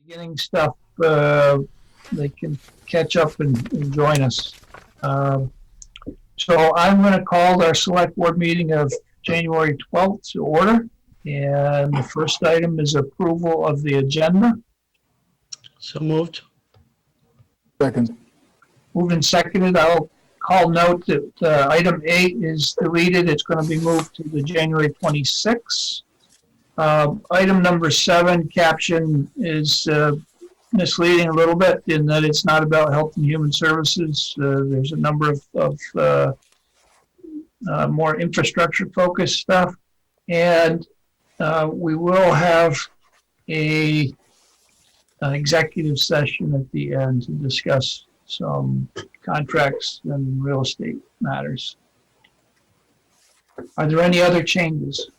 beginning stuff, they can catch up and join us. So I'm going to call our select board meeting of January 12th to order. And the first item is approval of the agenda. So moved. Second. Moved and seconded. I'll call note that item 8 is deleted. It's going to be moved to the January 26th. Item number 7 caption is misleading a little bit in that it's not about health and human services. There's a number of more infrastructure focused stuff. And we will have an executive session at the end to discuss some contracts and real estate matters. Are there any other changes?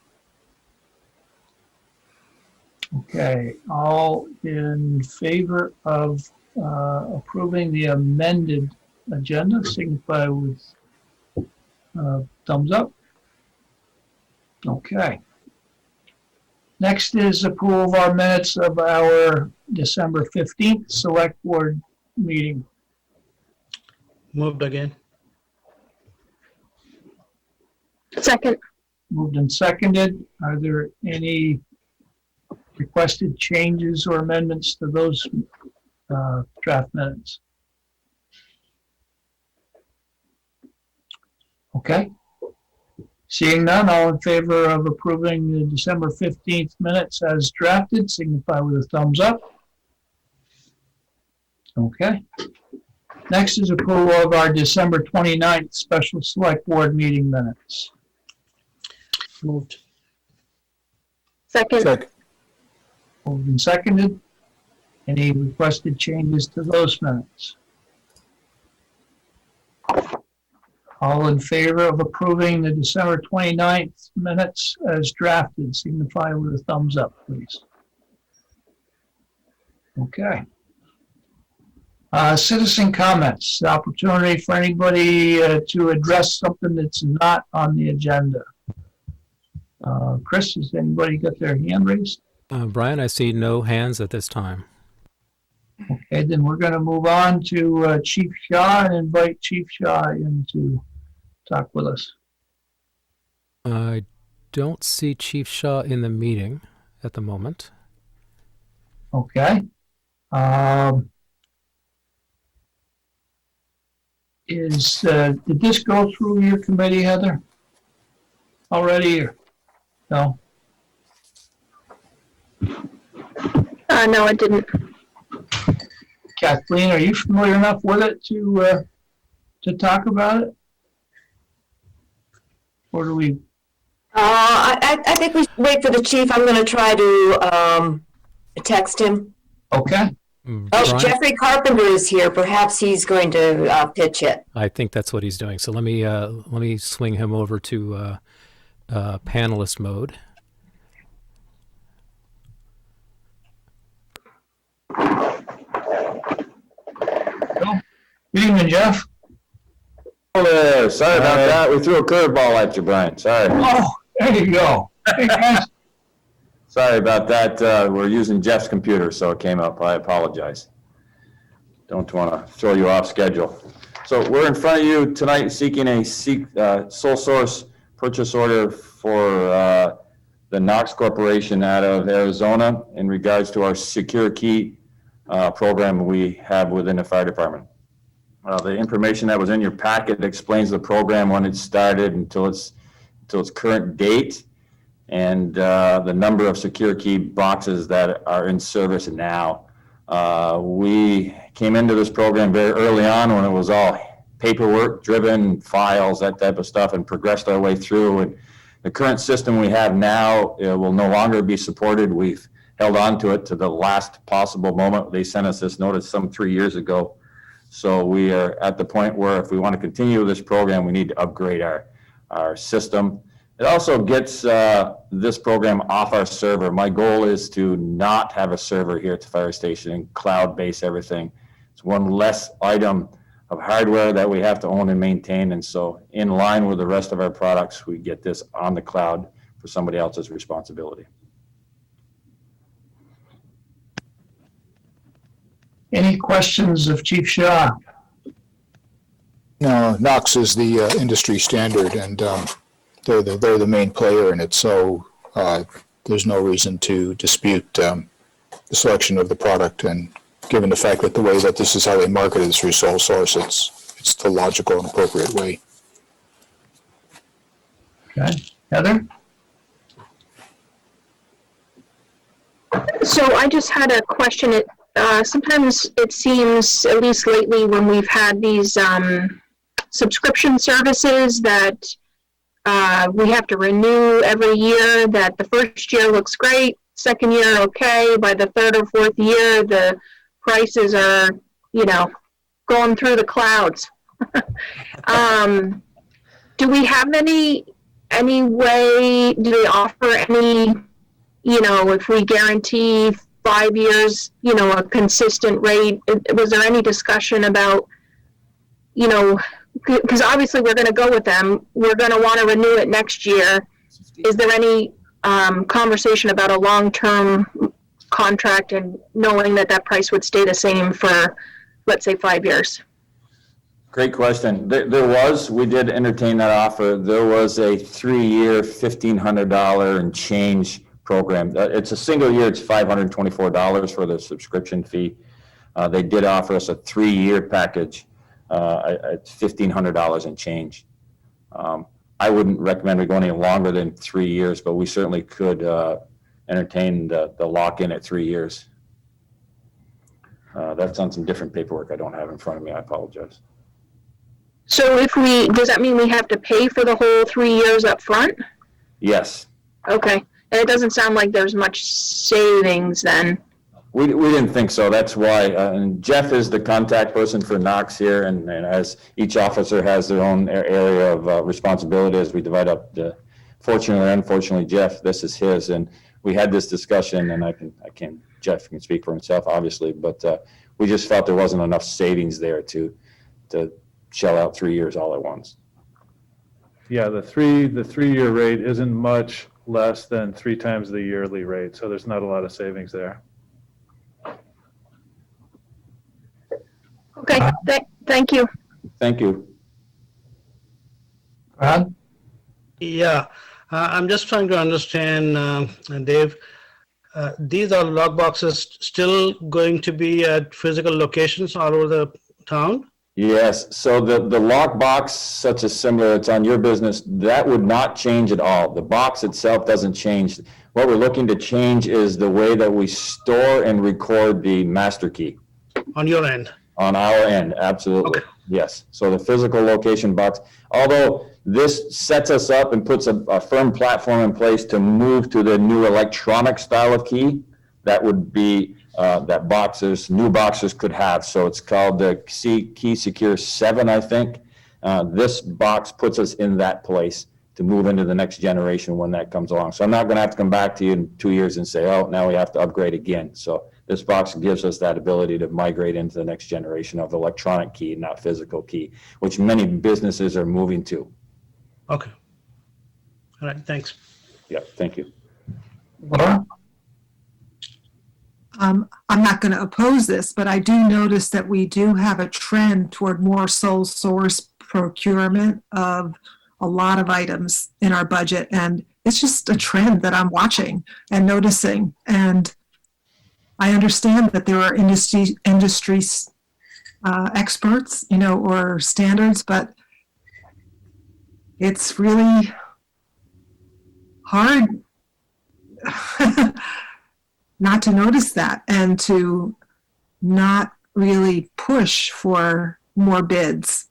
Okay, all in favor of approving the amended agenda, signify with thumbs up. Okay. Next is approval of our minutes of our December 15th select board meeting. Moved again. Second. Moved and seconded. Are there any requested changes or amendments to those draft minutes? Okay. Seeing none, all in favor of approving the December 15th minutes as drafted, signify with a thumbs up. Okay. Next is approval of our December 29th special select board meeting minutes. Moved. Second. Second. Moved and seconded. Any requested changes to those minutes? All in favor of approving the December 29th minutes as drafted, signify with a thumbs up, please. Okay. Citizen comments, the opportunity for anybody to address something that's not on the agenda. Chris, has anybody got their hand raised? Brian, I see no hands at this time. Okay, then we're going to move on to Chief Shaw and invite Chief Shaw in to talk with us. I don't see Chief Shaw in the meeting at the moment. Okay. Did this go through your committee, Heather? Already or no? No, it didn't. Kathleen, are you familiar enough with it to talk about it? Or do we? I think we should wait for the chief. I'm going to try to text him. Okay. Oh, Brian? Jeffrey Carpenter is here. Perhaps he's going to pitch it. I think that's what he's doing. So let me swing him over to panelist mode. Good evening, Jeff. Hello there. Sorry about that. We threw a curveball at you, Brian. Sorry. Oh, there you go. Hey, guys. Sorry about that. We're using Jeff's computer, so it came up. I apologize. Don't want to throw you off schedule. So we're in front of you tonight seeking a sole source purchase order for the Knox Corporation out of Arizona in regards to our secure key program we have within the fire department. The information that was in your packet explains the program, when it started until its current date, and the number of secure key boxes that are in service now. We came into this program very early on when it was all paperwork driven, files, that type of stuff, and progressed our way through. And the current system we have now will no longer be supported. We've held on to it to the last possible moment. They sent us this notice some 3 years ago. So we are at the point where if we want to continue this program, we need to upgrade our system. It also gets this program off our server. My goal is to not have a server here at the fire station and cloud-base everything. It's one less item of hardware that we have to own and maintain. And so in line with the rest of our products, we get this on the cloud for somebody else's responsibility. Any questions of Chief Shaw? No, Knox is the industry standard, and they're the main player in it, so there's no reason to dispute the selection of the product. And given the fact that the way that this is how they market it is through sole source, it's the logical and appropriate way. Okay, Heather? So I just had a question. Sometimes it seems, at least lately, when we've had these subscription services that we have to renew every year, that the first year looks great, second year okay, by the third or fourth year, the prices are, going through the clouds. Do we have any way, do they offer any, if we guarantee 5 years, a consistent rate? Was there any discussion about, because obviously we're going to go with them, we're going to want to renew it next year. Is there any conversation about a long-term contract and knowing that price would stay the same for, let's say, 5 years? Great question. We did entertain that offer. There was a 3-year, $1,500 and change program. It's a single year, it's $524 for the subscription fee. They did offer us a 3-year package at $1,500 and change. I wouldn't recommend we go any longer than 3 years, but we certainly could entertain the lock-in at 3 years. That's on some different paperwork I don't have in front of me. I apologize. So does that mean we have to pay for the whole 3 years up front? Yes. Okay. And it doesn't sound like there's much savings then. We didn't think so. That's why. And Jeff is the contact person for Knox here, and as each officer has their own area of responsibility as we divide up fortunately or unfortunately, Jeff, this is his. And we had this discussion, and Jeff can speak for himself, obviously, but we just felt there wasn't enough savings there to shell out 3 years all at once. Yeah, the 3-year rate isn't much less than 3 times the yearly rate, so there's not a lot of savings there. Okay, thank you. Thank you. Rod? Yeah, I'm just trying to understand, Dave, these are log boxes still going to be at physical locations all over the town? Yes, so the lock box, such as similar, it's on your business, that would not change at all. The box itself doesn't change. What we're looking to change is the way that we store and record the master key. On your end? On our end, absolutely. Okay. Yes, so the physical location box, although this sets us up and puts a firm platform in place to move to the new electronic style of key, that would be that new boxes could have. So it's called the Key Secure 7, I think. This box puts us in that place to move into the next generation when that comes along. So I'm not going to have to come back to you in 2 years and say, oh, now we have to upgrade again. So this box gives us that ability to migrate into the next generation of electronic key, not physical key, which many businesses are moving to. Okay. All right, thanks. Yeah, thank you. Laura? I'm not going to oppose this, but I do notice that we do have a trend toward more sole source procurement of a lot of items in our budget. And it's just a trend that I'm watching and noticing. And I understand that there are industry experts, or standards, but it's really hard not to notice that and to not really push for more bids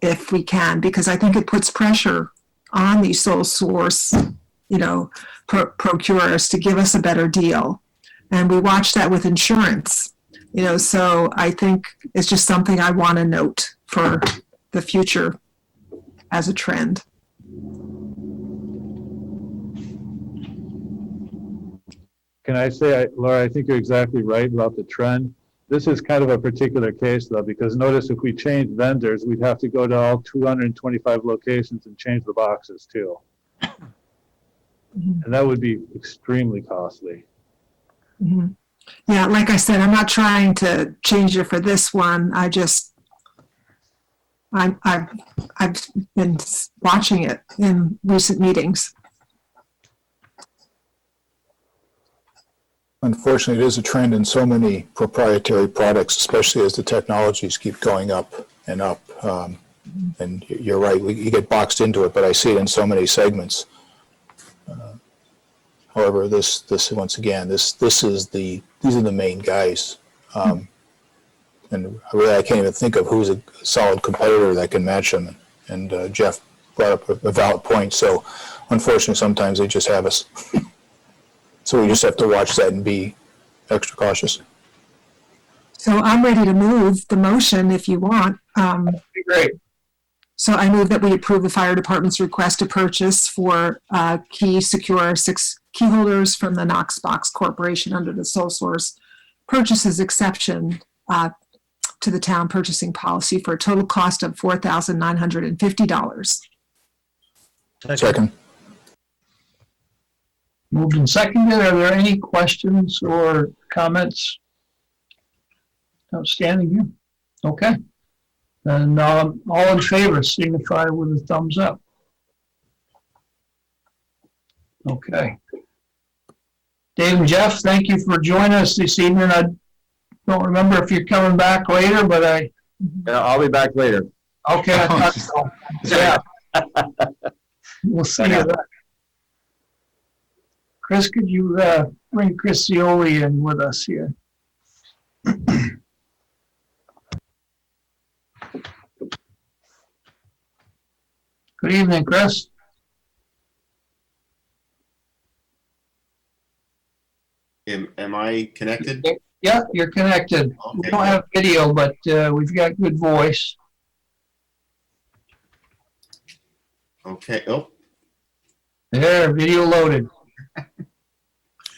if we can, because I think it puts pressure on these sole source, procurers to give us a better deal. And we watch that with insurance, so I think it's just something I want to note for the future as a trend. Can I say, Laura, I think you're exactly right about the trend. This is kind of a particular case, though, because notice if we change vendors, we'd have to go to all 225 locations and change the boxes, too. And that would be extremely costly. Mm-hmm. Yeah, like I said, I'm not trying to change it for this one. I've been watching it in recent meetings. Unfortunately, it is a trend in so many proprietary products, especially as the technologies keep going up and up. And you're right, you get boxed into it, but I see it in so many segments. However, this once again, these are the main guys. And really, I can't even think of who's a solid competitor that can match them. And Jeff brought up a valid point. So, unfortunately, sometimes they just have us. So we just have to watch that and be extra cautious. So I'm ready to move the motion if you want. Great. So I move that we approve the fire department's request to purchase for key secure 6 key holders from the Knox Box Corporation under the sole source purchases exception to the town purchasing policy for a total cost of $4,950. Second. Moved and seconded. Are there any questions or comments? Outstanding here. Okay. And all in favor signify with a thumbs up. Okay. Dave and Jeff, thank you for joining us this evening. I don't remember if you're coming back later, but Yeah, I'll be back later. okay, I thought so. Yeah. We'll see you then. Chris, could you bring Chris Cioli in with us here? Good evening, Chris. Am I connected? Yeah, you're connected. We Okay. don't have video, but we've got good voice. Okay. Oh, There, video loaded.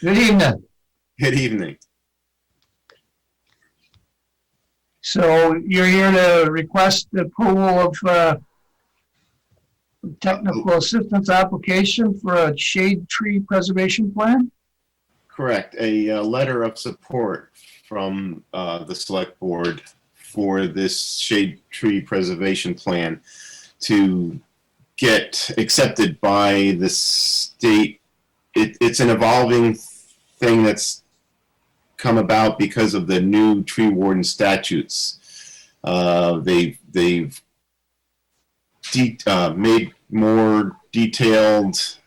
Good evening. good evening. So you're here to request the approval of technical assistance application for a shade tree preservation plan? Correct. A letter of support from the select board for this shade tree preservation plan to get accepted by the state. It's an evolving thing that's come about because of the new tree warden statutes. They've made more detailed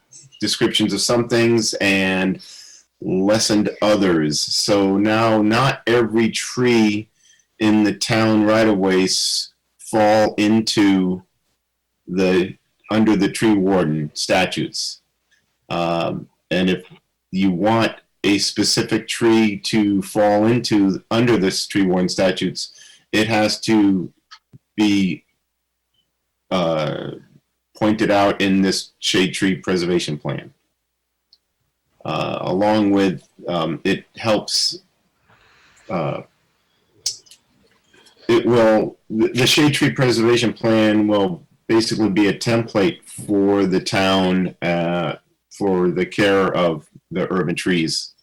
descriptions of some things and lessened others. So now not every tree in the town right-of-ways fall into under the tree warden statutes. And if you want a specific tree to fall under this tree warden statutes, it has to be pointed out in this shade tree preservation plan. Along with, it helps, the shade tree preservation plan will basically be a template for the town for the care of the urban trees.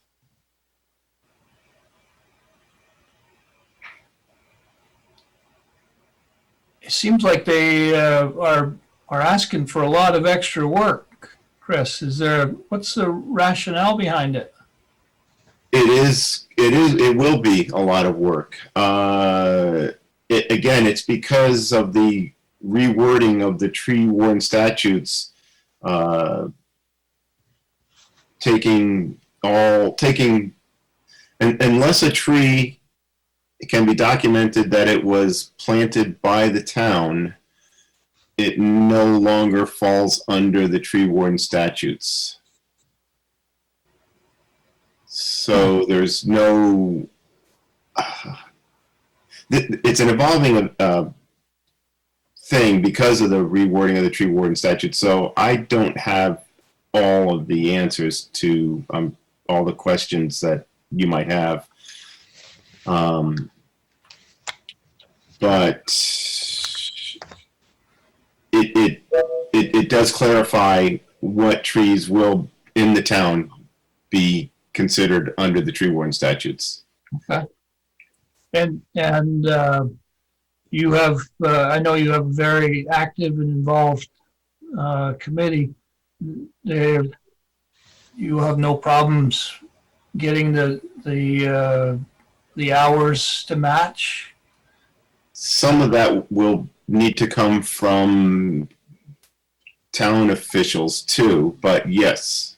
It seems like they are asking for a lot of extra work. Chris, what's the rationale behind it? It will be a lot of work. Again, it's because of the rewording of the tree warden statutes, unless a tree, it can be documented that it was planted by the town, it no longer falls under the tree warden statutes. So there's no, it's an evolving thing because of the rewording of the tree warden statute. So I don't have all of the answers to all the questions that you might have. But it does clarify what trees will in the town be considered under the tree warden statutes. Okay. And you have, I know you have a very active and involved committee. You have no problems getting the hours to match? Some of that will need to come from town officials too, but yes,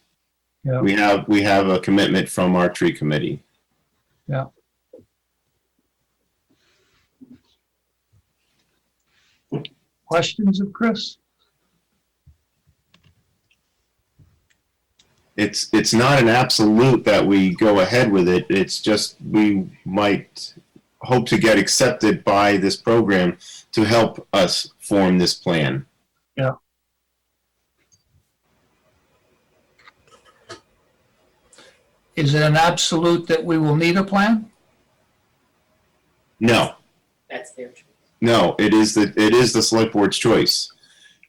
Yeah. we have a commitment from our tree committee. Yeah. Questions of Chris? It's not an absolute that we go ahead with it. It's just we might hope to get accepted by this program to help us form this plan. Yeah. Is it an absolute that we will need a plan? No. That's their choice. No, it is the select board's choice.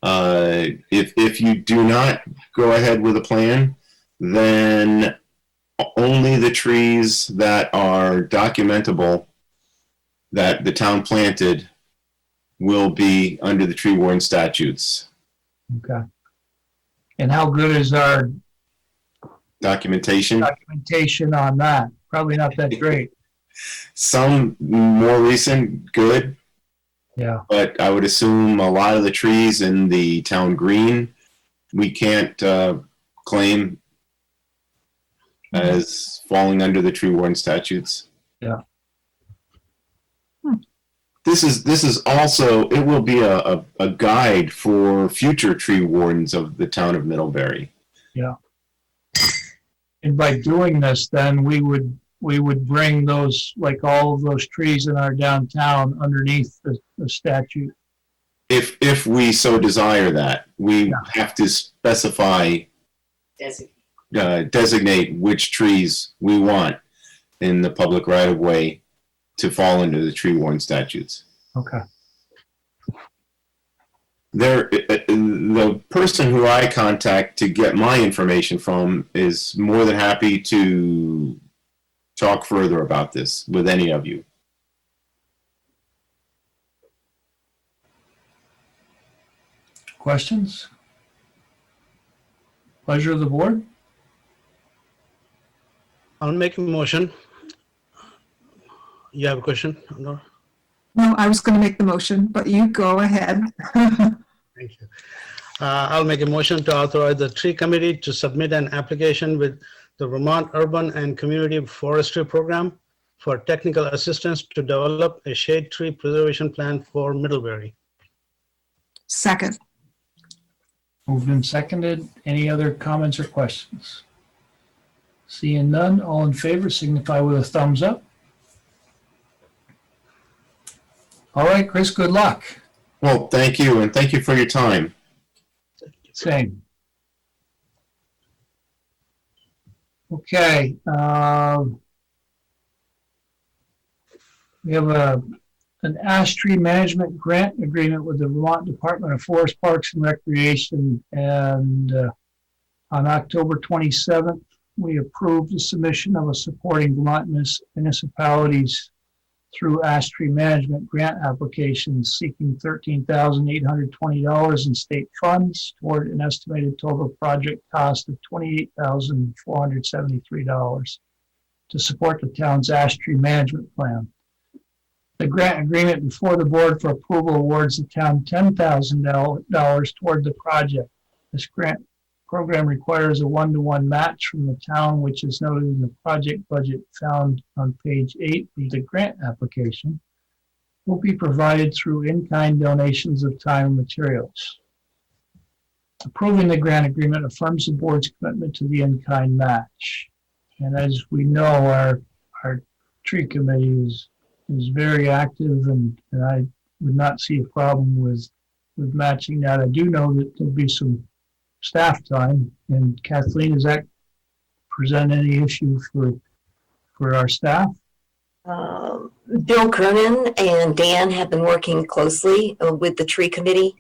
If you do not go ahead with a plan, then only the trees that are documentable that the town planted will be under the tree warden statutes. Okay. And how good is our Documentation. documentation on that? Probably not that great. Some more recent, good. Yeah. But I would assume a lot of the trees in the town green, we can't claim as falling under the tree warden statutes. Yeah. This is also, it will be a guide for future tree wardens of the town of Middlebury. Yeah. And by doing this, then we would bring those, like all of those trees in our downtown underneath the statute. If we so desire that, we have to specify, designate which trees we want in the public right of way to fall under the tree warden statutes. Okay. The person who I contact to get my information from is more than happy to talk further about this with any of you. Questions? Pleasure of the board? I'll make a motion. You have a question? No? No, I was going to make the motion, but you go ahead. Thank you. I'll make a motion to authorize the tree committee to submit an application with the Vermont Urban and Community Forestry Program for technical assistance to develop a shade tree preservation plan for Middlebury. Second. Moved and seconded. Any other comments or questions? Seeing none, all in favor signify with a thumbs up. All right, Chris, good luck. Well, thank you, and thank you for your time. Same. Okay. We have an ash tree management grant agreement with the Vermont Department of Forest Parks and Recreation, and on October 27th, we approved the submission of a supporting Vermont municipalities through ash tree management grant applications seeking $13,820 in state funds toward an estimated total project cost of $28,473 to support the town's ash tree management plan. The grant agreement before the board for approval awards the town $10,000 toward the project. This grant program requires a 1-to-1 match from the town, which is noted in the project budget found on page 8 of the grant application, will be provided through in-kind donations of time and materials. Approving the grant agreement affirms the board's commitment to the in-kind match. And as we know, our tree committee is very active, and I would not see a problem with matching that. I do know that there'll be some staff time. And Kathleen, does that present any issue for our staff? Bill Cronin and Dan have been working closely with the tree committee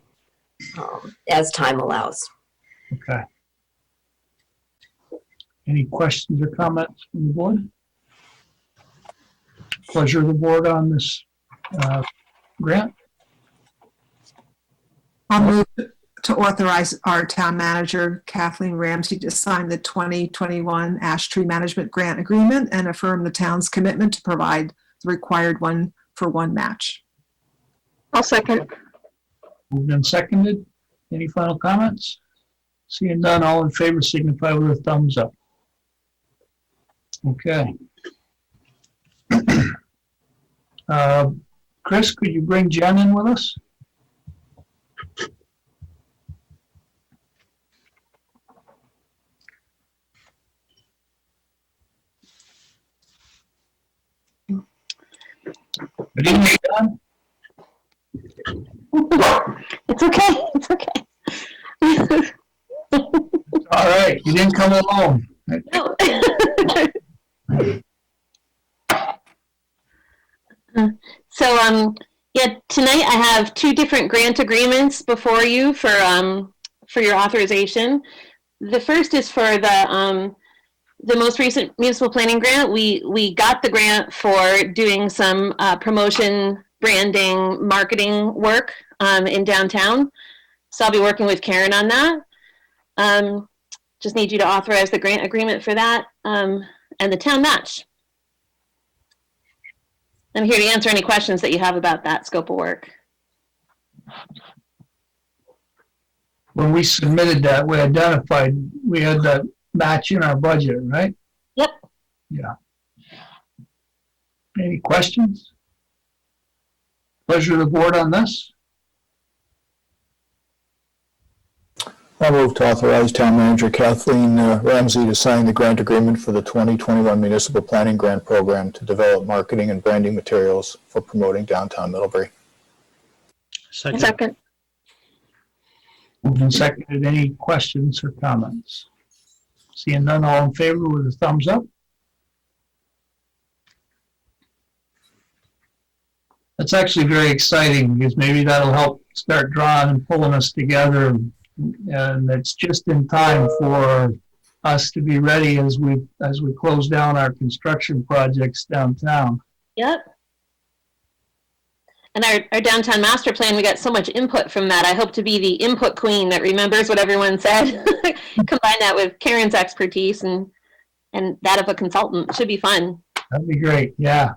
as time allows. Okay. Any questions or comments from the board? Pleasure of the board on this grant. I'll move to authorize our town manager, Kathleen Ramsey, to sign the 2021 ash tree management grant agreement and affirm the town's commitment to provide the required 1-for-1 match. I'll second. Moved and seconded. Any final comments? Seeing none, all in favor signify with a thumbs up. Okay. Chris, could you bring Jen in with us? Good evening, Jen. It's okay. It's okay. All right, you didn't come alone. No. Yeah, tonight I have two different grant agreements before you for your authorization. The first is for the most recent municipal planning grant. We got the grant for doing some promotion, branding, marketing work in downtown. So I'll be working with Karen on that. Just need you to authorize the grant agreement for that and the town match. I'm here to answer any questions that you have about that scope of work. When we submitted that, we identified, we had that match in our budget, right? Yep. Yeah. Any questions? Pleasure of the board on this? I move to authorize Town Manager Kathleen Ramsey to sign the grant agreement for the 2021 Municipal Planning Grant Program to develop marketing and branding materials for promoting downtown Middlebury. Second. Moved and seconded. Any questions or comments? Seeing none, all in favor with a thumbs up? That's actually very exciting because maybe that'll help start drawing and pulling us together. And it's just in time for us to be ready as we close down our construction projects downtown. Yep. And our downtown master plan, we got so much input from that. I hope to be the input queen that remembers what everyone said. Combine that with Karen's expertise and that of a consultant. It should be fun. That'd be great, yeah.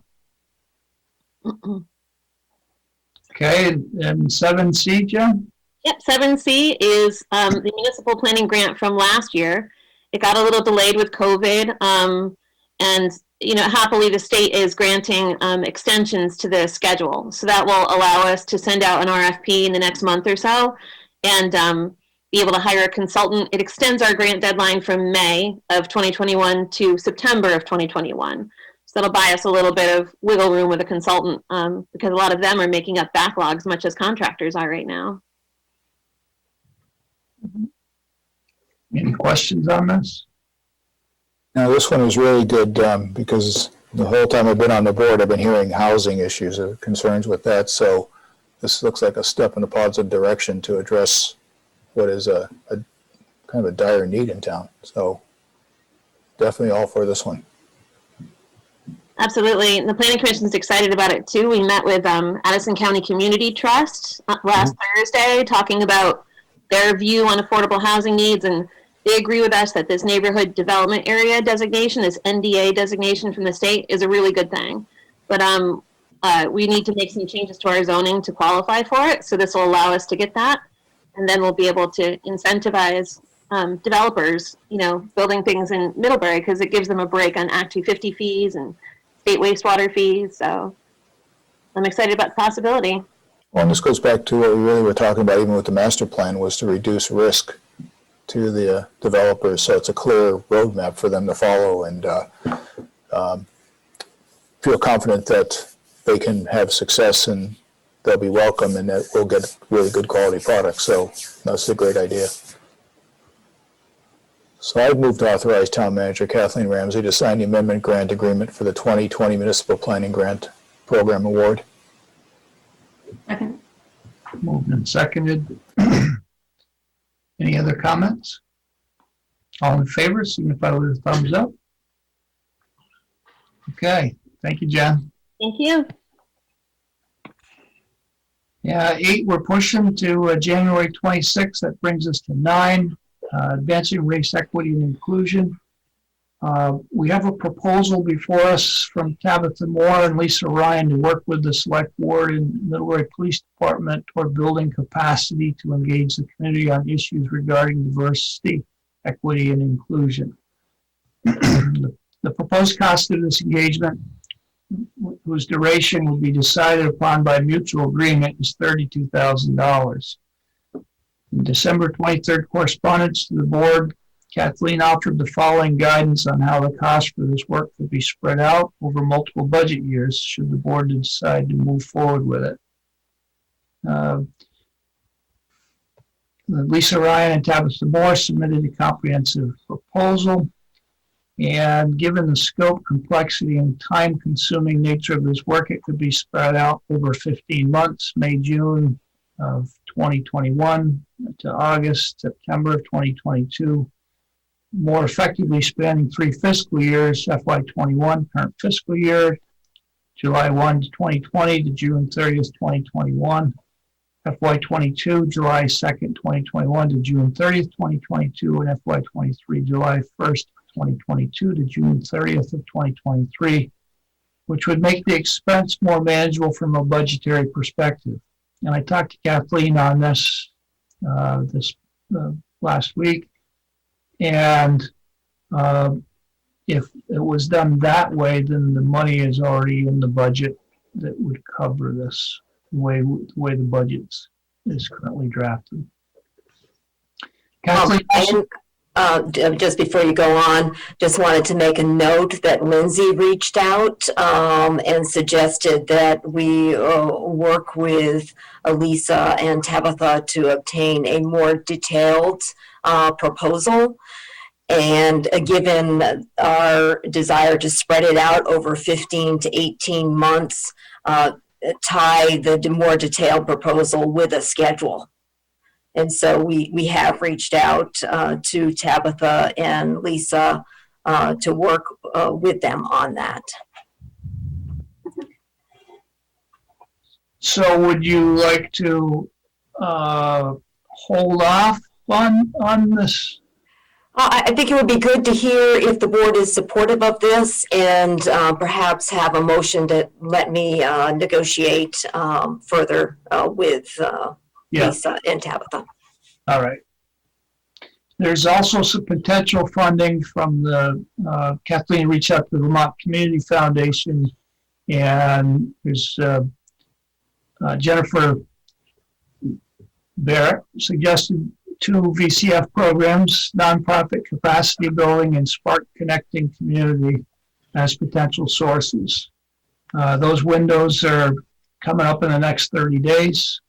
Okay, and 7C, Jen? Yep, 7C is the municipal planning grant from last year. It got a little delayed with COVID, and happily the state is granting extensions to the schedule. So that will allow us to send out an RFP in the next month or so and be able to hire a consultant. It extends our grant deadline from May of 2021 to September of 2021. So that'll buy us a little bit of wiggle room with a consultant because a lot of them are making up backlogs, much as contractors are right now. Any questions on this? Now, this one is really good because the whole time I've been on the board, I've been hearing housing issues or concerns with that. So this looks like a step in a positive direction to address what is a kind of a dire need in town. So definitely all for this one. Absolutely. And the Planning Commission is excited about it too. We met with Addison County Community Trust last Thursday talking about their view on affordable housing needs, and they agree with us that this neighborhood development area designation, this NDA designation from the state, is a really good thing. But we need to make some changes to our zoning to qualify for it. So this will allow us to get that. And then we'll be able to incentivize developers, building things in Middlebury because it gives them a break on Act 250 fees and state wastewater fees. So I'm excited about the possibility. Well, and this goes back to what we really were talking about, even with the master plan, was to reduce risk to the developers. So it's a clear roadmap for them to follow and feel confident that they can have success and they'll be welcome and that we'll get really good quality products. So that's a great idea. So I've moved to authorize Town Manager Kathleen Ramsey to sign the amendment grant agreement for the 2020 Municipal Planning Grant Program Award. Second. Moved and seconded. Any other comments? All in favor, signify with a thumbs up. Okay, thank you, Jen. Thank you. Yeah, 8, we're pushing to January 26th. That brings us to 9, advancing race equity and inclusion. We have a proposal before us from Tabitha Moore and Lisa Ryan to work with the Select Board and Middlebury Police Department toward building capacity to engage the community on issues regarding diversity, equity, and inclusion. The proposed cost of this engagement, whose duration will be decided upon by mutual agreement, is $32,000. In December 23rd correspondence to the board, Kathleen offered the following guidance on how the cost for this work could be spread out over multiple budget years should the board decide to move forward with it. Lisa Ryan and Tabitha Moore submitted a comprehensive proposal. And given the scope, complexity, and time-consuming nature of this work, it could be spread out over 15 months, May, June of 2021 to August, September of 2022, more effectively spanning 3 fiscal years, FY21, current fiscal year, July 1 to 2020 to June 30th, 2021, FY22, July 2nd, 2021 to June 30th, 2022, and FY23, July 1st, 2022 to June 30th of 2023, which would make the expense more manageable from a budgetary perspective. And I talked to Kathleen on this last week, and if it was done that way, then the money is already in the budget that would cover this, the way the budget is currently drafted. Kathleen, Just before you go on, just wanted to make a note that Lindsay reached out and suggested that we work with Elisa and Tabitha to obtain a more detailed proposal. And given our desire to spread it out over 15 to 18 months, tie the more detailed proposal with a schedule. And so we have reached out to Tabitha and Lisa to work with them on that. so would you like to hold off on this? I think it would be good to hear if the board is supportive of this and perhaps have a motion to let me negotiate further with Lisa and Tabitha. All right. There's also some potential funding from the, Kathleen reached out to the Vermont Community Foundation, and there's Jennifer Barrett suggested 2 VCF programs, nonprofit capacity building and Spark Connecting Community as potential sources. Those windows are coming up in the next 30 days.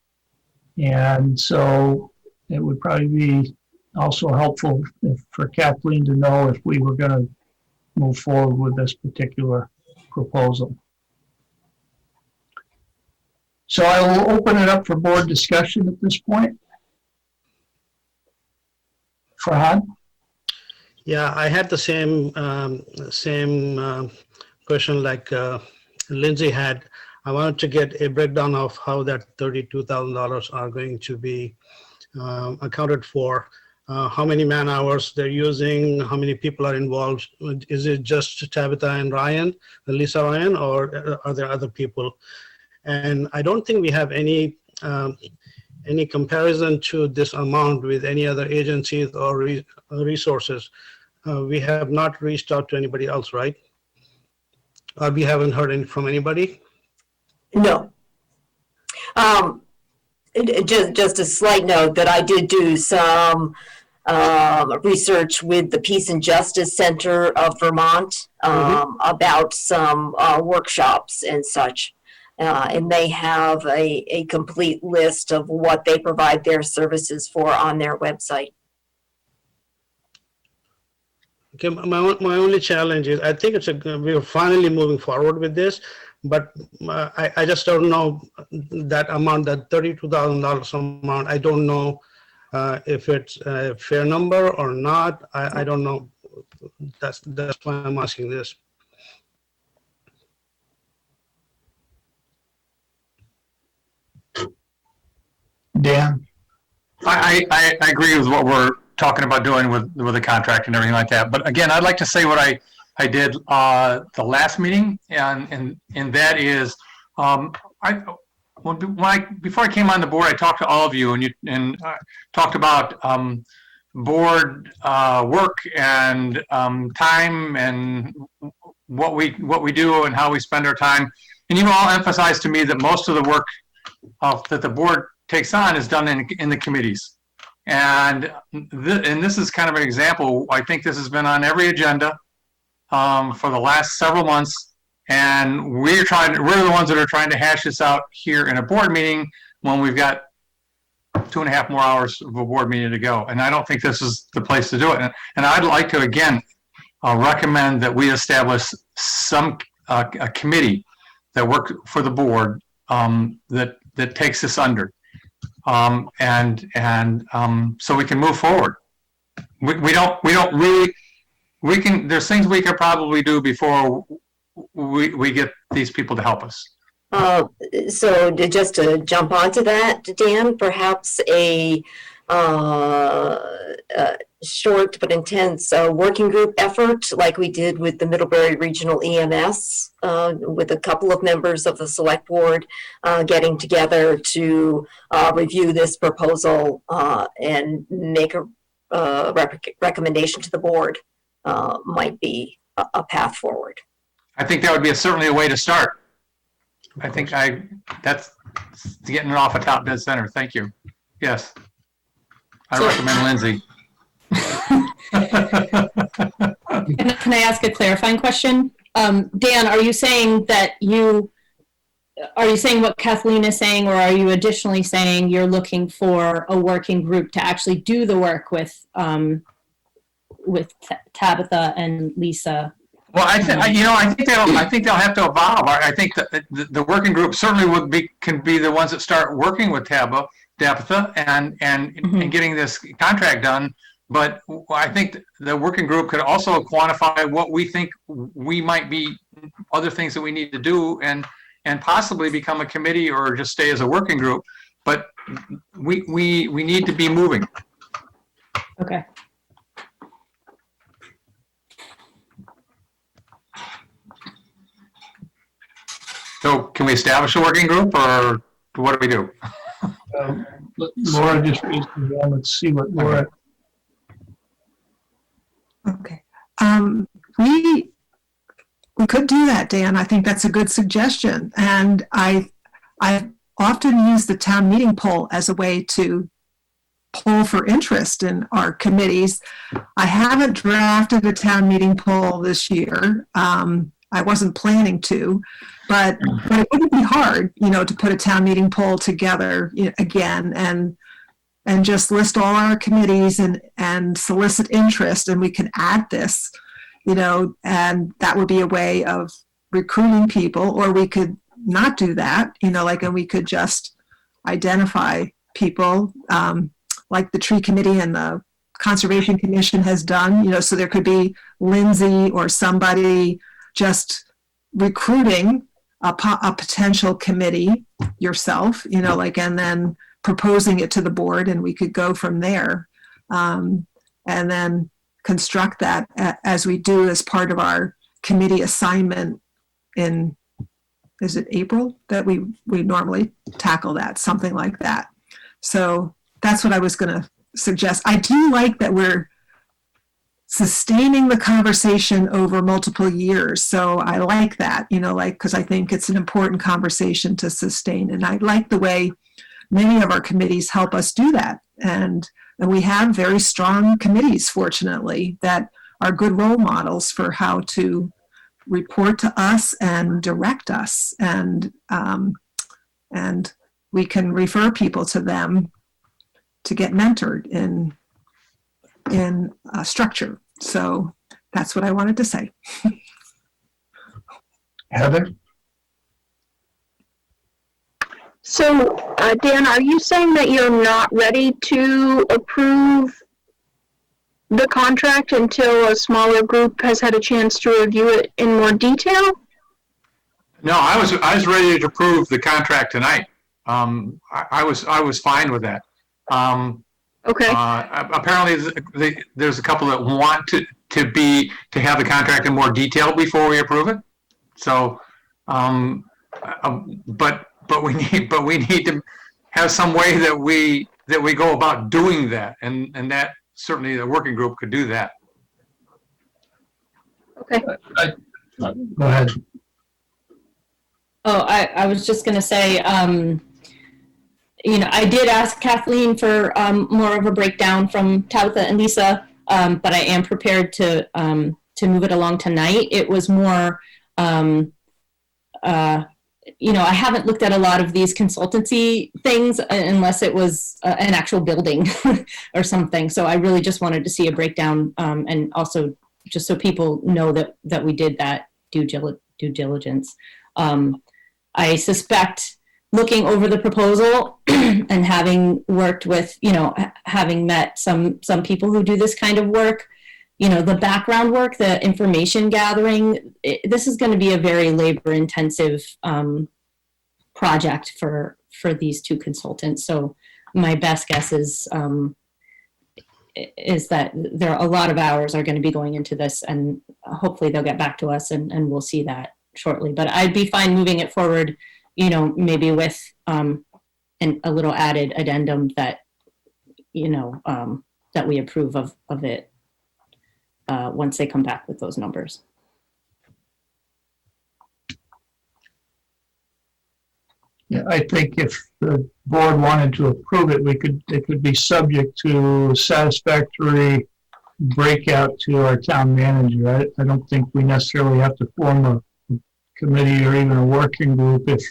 And so it would probably be also helpful for Kathleen to know if we were going to move forward with this particular proposal. So I will open it up for board discussion at this point. Farhad? Yeah, I had the same question like Lindsay had. I wanted to get a breakdown of how that $32,000 are going to be accounted for. How many man hours they're using, how many people are involved. Is it just Tabitha and Ryan, Lisa Ryan, or are there other people? And I don't think we have any comparison to this amount with any other agencies or resources. We have not reached out to anybody else, right? Or we haven't heard from anybody? No. Just a slight note that I did do some research with the Peace and Justice Center of Vermont about some workshops and such. And they have a complete list of what they provide their services for on their website. Okay, my only challenge is I think we're finally moving forward with this, but I just don't know that amount, that $32,000 amount. I don't know If it's a fair number or not, I don't know. That's why I'm asking this. Dan? I agree with what we're talking about doing with the contract and everything like that. But again, I'd like to say what I did the last meeting, and that is, before I came on the board, I talked to all of you and talked about board work and time and what we do and how we spend our time. And you all emphasized to me that most of the work that the board takes on is done in the committees. And this is kind of an example. I think this has been on every agenda for the last several months. And we're the ones that are trying to hash this out here in a board meeting when we've got 2.5 more hours of a board meeting to go. And I don't think this is the place to do it. And I'd like to, again, recommend that we establish a committee that works for the board that takes this under. So we can move forward. There's things we could probably do before we get these people to help us. So just to jump onto that, Dan, perhaps a short but intense working group effort like we did with the Middlebury Regional EMS with a couple of members of the select board getting together to review this proposal and make a recommendation to the board might be a path forward. I think that would be certainly a way to start. I think that's getting it off a top dead center. Thank you. Yes. I recommend Lindsay. Can I ask a clarifying question? Dan, are you saying what Kathleen is saying, or are you additionally saying you're looking for a working group to actually do the work with Tabitha and Lisa? Well, I think they'll have to evolve. I think that the working group certainly can be the ones that start working with Tabitha and getting this contract done. But I think the working group could also quantify what we think we might be other things that we need to do and possibly become a committee or just stay as a working group. But we need to be moving. Okay. So can we establish a working group, or what do we do? Laura just raised her hand. Let's see what Laura. Okay. We could do that, Dan. I think that's a good suggestion. And I often use the town meeting poll as a way to poll for interest in our committees. I haven't drafted a town meeting poll this year. I wasn't planning to, but it wouldn't be hard, to put a town meeting poll together again and just list all our committees and solicit interest, and we can add this, and that would be a way of recruiting people. Or we could not do that, and we could just identify people, like the tree committee and the conservation commission has done, so there could be Lindsay or somebody just recruiting a potential committee yourself, and then proposing it to the board, and we could go from there, and then construct that as we do as part of our committee assignment is it April that we normally tackle that, something like that. So that's what I was going to suggest. I do like that we're sustaining the conversation over multiple years. So I like that, because I think it's an important conversation to sustain. And I like the way many of our committees help us do that. And we have very strong committees, fortunately, that are good role models for how to report to us and direct us. And we can refer people to them to get mentored in structure. So that's what I wanted to say. Heather? So, Dan, are you saying that you're not ready to approve the contract until a smaller group has had a chance to review it in more detail? No, I was ready to approve the contract tonight. I was fine with that. Okay. Apparently, there's a couple that want to have the contract in more detail before we approve it. So, but we need to have some way that we go about doing that, and that certainly the working group could do that. Okay. Go ahead. Oh, I was just going to say, I did ask Kathleen for more of a breakdown from Tabitha and Lisa, but I am prepared to move it along tonight. It was more, I haven't looked at a lot of these consultancy things unless it was an actual building or something. So I really just wanted to see a breakdown, and also just so people know that we did that due diligence. I suspect, looking over the proposal and having worked with, having met some people who do this kind of work, the background work, the information gathering, this is going to be a very labor intensive project for these two consultants. So my best guess is that there are a lot of hours are going to be going into this, and hopefully they'll get back to us and we'll see that shortly. But I'd be fine moving it forward, maybe with a little added addendum that, that we approve of it once they come back with those numbers. Yeah, I think if the board wanted to approve it, it could be subject to satisfactory breakout to our town manager. I don't think we necessarily have to form a committee or even a working group if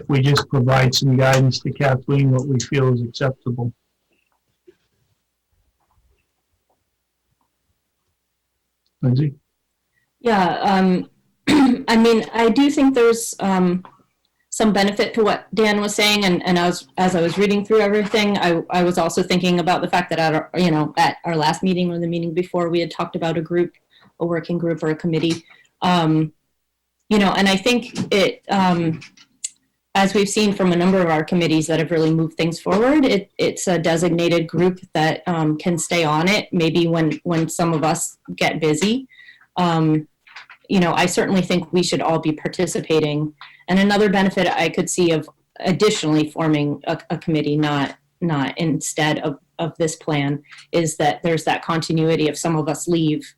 we just provide some guidance to Kathleen what we feel is acceptable. Lindsay? Yeah, I mean, I do think there's some benefit to what Dan was saying, and as I was reading through everything, I was also thinking about the fact that at our last meeting or the meeting before, we had talked about a working group or a committee, and I think it, as we've seen from a number of our committees that have really moved things forward, it's a designated group that can stay on it, maybe when some of us get busy. I certainly think we should all be participating. And another benefit I could see of additionally forming a committee, not instead of this plan, is that there's that continuity. If some of us leave,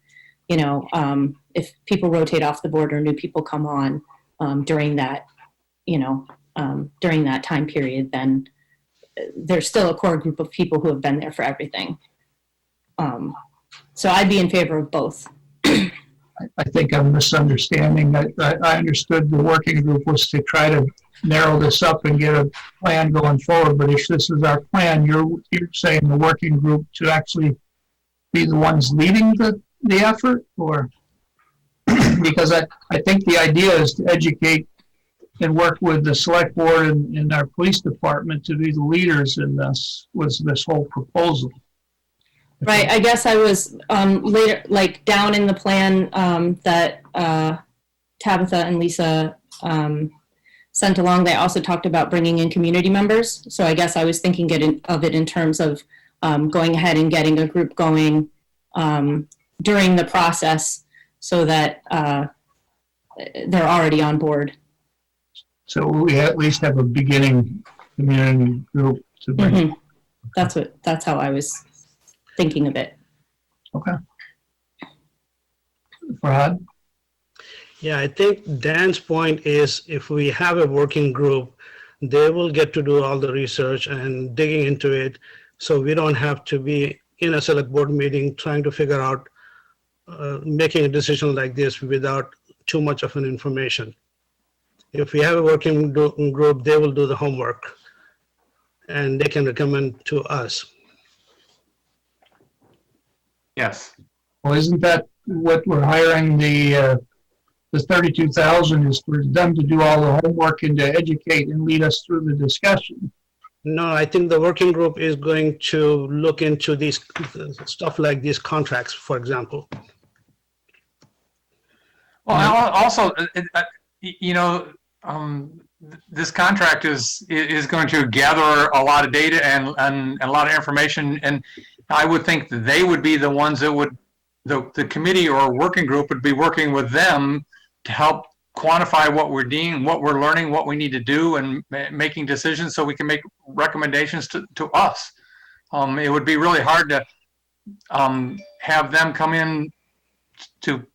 if people rotate off the board or new people come on during that, during that time period, then there's still a core group of people who have been there for everything. So I'd be in favor of both. I think I'm misunderstanding. I understood the working group was to try to narrow this up and get a plan going forward, but if this is our plan, you're saying the working group to actually be the ones leading the effort, or? Because I think the idea is to educate and work with the select board and our police department to be the leaders in this whole proposal. Right. I guess I was later, like down in the plan that Tabitha and Lisa sent along. They also talked about bringing in community members. So I guess I was thinking of it in terms of going ahead and getting a group going during the process, so that they're already on board. So we at least have a beginning community group to bring. Mm-hmm. That's how I was thinking of it. Okay. Farhad? Yeah, I think Dan's point is if we have a working group, they will get to do all the research and digging into it, so we don't have to be in a select board meeting trying to figure out making a decision like this without too much of an information. If we have a working group, they will do the homework and they can recommend to us. Yes. Well, isn't that what we're hiring the the 32,000 is for them to do all the homework and to educate and lead us through the discussion. No, I think the working group is going to look into these stuff like these contracts, for example. Well, also, this contract is going to gather a lot of data and a lot of information, and I would think that they would be the ones that would, the committee or working group would be working with them to help quantify what we're doing, what we're learning, what we need to do, and making decisions so we can make recommendations to us. It would be really hard to have them come in to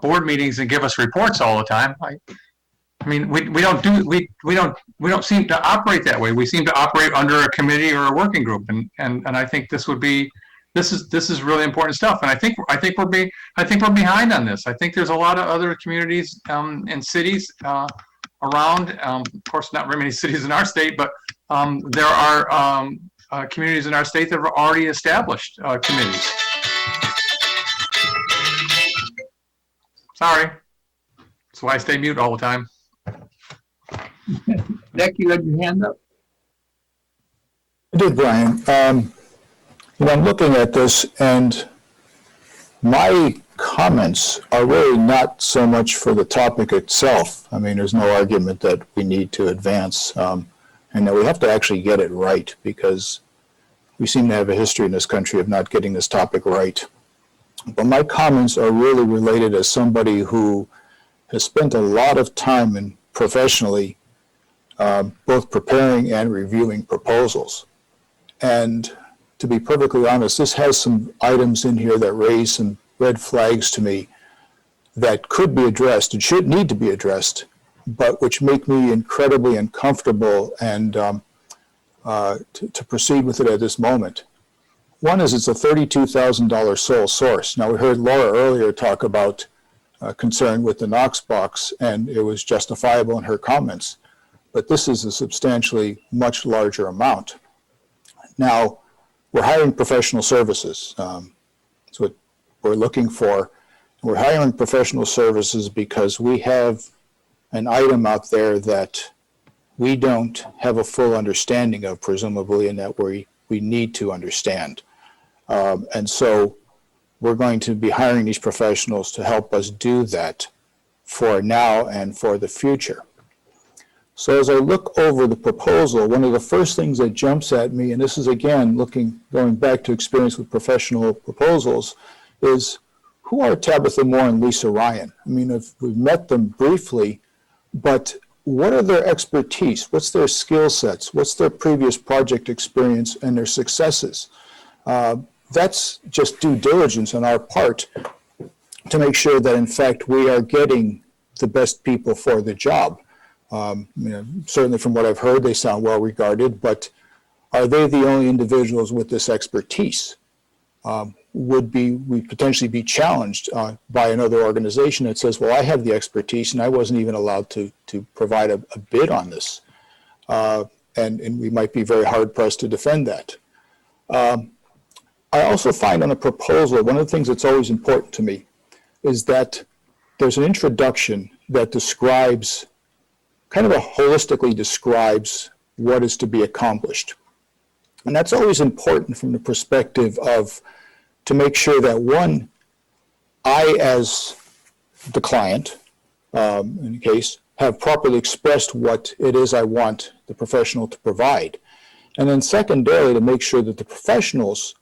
board meetings and give us reports all the time. I mean, we don't seem to operate that way. We seem to operate under a committee or a working group, and I think this is really important stuff. And I think we're behind on this. I think there's a lot of other communities and cities around. Of course, not very many cities in our state, but there are communities in our state that have already established committees. Sorry. That's why I stay mute all the time. Nick, you had your hand up? I did, Brian. I'm looking at this, and my comments are really not so much for the topic itself. I mean, there's no argument that we need to advance, and that we have to actually get it right, because we seem to have a history in this country of not getting this topic right. But my comments are really related as somebody who has spent a lot of time and professionally both preparing and reviewing proposals. And to be perfectly honest, this has some items in here that raise some red flags to me that could be addressed and should need to be addressed, but which make me incredibly uncomfortable and to proceed with it at this moment. One is it's a $32,000 sole source. Now, we heard Laura earlier talk about concern with the Knox box, and it was justifiable in her comments, but this is a substantially much larger amount. Now, we're hiring professional services. That's what we're looking for. We're hiring professional services because we have an item out there that we don't have a full understanding of, presumably, and that we need to understand. And so we're going to be hiring these professionals to help us do that for now and for the future. So as I look over the proposal, one of the first things that jumps at me, and this is again going back to experience with professional proposals, is who are Tabitha Moore and Lisa Ryan? I mean, we've met them briefly, but what are their expertise? What's their skill sets? What's their previous project experience and their successes? That's just due diligence on our part to make sure that, in fact, we are getting the best people for the job. Certainly from what I've heard, they sound well regarded, but are they the only individuals with this expertise? Would we potentially be challenged by another organization that says, well, I have the expertise and I wasn't even allowed to provide a bid on this. And we might be very hard pressed to defend that. I also find on a proposal, one of the things that's always important to me is that there's an introduction that describes, kind of holistically describes what is to be accomplished. And that's always important from the perspective of, to make sure that one, I as the client, in the case, have properly expressed what it is I want the professional to provide. And then secondarily, to make sure that the professionals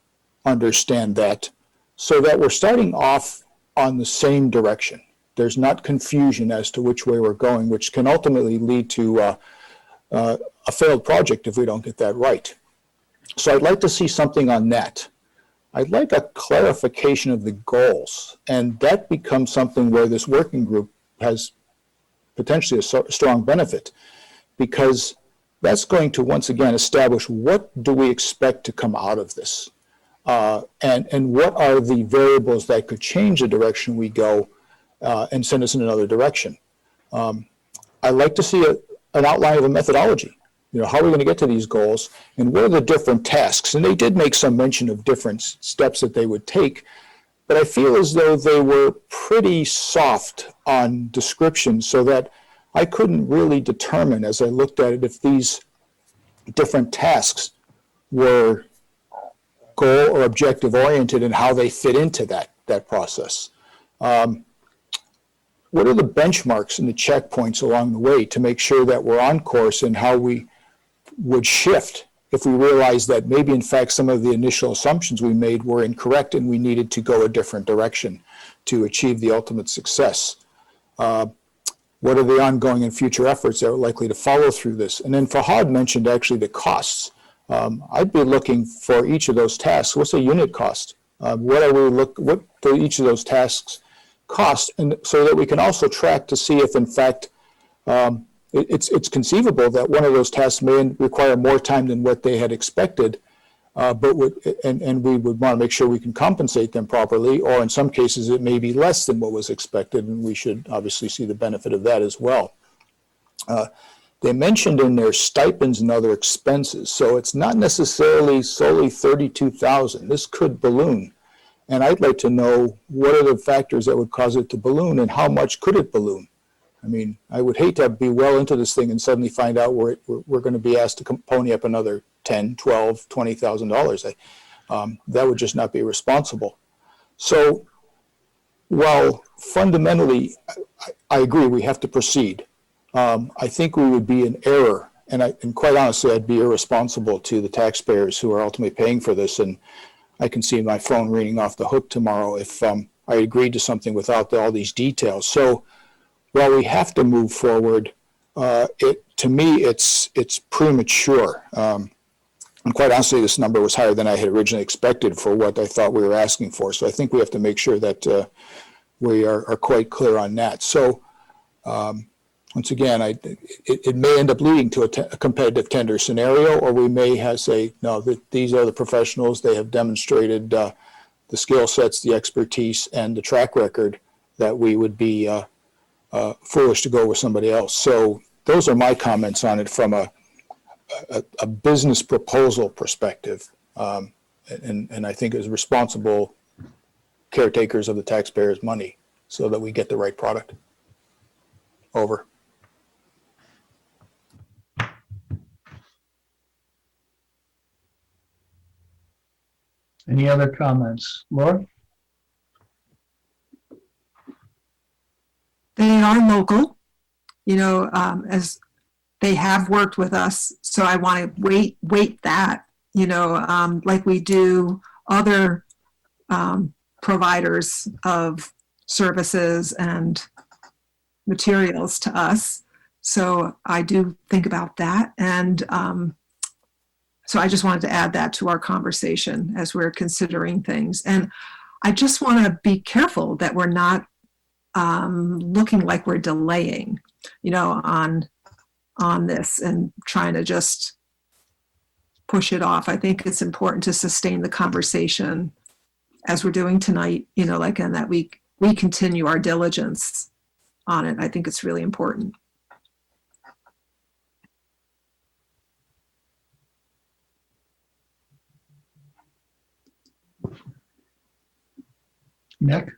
understand that, so that we're starting off on the same direction. There's not confusion as to which way we're going, which can ultimately lead to a failed project if we don't get that right. So I'd like to see something on that. I'd like a clarification of the goals, and that becomes something where this working group has potentially a strong benefit, because that's going to once again establish what do we expect to come out of this, and what are the variables that could change the direction we go and send us in another direction. I'd like to see an outline of a methodology. How are we going to get to these goals, and what are the different tasks? And they did make some mention of different steps that they would take, but I feel as though they were pretty soft on description, so that I couldn't really determine as I looked at it if these different tasks were goal or objective oriented and how they fit into that process. What are the benchmarks and the checkpoints along the way to make sure that we're on course, and how we would shift if we realize that maybe in fact some of the initial assumptions we made were incorrect and we needed to go a different direction to achieve the ultimate success? What are the ongoing and future efforts that are likely to follow through this? And then Fahad mentioned actually the costs. I'd be looking for each of those tasks. What's a unit cost? What do each of those tasks cost? And so that we can also track to see if in fact it's conceivable that one of those tasks may require more time than what they had expected, but we would want to make sure we can compensate them properly, or in some cases it may be less than what was expected, and we should obviously see the benefit of that as well. They mentioned in their stipends and other expenses, so it's not necessarily solely $32,000. This could balloon, and I'd like to know what are the factors that would cause it to balloon, and how much could it balloon? I mean, I would hate to be well into this thing and suddenly find out we're going to be asked to pony up another $10,000, $12,000, $20,000. That would just not be responsible. So while fundamentally I agree we have to proceed, I think we would be in error, and quite honestly, I'd be irresponsible to the taxpayers who are ultimately paying for this. And I can see my phone ringing off the hook tomorrow if I agreed to something without all these details. So while we have to move forward, to me, it's premature. And quite honestly, this number was higher than I had originally expected for what I thought we were asking for. So I think we have to make sure that we are quite clear on that. So once again, it may end up leading to a competitive tender scenario, or we may say, no, these are the professionals. They have demonstrated the skill sets, the expertise, and the track record that we would be foolish to go with somebody else. So those are my comments on it from a business proposal perspective, and I think as responsible caretakers of the taxpayers' money, so that we get the right product. Over. Any other comments? Laura? They are local, as they have worked with us. So I want to weight that, like we do other providers of services and materials to us. So I do think about that. And so I just wanted to add that to our conversation as we're considering things. And I just want to be careful that we're not looking like we're delaying, on this and trying to just push it off. I think it's important to sustain the conversation as we're doing tonight, and that we continue our diligence on it. I think it's really important. Nick?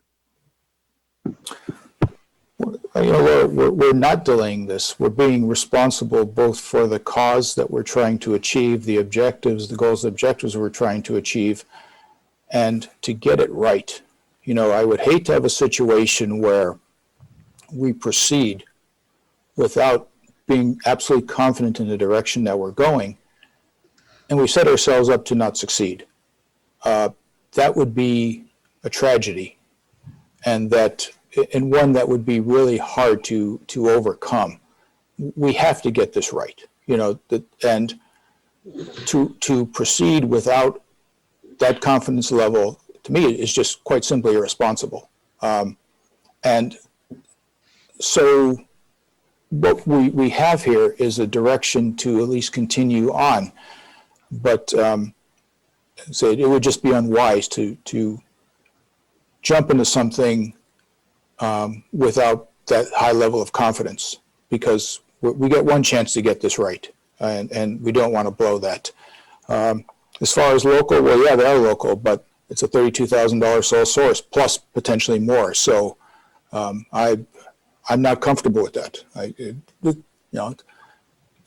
We're not delaying this. We're being responsible both for the cause that we're trying to achieve, the objectives, the goals, the objectives we're trying to achieve, and to get it right. I would hate to have a situation where we proceed without being absolutely confident in the direction that we're going, and we set ourselves up to not succeed. That would be a tragedy, and one that would be really hard to overcome. We have to get this right, and to proceed without that confidence level, to me, is just quite simply irresponsible. And so what we have here is a direction to at least continue on, but so it would just be unwise to jump into something without that high level of confidence, because we get one chance to get this right, and we don't want to blow that. As far as local, well, yeah, they are local, but it's a $32,000 sole source plus potentially more. So I'm not comfortable with that.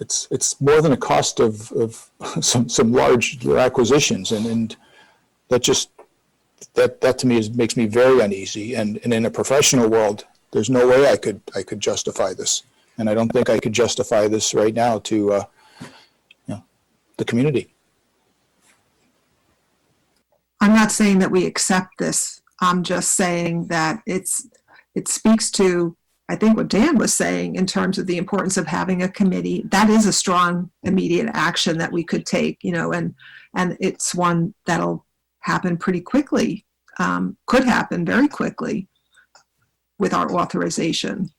It's more than a cost of some large acquisitions, and that to me makes me very uneasy. And in a professional world, there's no way I could justify this, and I don't think I could justify this right now to the community. I'm not saying that we accept this. I'm just saying that it speaks to, I think, what Dan was saying in terms of the importance of having a committee. That is a strong immediate action that we could take, and it's one that'll happen pretty quickly, could happen very quickly with our authorization.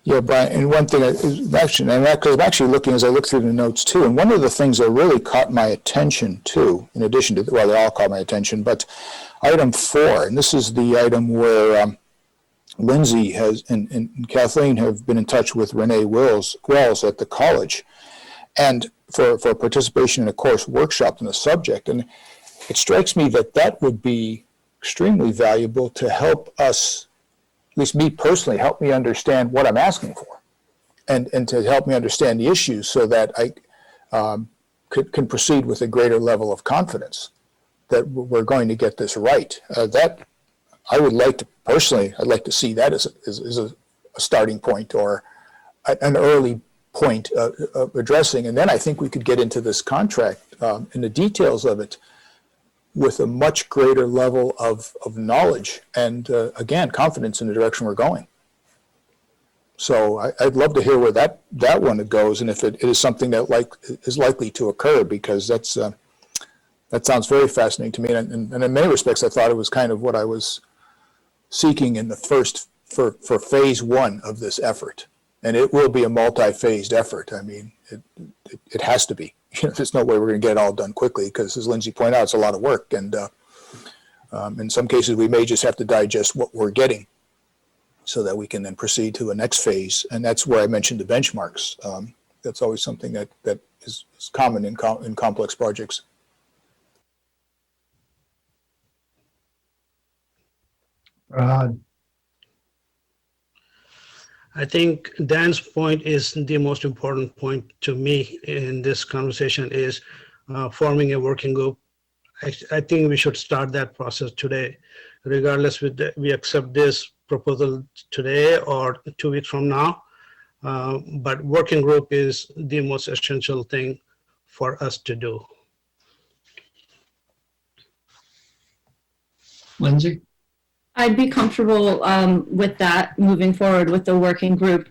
Yeah, Brian, and one thing because I'm actually looking as I look through the notes too, and one of the things that really caught my attention too, in addition to, well, they all caught my attention, but item 4, and this is the item where Lindsay has and Kathleen have been in touch with Renee Wells at the college, and for participation in a course workshop on the subject, and it strikes me that would be extremely valuable to help us, at least me personally, help me understand what I'm asking for, and to help me understand the issues so that I can proceed with a greater level of confidence that we're going to get this right. That I would like to personally, I'd like to see that as a starting point or an early point of addressing, and then I think we could get into this contract and the details of it with a much greater level of knowledge and, again, confidence in the direction we're going. So I'd love to hear where that one goes, and if it is something that is likely to occur, because that sounds very fascinating to me. And in many respects, I thought it was kind of what I was seeking in the first, for phase 1 of this effort. And it will be a multi-phased effort. I mean, it has to be. There's no way we're going to get it all done quickly, because as Lindsay pointed out, it's a lot of work. And in some cases, we may just have to digest what we're getting so that we can then proceed to a next phase. And that's where I mentioned the benchmarks. That's always something that is common in complex projects. I think Dan's point is the most important point to me in this conversation is forming a working group. I think we should start that process today, regardless we accept this proposal today or 2 weeks from now. But working group is the most essential thing for us to do. Lindsay? I'd be comfortable with that moving forward with the working group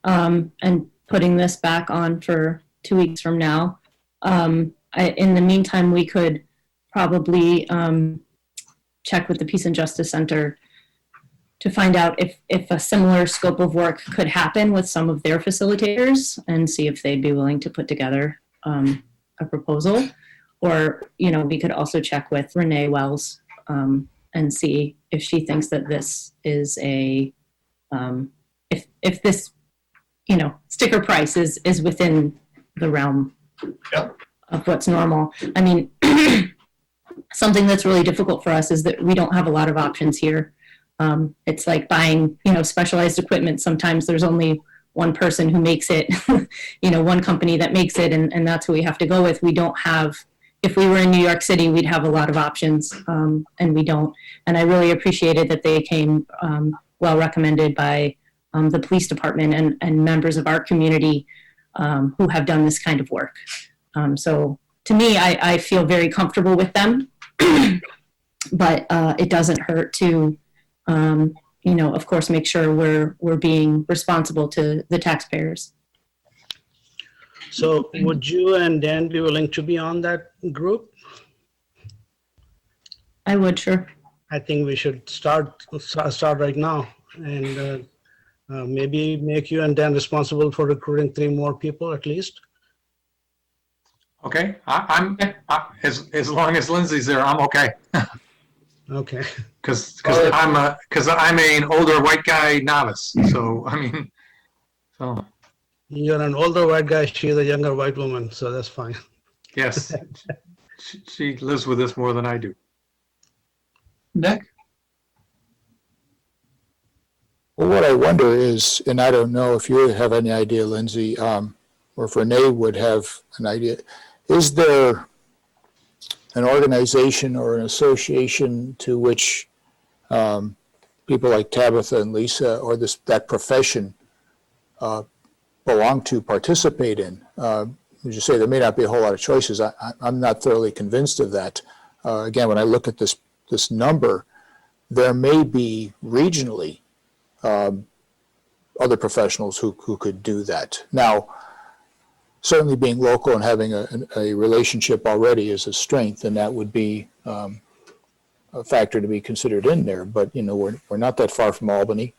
and putting this back on for 2 weeks from now. In the meantime, we could probably check with the Peace and Justice Center to find out if a similar scope of work could happen with some of their facilitators and see if they'd be willing to put together a proposal. Or, we could also check with Renee Wells and see if she thinks that this is if this, sticker price is within the realm of what's normal. I mean, something that's really difficult for us is that we don't have a lot of options here. It's like buying, specialized equipment. Sometimes there's only one person who makes it, one company that makes it, and that's who we have to go with. We don't have, if we were in New York City, we'd have a lot of options, and we don't. And I really appreciated that they came well recommended by the police department and members of our community who have done this kind of work. So to me, I feel very comfortable with them, but it doesn't hurt to, of course, make sure we're being responsible to the taxpayers. So would you and Dan be willing to be on that group? I would, sure. I think we should start right now, and maybe make you and Dan responsible for recruiting 3 more people at least. Okay, I'm as long as Lindsay's there, I'm okay. Okay. Because I'm an older white guy novice, so I mean, so. You're an older white guy, she's a younger white woman, so that's fine. Yes. She lives with this more than I do. Nick? Well, what I wonder is, and I don't know if you have any idea, Lindsay, or if Renee would have an idea, is there an organization or an association to which people like Tabitha and Lisa or that profession belong to, participate in? As you say, there may not be a whole lot of choices. I'm not thoroughly convinced of that. Again, when I look at this number, there may be regionally other professionals who could do that. Now, certainly being local and having a relationship already is a strength, and that would be a factor to be considered in there. But, you know, we're not that far from Albany.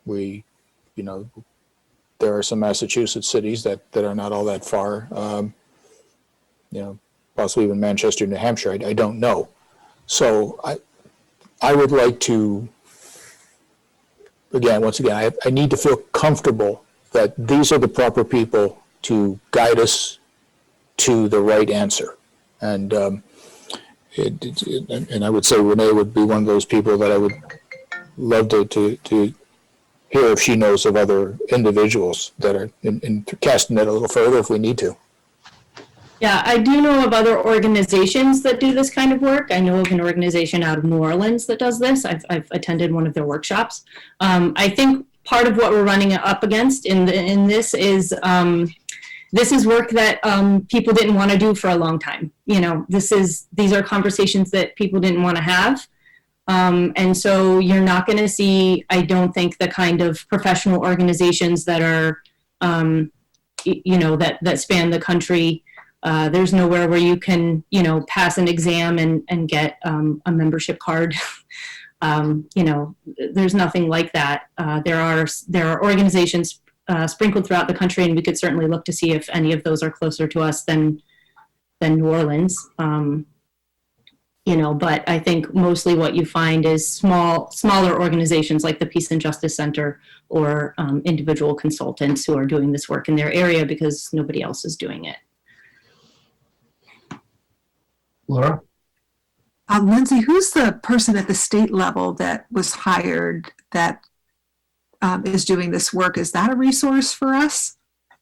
We, you know, there are some Massachusetts cities that are not all that far. You know, possibly even Manchester, New Hampshire. I don't know. So I would like to, once again, I need to feel comfortable that these are the proper people to guide us to the right answer. And and I would say Renee would be one of those people that I would love to hear if she knows of other individuals that are in casting it a little further if we need to. Yeah, I do know of other organizations that do this kind of work. I know of an organization out of New Orleans that does this. I've attended one of their workshops. I think part of what we're running up against in this is work that people didn't want to do for a long time. You know, these are conversations that people didn't want to have. And so you're not going to see, I don't think, the kind of professional organizations that are, you know, that span the country. There's nowhere where you can, you know, pass an exam and get a membership card. You know, there's nothing like that. There are organizations sprinkled throughout the country, and we could certainly look to see if any of those are closer to us than New Orleans. You know, but I think mostly what you find is smaller organizations like the Peace and Justice Center or individual consultants who are doing this work in their area because nobody else is doing it. Laura? Lindsay, who's the person at the state level that was hired that is doing this work? Is that a resource for us?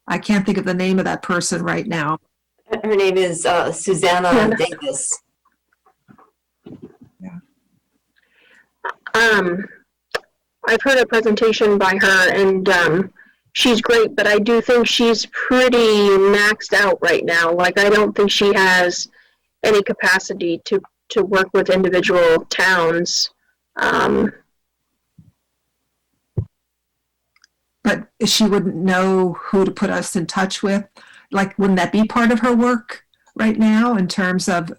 I can't think of the name of that person right now. Her name is Susanna Davis. I've heard a presentation by her, and she's great, but I do think she's pretty maxed out right now. Like, I don't think she has any capacity to work with individual towns. But she wouldn't know who to put us in touch with. Like, wouldn't that be part of her work right now in terms of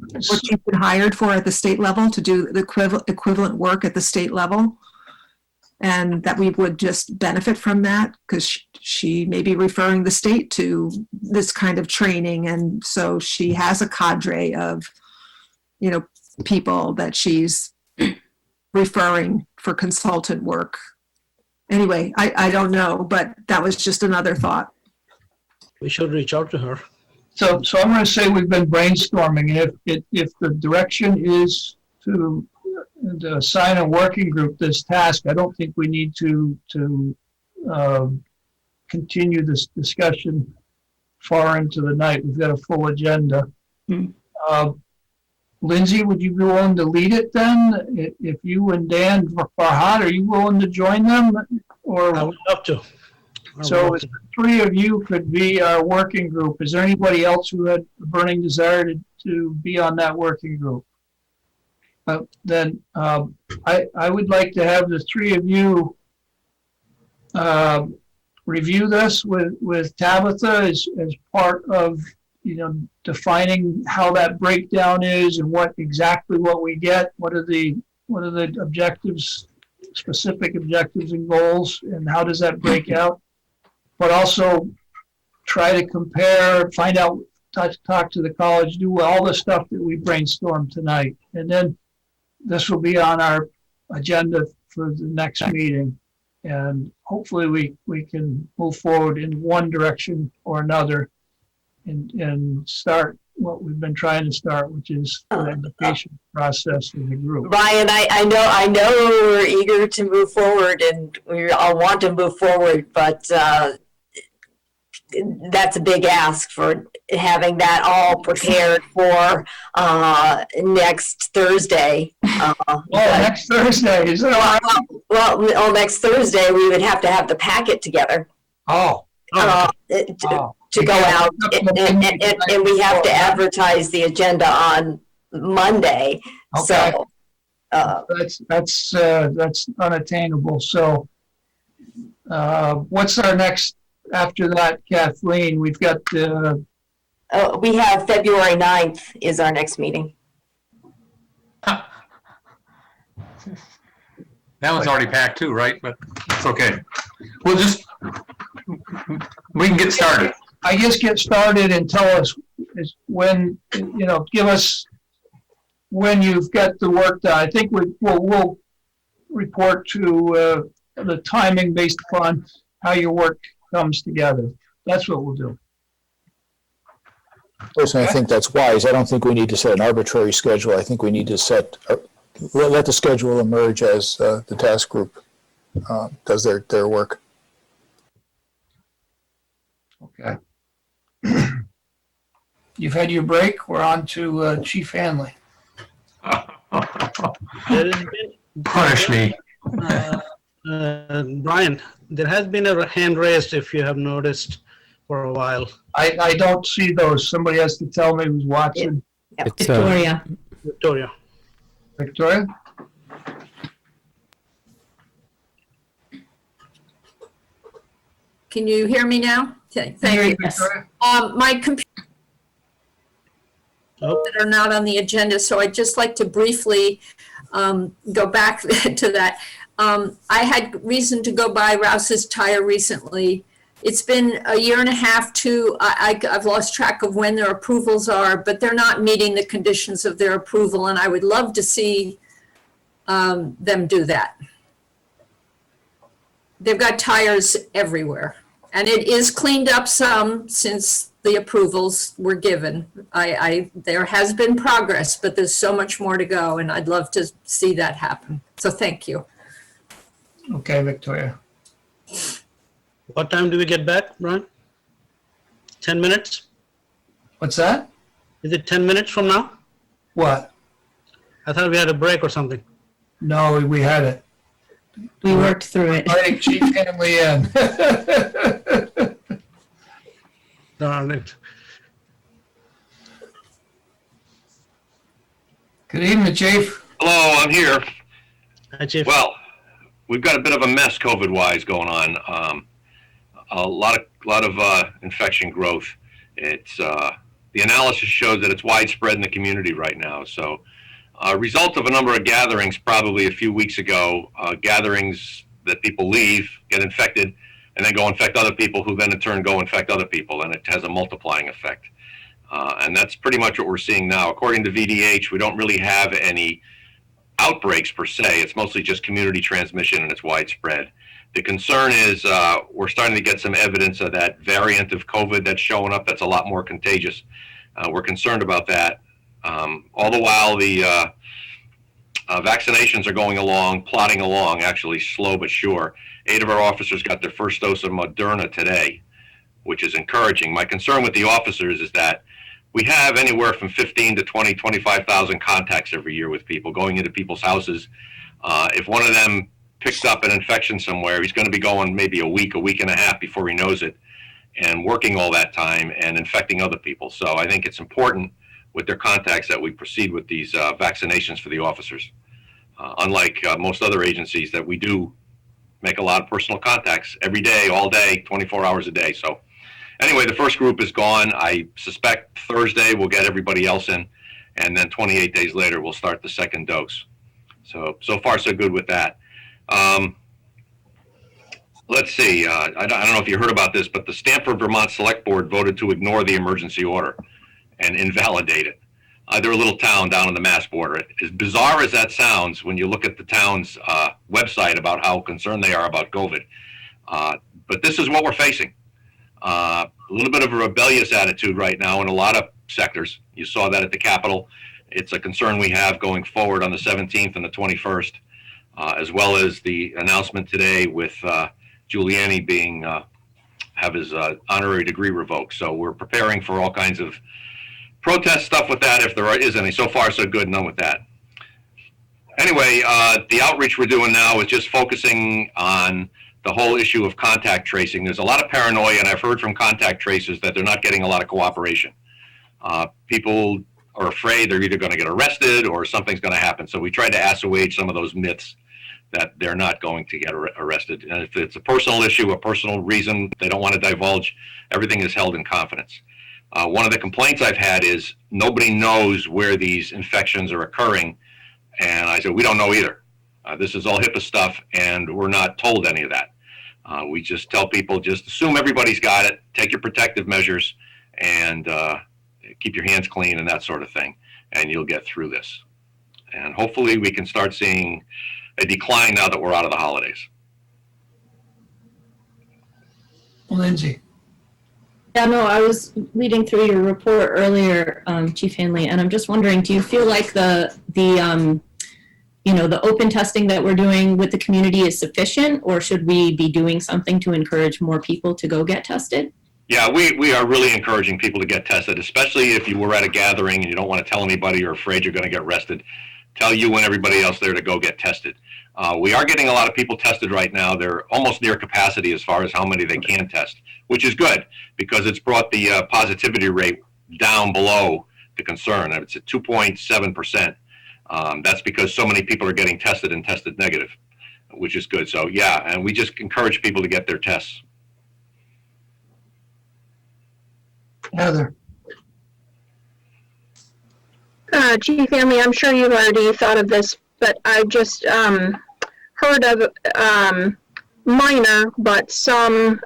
what she's been hired for at the state level to do the equivalent work at the state level? And that we would just benefit from that because she may be referring the state to this kind of training. And so she has a cadre of, you know, people that she's referring for consultant work. Anyway, I don't know, but that was just another thought. We should reach out to her. So I'm going to say we've been brainstorming, and if the direction is to assign a working group this task, I don't think we need to continue this discussion far into the night. We've got a full agenda. Lindsay, would you be willing to lead it then? If you and Dan Farhad, are you willing to join them? Or I would love to. So if the three of you could be our working group, is there anybody else who had a burning desire to be on that working group? Then I would like to have the three of you review this with Tabitha as part of, you know, defining how that breakdown is and what we get, what are the objectives, specific objectives and goals, and how does that break out? But also try to compare, find out, talk to the college, do all the stuff that we brainstormed tonight. And then this will be on our agenda for the next meeting. And hopefully we can move forward in one direction or another and start what we've been trying to start, which is an education process in the group. Ryan, I know we're eager to move forward and we all want to move forward, but that's a big ask for having that all prepared for next Thursday. Next Thursday, is it? Well, next Thursday, we would have to have the packet together. To go out, and we have to advertise the agenda on Monday. Okay. So that's unattainable. So what's our next after that, Kathleen? We've got we have February 9th is our next meeting. That one's already packed too, right? But it's okay. We can get started. I guess get started and tell us when, give us when you've got the work done. I think we'll report to the timing based upon how your work comes together. That's what we'll do. Personally, I think that's wise. I don't think we need to set an arbitrary schedule. I think we need to let the schedule emerge as the task group does their work. Okay. You've had your break. We're on to Chief Hanley. Punish me. Brian, there has been a hand raised, if you have noticed, for a while. I don't see those. Somebody has to tell me who's watching. It's, Victoria. Victoria. Victoria? Can you hear me now? Thank you. Yes. My computer that are not on the agenda, so I'd just like to briefly go back to that. I had reason to go by Rouse's Tire recently. It's been a year and a half too. I've lost track of when their approvals are, but they're not meeting the conditions of their approval, and I would love to see them do that. They've got tires everywhere, and it is cleaned up some since the approvals were given. There has been progress, but there's so much more to go, and I'd love to see that happen. So thank you. Okay, Victoria. What time do we get back, Brian? 10 minutes? What's that? Is it 10 minutes from now? What? I thought we had a break or something. No, we had it. We worked through it. I think Chief Hanley in. Darn it. Good evening, Chief. Hello, I'm here. Hi, Chief. Well, we've got a bit of a mess COVID-wise going on. A lot of infection growth. It's the analysis shows that it's widespread in the community right now. So, result of a number of gatherings probably a few weeks ago, gatherings that people leave, get infected, and then go infect other people who then in turn go infect other people, and it has a multiplying effect. And that's pretty much what we're seeing now. According to VDH, we don't really have any outbreaks per se. It's mostly just community transmission, and it's widespread. The concern is we're starting to get some evidence of that variant of COVID that's showing up that's a lot more contagious. We're concerned about that. All the while, the vaccinations are going along, plodding along, actually slow but sure. 8 of our officers got their first dose of Moderna today, which is encouraging. My concern with the officers is that we have anywhere from 15 to 20, 25,000 contacts every year with people going into people's houses. If one of them picks up an infection somewhere, he's going to be going maybe a week and a half before he knows it, and working all that time and infecting other people. So I think it's important with their contacts that we proceed with these vaccinations for the officers. Unlike most other agencies that we do make a lot of personal contacts every day, all day, 24 hours a day. So anyway, the first group is gone. I suspect Thursday we'll get everybody else in, and then 28 days later we'll start the second dose. So far so good with that. Let's see, I don't know if you heard about this, but the Stamford, Vermont Selectboard voted to ignore the emergency order and invalidate it. They're a little town down on the Mass border. As bizarre as that sounds, when you look at the town's website about how concerned they are about COVID. But this is what we're facing. A little bit of a rebellious attitude right now in a lot of sectors. You saw that at the Capitol. It's a concern we have going forward on the 17th and the 21st, as well as the announcement today with Giuliani being have his honorary degree revoked. So we're preparing for all kinds of protest stuff with that if there is any. So far, so good, none with that. Anyway, the outreach we're doing now is just focusing on the whole issue of contact tracing. There's a lot of paranoia, and I've heard from contact tracers that they're not getting a lot of cooperation. People are afraid they're either going to get arrested or something's going to happen. So we try to assuage some of those myths that they're not going to get arrested. And if it's a personal issue, a personal reason, they don't want to divulge, everything is held in confidence. One of the complaints I've had is nobody knows where these infections are occurring. And I said, we don't know either. This is all HIPAA stuff, and we're not told any of that. We just tell people, just assume everybody's got it, take your protective measures, and keep your hands clean and that sort of thing, and you'll get through this. And hopefully we can start seeing a decline now that we're out of the holidays. Lindsay. Yeah, no, I was reading through your report earlier, Chief Hanley, and I'm just wondering, do you feel like the open testing that we're doing with the community is sufficient, or should we be doing something to encourage more people to go get tested? Yeah, we are really encouraging people to get tested, especially if you were at a gathering and you don't want to tell anybody you're afraid you're going to get arrested. Tell you and everybody else there to go get tested. We are getting a lot of people tested right now. They're almost near capacity as far as how many they can test, which is good because it's brought the positivity rate down below the concern. It's at 2.7%. That's because so many people are getting tested and tested negative, which is good. So yeah, and we just encourage people to get their tests. Heather. Chief Hanley, I'm sure you've already thought of this, but I just heard of minor but some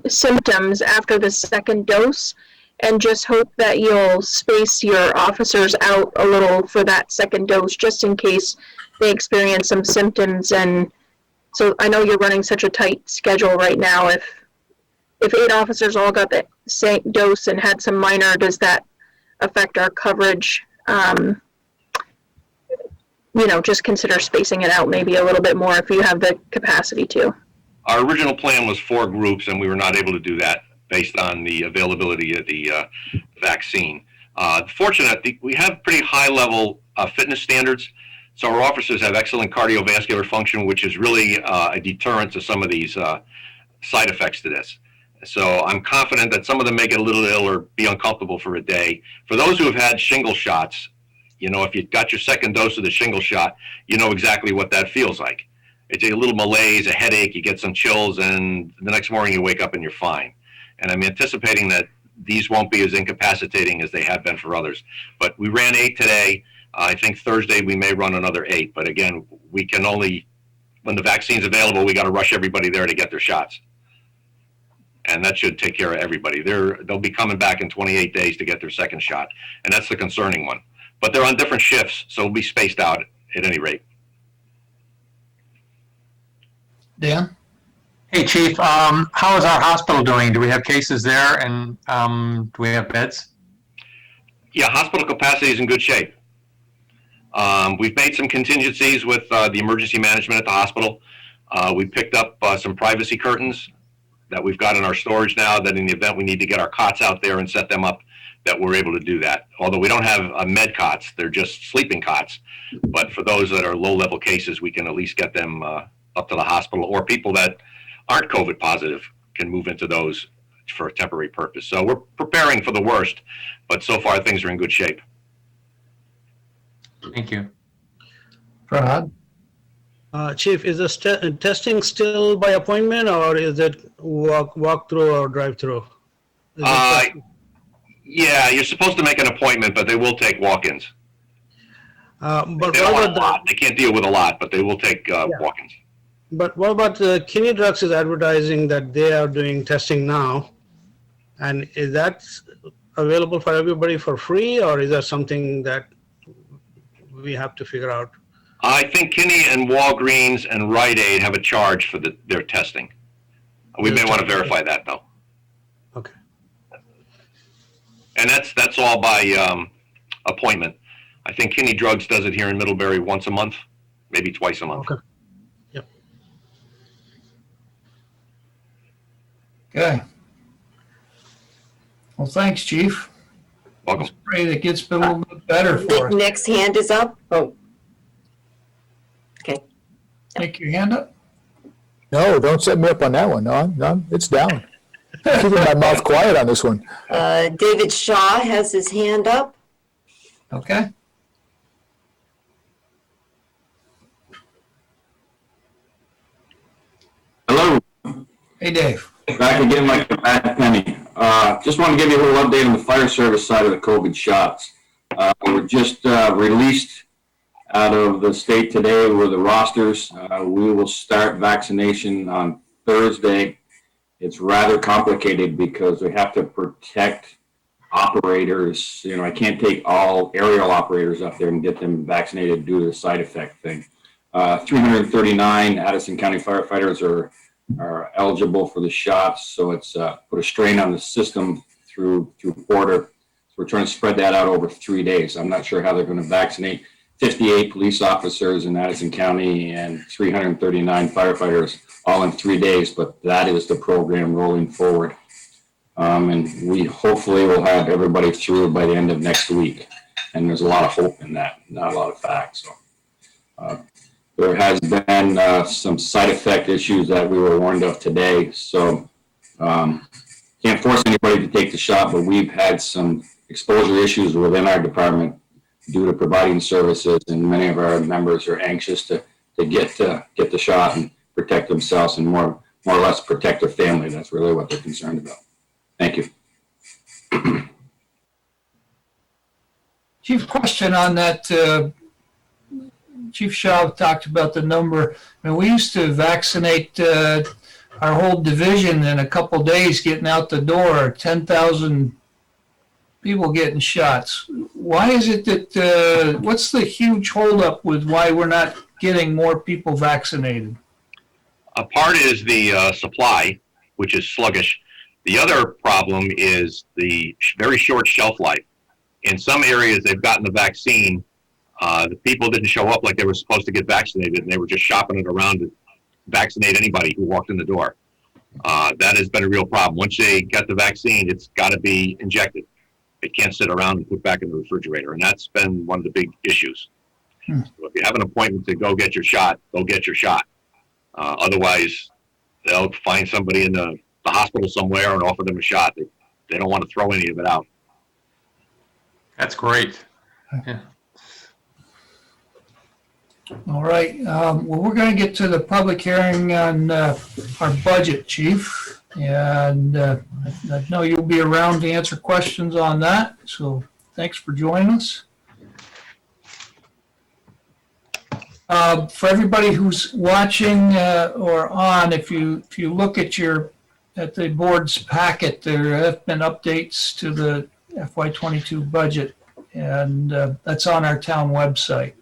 symptoms after the second dose, and just hope that you'll space your officers out a little for that second dose, just in case they experience some symptoms. And so I know you're running such a tight schedule right now. If 8 officers all got the same dose and had some minor, does that affect our coverage? Just consider spacing it out maybe a little bit more if you have the capacity to. Our original plan was 4 groups, and we were not able to do that based on the availability of the vaccine. Fortunately, we have pretty high level fitness standards. So our officers have excellent cardiovascular function, which is really a deterrent to some of these side effects to this. So I'm confident that some of them may get a little ill or be uncomfortable for a day. For those who have had shingle shots, if you got your second dose of the shingle shot, you know exactly what that feels like. It's a little malaise, a headache, you get some chills, and the next morning you wake up and you're fine. And I'm anticipating that these won't be as incapacitating as they have been for others. But we ran 8 today. I think Thursday we may run another 8. But again, we can only, when the vaccine's available, we got to rush everybody there to get their shots. And that should take care of everybody. They'll be coming back in 28 days to get their second shot. And that's the concerning one. But they're on different shifts, so we'll be spaced out at any rate. Dan? Hey, Chief, how is our hospital doing? Do we have cases there, and do we have beds? Yeah, hospital capacity is in good shape. We've made some contingencies with the emergency management at the hospital. We picked up some privacy curtains that we've got in our storage now, that in the event we need to get our cots out there and set them up, that we're able to do that. Although we don't have med cots, they're just sleeping cots. But for those that are low-level cases, we can at least get them up to the hospital, or people that aren't COVID positive can move into those for a temporary purpose. So we're preparing for the worst, but so far things are in good shape. Thank you. Farhad? Chief, is the testing still by appointment, or is it walk through or drive through? Yeah, you're supposed to make an appointment, but they will take walk-ins. But they don't want a lot. They can't deal with a lot, but they will take walk-ins. But what about Kinney Drugs is advertising that they are doing testing now, and is that available for everybody for free, or is that something that we have to figure out? I think Kinney and Walgreens and Rite Aid have a charge for their testing. We may want to verify that though. Okay. And that's all by appointment. I think Kinney Drugs does it here in Middlebury once a month, maybe twice a month. Okay. Yep. Okay. Well, thanks, Chief. Welcome. Pray that gets a little bit better for us. Nick's hand is up. Oh. Okay. Take your hand up. No, don't set me up on that one. No, it's down. I'm keeping my mouth quiet on this one. David Shaw has his hand up. Okay. Hello. Hey, Dave. Back again like a bad penny. Just want to give you a little update on the fire service side of the COVID shots. We're just released out of the state today with the rosters. We will start vaccination on Thursday. It's rather complicated because we have to protect operators. You know, I can't take all aerial operators up there and get them vaccinated due to the side effect thing. 339 Addison County firefighters are eligible for the shots, so it's put a strain on the system through Porter. So we're trying to spread that out over 3 days. I'm not sure how they're going to vaccinate 58 police officers in Addison County and 339 firefighters all in 3 days, but that is the program rolling forward. And we hopefully will have everybody through by the end of next week. And there's a lot of hope in that, not a lot of facts. So there has been some side effect issues that we were warned of today. So can't force anybody to take the shot, but we've had some exposure issues within our department due to providing services, and many of our members are anxious to get the shot and protect themselves and more or less protect their family. That's really what they're concerned about. Thank you. Chief, question on that. Chief Shaw talked about the number. I mean, we used to vaccinate our whole division in a couple days, getting out the door, 10,000 people getting shots. Why is it that, what's the huge holdup with why we're not getting more people vaccinated? A part is the supply, which is sluggish. The other problem is the very short shelf life. In some areas, they've gotten the vaccine. The people didn't show up like they were supposed to get vaccinated, and they were just shopping it around to vaccinate anybody who walked in the door. That has been a real problem. Once they got the vaccine, it's got to be injected. It can't sit around and put back in the refrigerator, and that's been one of the big issues. So if you have an appointment to go get your shot, go get your shot. Otherwise, they'll find somebody in the hospital somewhere and offer them a shot. They don't want to throw any of it out. That's great. Yeah. All right. Well, we're going to get to the public hearing on our budget, Chief. And I know you'll be around to answer questions on that. So thanks for joining us. For everybody who's watching or on, if you look at the board's packet, there have been updates to the FY22 budget, and that's on our town website.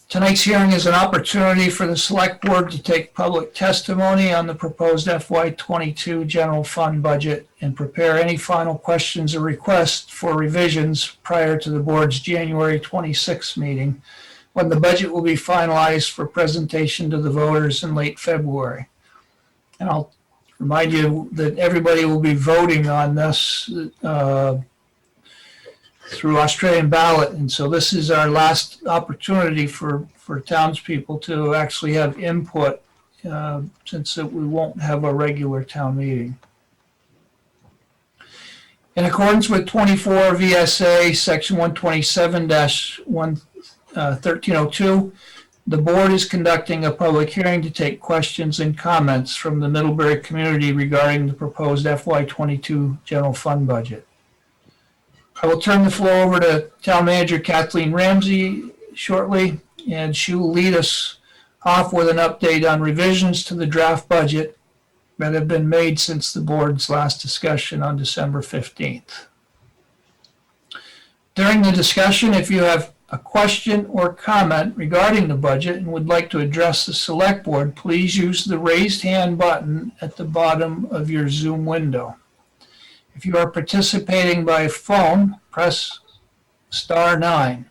Tonight's hearing is an opportunity for the Selectboard to take public testimony on the proposed FY22 general fund budget and prepare any final questions or requests for revisions prior to the board's January 26th meeting, when the budget will be finalized for presentation to the voters in late February. And I'll remind you that everybody will be voting on this through Australian ballot, and so this is our last opportunity for townspeople to actually have input, since we won't have a regular town meeting. In accordance with 24 VSA section 127-1302, the board is conducting a public hearing to take questions and comments from the Middlebury community regarding the proposed FY22 general fund budget. I will turn the floor over to Town Manager Kathleen Ramsey shortly, and she will lead us off with an update on revisions to the draft budget that have been made since the board's last discussion on December 15th. During the discussion, if you have a question or comment regarding the budget and would like to address the select board, please use the raised hand button at the bottom of your Zoom window. If you are participating by phone, press *9.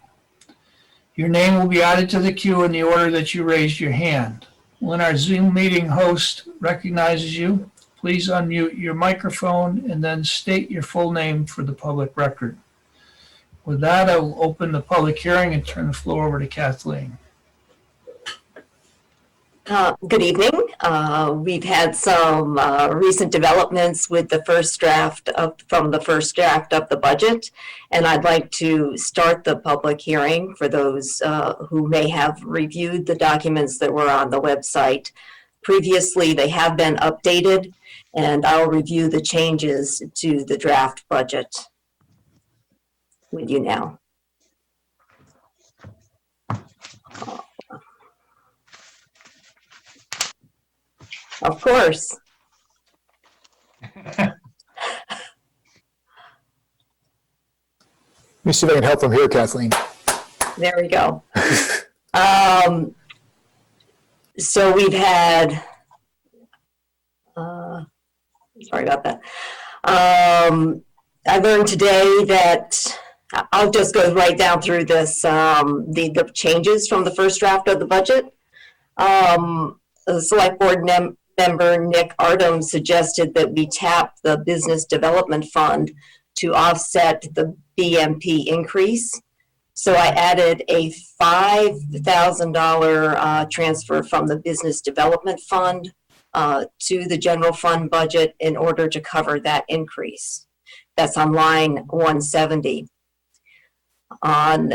Your name will be added to the queue in the order that you raised your hand. When our Zoom meeting host recognizes you, please unmute your microphone and then state your full name for the public record. With that, I will open the public hearing and turn the floor over to Kathleen. Good evening. We've had some recent developments with the first draft of the budget, and I'd like to start the public hearing for those who may have reviewed the documents that were on the website previously. They have been updated, and I'll review the changes to the draft budget with you now. Of course. Let me see if I can help from here, Kathleen. There we go. So we've had, sorry about that. I learned today that, I'll just go right down through this, the changes from the first draft of the budget. The select board member Nick Ardom suggested that we tap the business development fund to offset the BMP increase. So I added a $5,000 transfer from the business development fund to the general fund budget in order to cover that increase. That's on line 170. On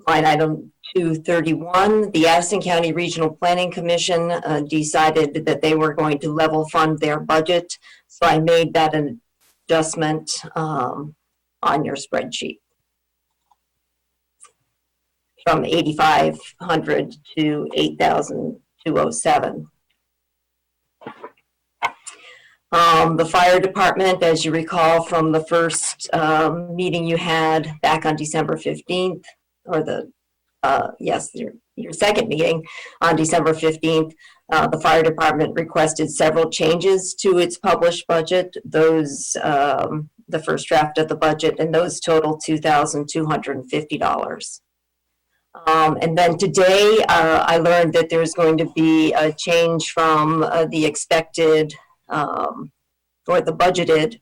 line item 231, the Addison County Regional Planning Commission decided that they were going to level fund their budget. So I made that an adjustment on your spreadsheet from 8,500 to 8,207. The fire department, as you recall from the first meeting you had back on December 15th, or the yes, your second meeting on December 15th, the fire department requested several changes to its published budget. Those, the first draft of the budget, and those total $2,250. And then today, I learned that there's going to be a change from the expected or the budgeted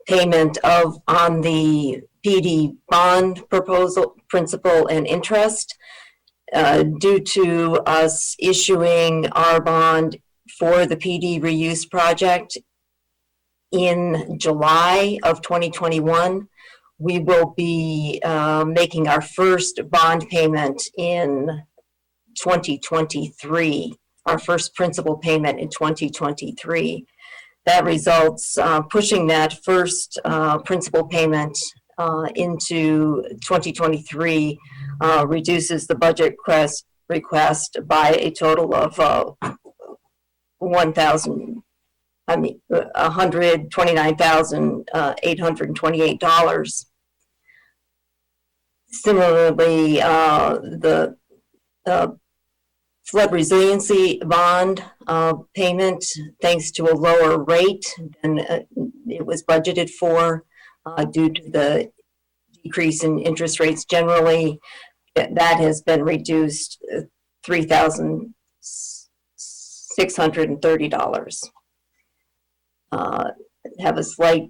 payment on the PD bond proposal, principal and interest, due to us issuing our bond for the PD reuse project in July of 2021. We will be making our first bond payment in 2023, our first principal payment in 2023. That results pushing that first principal payment into 2023, reduces the budget request by a total of $129,828. Similarly, the flood resiliency bond payment, thanks to a lower rate than it was budgeted for due to the decrease in interest rates generally, that has been reduced $3,630. Have a slight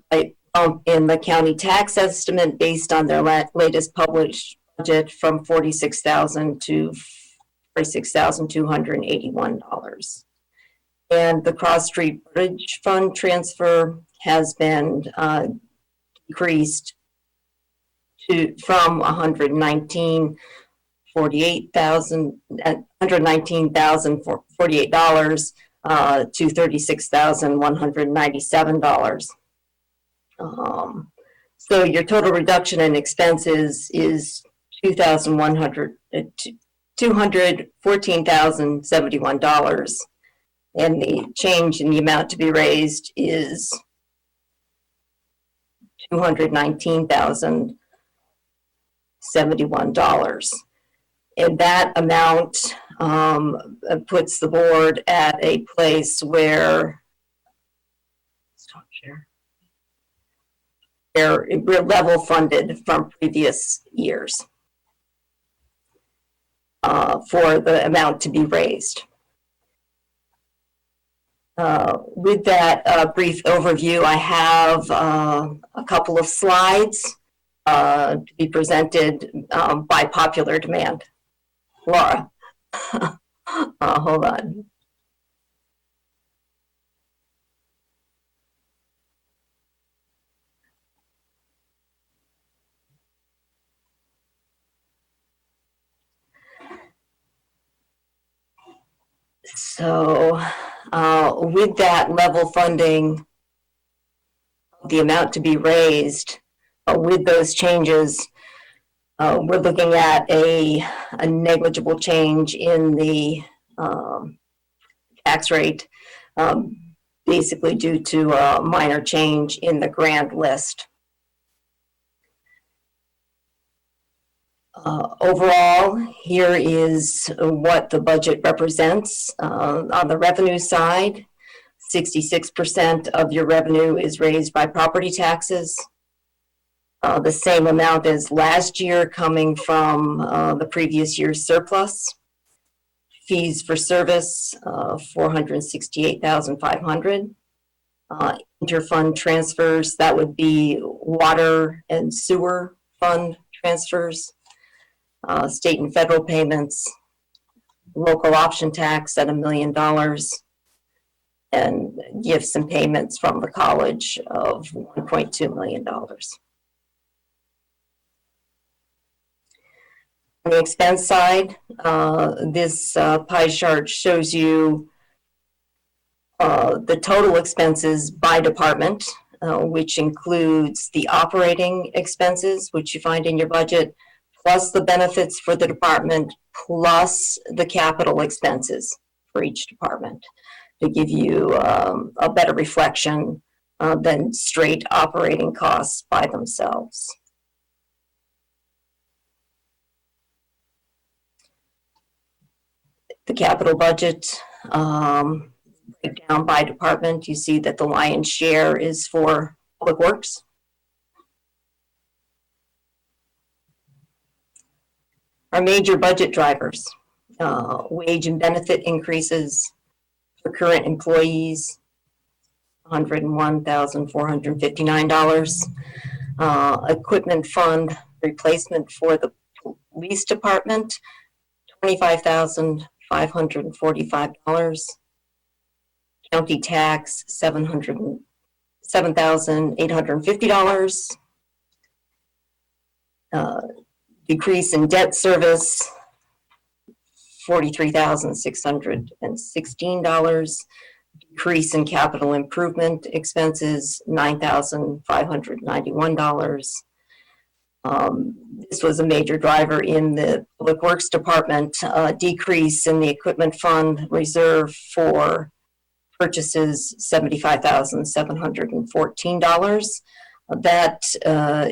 bump in the county tax estimate based on their latest published budget from $46,000 to $46,281. And the Cross Street Bridge Fund transfer has been decreased from $119,048 to $36,197. So your total reduction in expenses is $214,071, and the change in the amount to be raised is $219,000. $71. And that amount puts the board at a place where we're level funded from previous years for the amount to be raised. With that brief overview, I have a couple of slides to be presented by popular demand. Laura, hold on. So with that level funding, the amount to be raised, with those changes, we're looking at a negligible change in the tax rate, basically due to a minor change in the grant list. Overall, here is what the budget represents. On the revenue side, 66% of your revenue is raised by property taxes. The same amount as last year coming from the previous year's surplus. Fees for service, $468,500. Interfund transfers, that would be water and sewer fund transfers. State and federal payments, local option tax at $1 million, and gifts and payments from the college of $1.2 million. On the expense side, this pie chart shows you the total expenses by department, which includes the operating expenses, which you find in your budget, plus the benefits for the department, plus the capital expenses for each department, to give you a better reflection than straight operating costs by themselves. The capital budget breakdown by department, you see that the lion's share is for Public Works. Our major budget drivers, wage and benefit increases for current employees, $101,459. Equipment fund replacement for the police department, $25,545. County tax, $7,850. Decrease in debt service, $43,616. Decrease in capital improvement expenses, $9,591. This was a major driver in the Public Works Department. Decrease in the equipment fund reserve for purchases, $75,714. That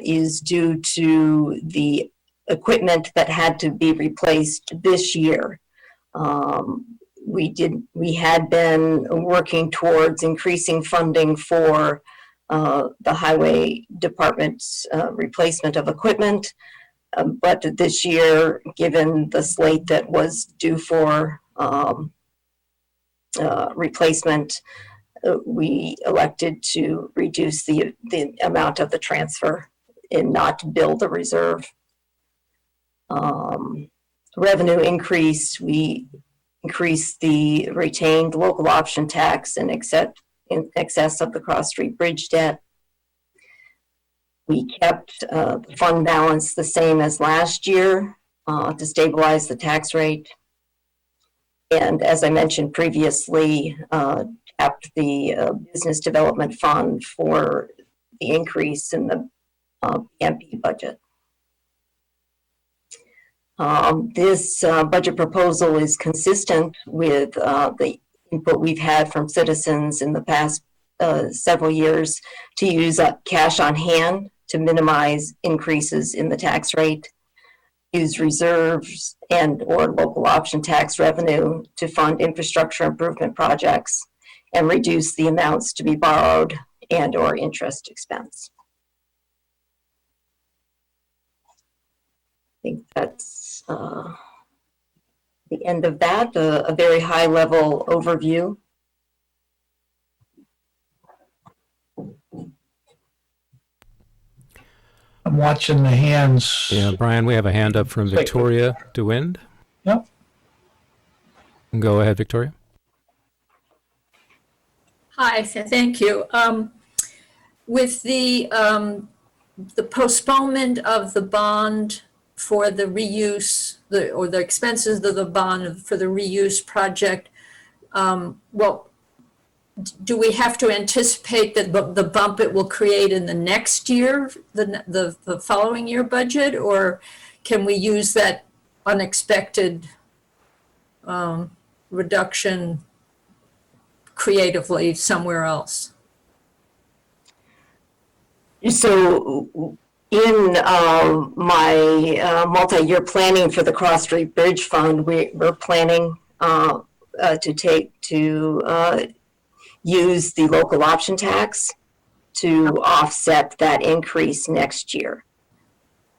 is due to the equipment that had to be replaced this year. We had been working towards increasing funding for the highway department's replacement of equipment, but this year, given the slate that was due for replacement, we elected to reduce the amount of the transfer and not to build a reserve. Revenue increase, we increased the retained local option tax in excess of the Cross Street Bridge debt. We kept the fund balance the same as last year to stabilize the tax rate. And as I mentioned previously, tapped the business development fund for the increase in the PMP budget. This budget proposal is consistent with the input we've had from citizens in the past several years to use cash on hand to minimize increases in the tax rate. use reserves and or local option tax revenue to fund infrastructure improvement projects and reduce the amounts to be borrowed and or interest expense. I think that's the end of that, a very high level overview. I'm watching the hands. Yeah, Brian, we have a hand up from Victoria DeWind. Yep. Go ahead, Victoria. Hi, thank you. With the postponement of the bond for the reuse, or the expenses of the bond for the reuse project, well, do we have to anticipate that the bump it will create in the next year, the following year budget, or can we use that unexpected reduction creatively somewhere else? So in my multi-year planning for the Cross Street Bridge Fund, we're planning to use the local option tax to offset that increase next year.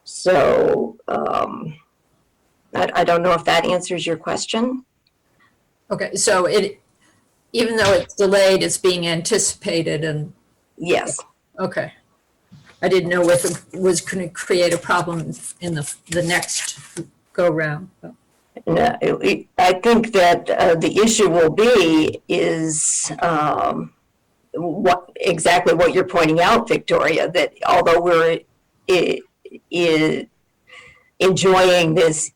So I don't know if that answers your question. Okay, so even though it's delayed, it's being anticipated, and yes. Okay. I didn't know if it was going to create a problem in the next go round. No, I think that the issue will be is exactly what you're pointing out, Victoria, that although we're enjoying this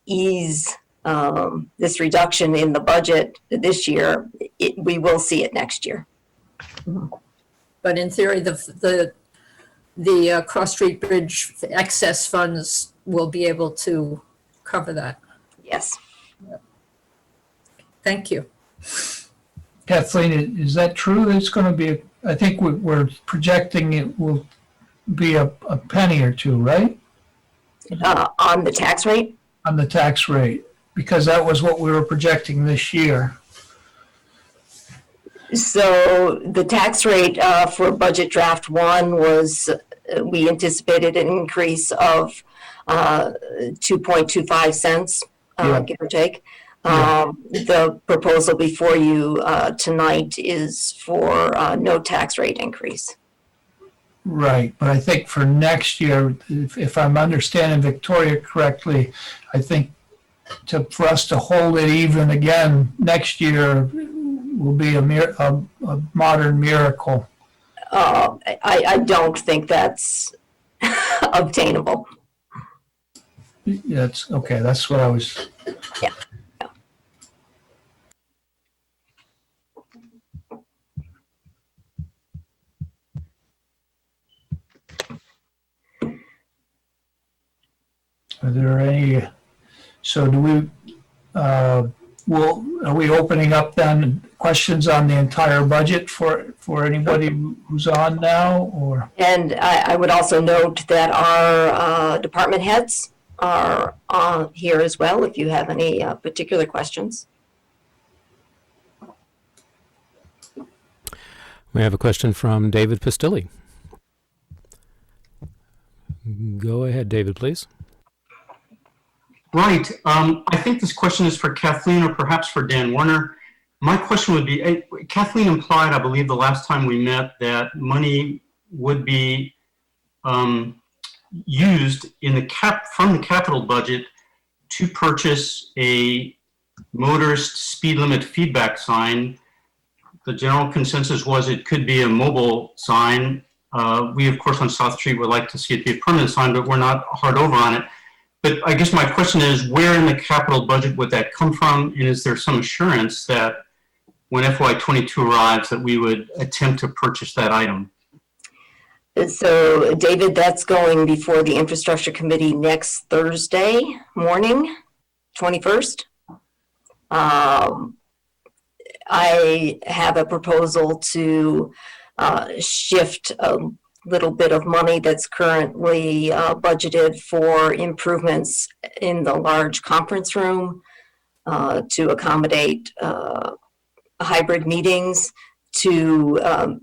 this reduction in the budget this year, we will see it next year. But in theory, the Cross Street Bridge excess funds will be able to cover that. Yes. Thank you. Kathleen, is that true? It's going to be, I think we're projecting it will be a penny or two, right? On the tax rate? On the tax rate, because that was what we were projecting this year. So the tax rate for budget draft 1 was, we anticipated an increase of 2.25 cents, give or take. The proposal before you tonight is for no tax rate increase. Right, but I think for next year, if I'm understanding Victoria correctly, I think for us to hold it even again next year will be a modern miracle. I don't think that's obtainable. That's okay. That's what I was. Yeah. Are there any? So do we? Are we opening up then questions on the entire budget for anybody who's on now, or? And I would also note that our department heads are on here as well, if you have any particular questions. We have a question from David Pistilli. Go ahead, David, please. Right. I think this question is for Kathleen or perhaps for Dan Warner. My question would be, Kathleen implied, I believe the last time we met, that money would be used from the capital budget to purchase a motorist speed limit feedback sign. The general consensus was it could be a mobile sign. We, of course, on South Street would like to see it be a permanent sign, but we're not hard over on it. But I guess my question is, where in the capital budget would that come from? And is there some assurance that when FY22 arrives that we would attempt to purchase that item? So, David, that's going before the Infrastructure Committee next Thursday morning, 21st. I have a proposal to shift little bit of money that's currently budgeted for improvements in the large conference room to accommodate hybrid meetings, to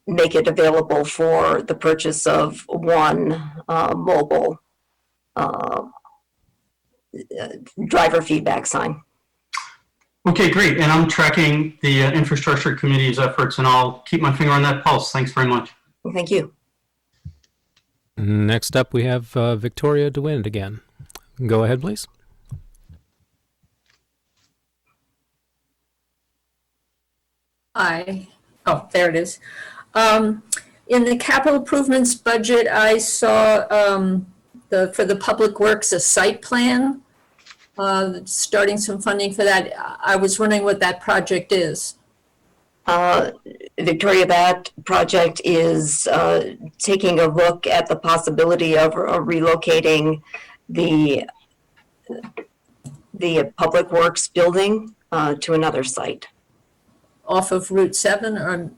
make it available for the purchase of one mobile driver feedback sign. Okay, great. And I'm tracking the infrastructure committee's efforts, and I'll keep my finger on that pulse. Thanks very much. Thank you. Next up, we have Victoria DeWind again. Go ahead, please. Hi. Oh, there it is. In the capital improvements budget, I saw for the public works, a site plan, starting some funding for that. I was wondering what that project is. Victoria, that project is taking a look at the possibility of relocating the public works building to another site. Off of Route 7 or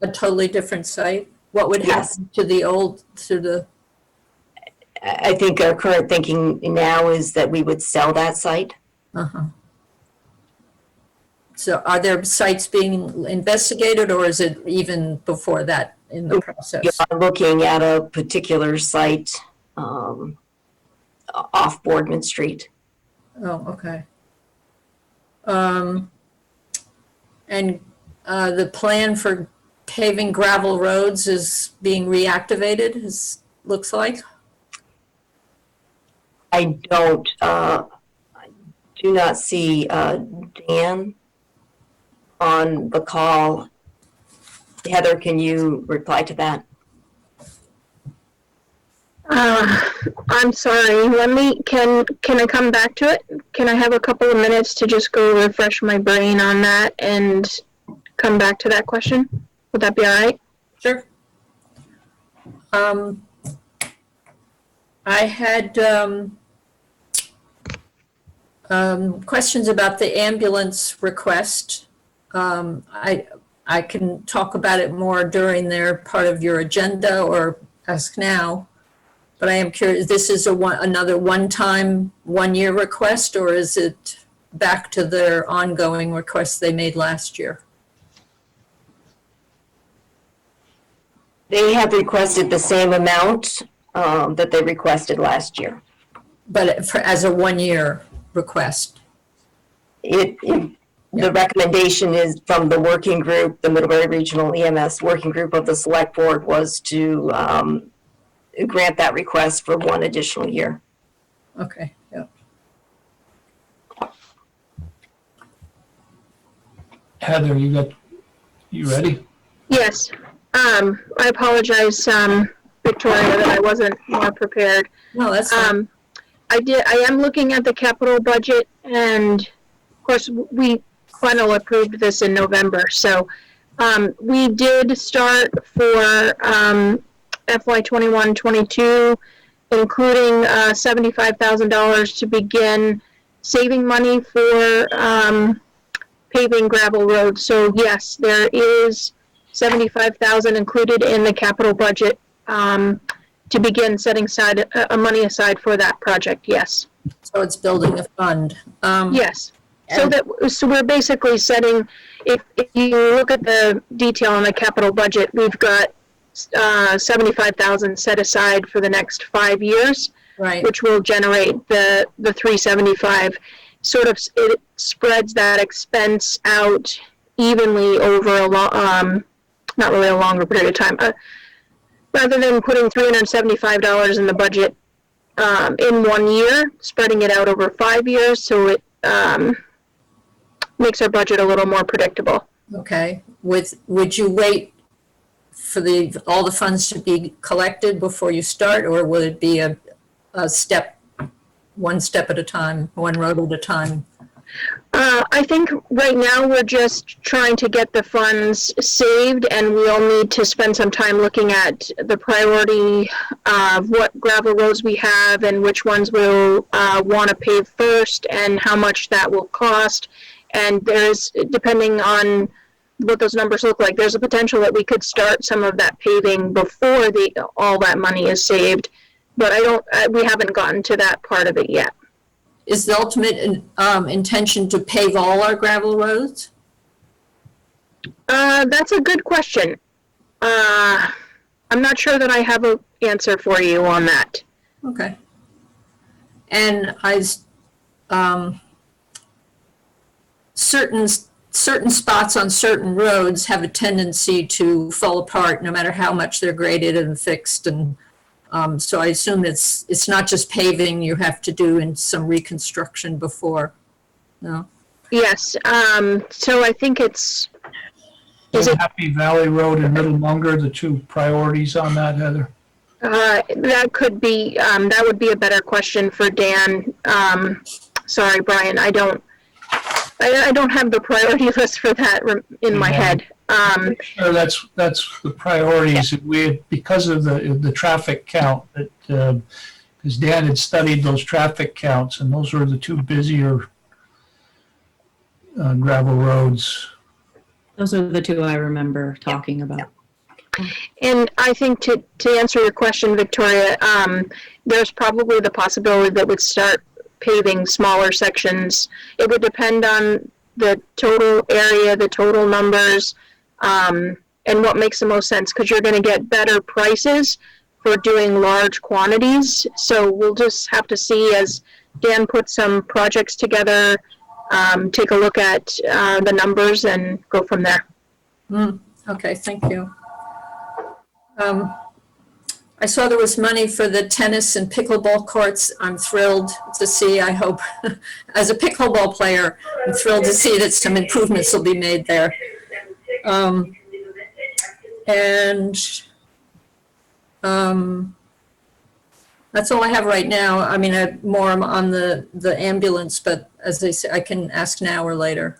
a totally different site? What would happen to the old, I think our current thinking now is that we would sell that site. So are there sites being investigated, or is it even before that in the process? You're looking at a particular site off Boardman Street. Oh, okay. And the plan for paving gravel roads is being reactivated, looks like? I do not see Dan on the call. Heather, can you reply to that? I'm sorry. Can I come back to it? Can I have a couple of minutes to just go refresh my brain on that and come back to that question? Would that be all right? Sure. I had questions about the ambulance request. I can talk about it more during their part of your agenda or ask now. But I am curious, this is another one-time, one-year request, or is it back to their ongoing request they made last year? They have requested the same amount that they requested last year. But as a one-year request? The recommendation is from the working group, the Middlebury Regional EMS working group of the Select Board, was to grant that request for one additional year. Okay, yeah. Heather, you ready? Yes. I apologize, Victoria, that I wasn't more prepared. No, that's fine. I am looking at the capital budget, and of course we final approved this in November. So we did start for FY21-22, including $75,000 to begin saving money for paving gravel roads. So yes, there is $75,000 included in the capital budget to begin setting money aside for that project. Yes. So it's building a fund. Yes. So we're basically setting. If you look at the detail on the capital budget, we've got $75,000 set aside for the next 5 years, right, which will generate the $375. Sort of it spreads that expense out evenly over a long, not really a longer period of time. Rather than putting $375 in the budget in 1 year, spreading it out over 5 years, so it makes our budget a little more predictable. Okay. Would you wait for all the funds to be collected before you start, or will it be a step, one step at a time, one road at a time? I think right now we're just trying to get the funds saved, and we'll need to spend some time looking at the priority of what gravel roads we have and which ones we'll want to pave first and how much that will cost. And there's, depending on what those numbers look like. There's a potential that we could start some of that paving before all that money is saved, but we haven't gotten to that part of it yet. Is the ultimate intention to pave all our gravel roads? That's a good question. I'm not sure that I have an answer for you on that. Okay. And certain spots on certain roads have a tendency to fall apart no matter how much they're graded and fixed, and so I assume it's not just paving you have to do in some reconstruction before. No. Yes. So I think is it Happy Valley Road and Middle Munger, the two priorities on that, Heather? that could be that would be a better question for Dan. Sorry, Brian, I don't have the priority list for that in my head. Sure, that's the priorities. Because of the traffic count, that because Dan had studied those traffic counts, and those were the two busier gravel roads. Those are the two I remember talking about. And I think to answer your question, Victoria, there's probably the possibility that we'd start paving smaller sections. It would depend on the total area, the total numbers, and what makes the most sense, because you're going to get better prices for doing large quantities. So we'll just have to see as Dan puts some projects together, take a look at the numbers and go from there. Okay, thank you. I saw there was money for the tennis and pickleball courts. I'm thrilled to see, I hope, as a pickleball player, I'm thrilled to see that some improvements will be made there. That's all I have right now. I mean, more on the ambulance, but as they say, I can ask now or later.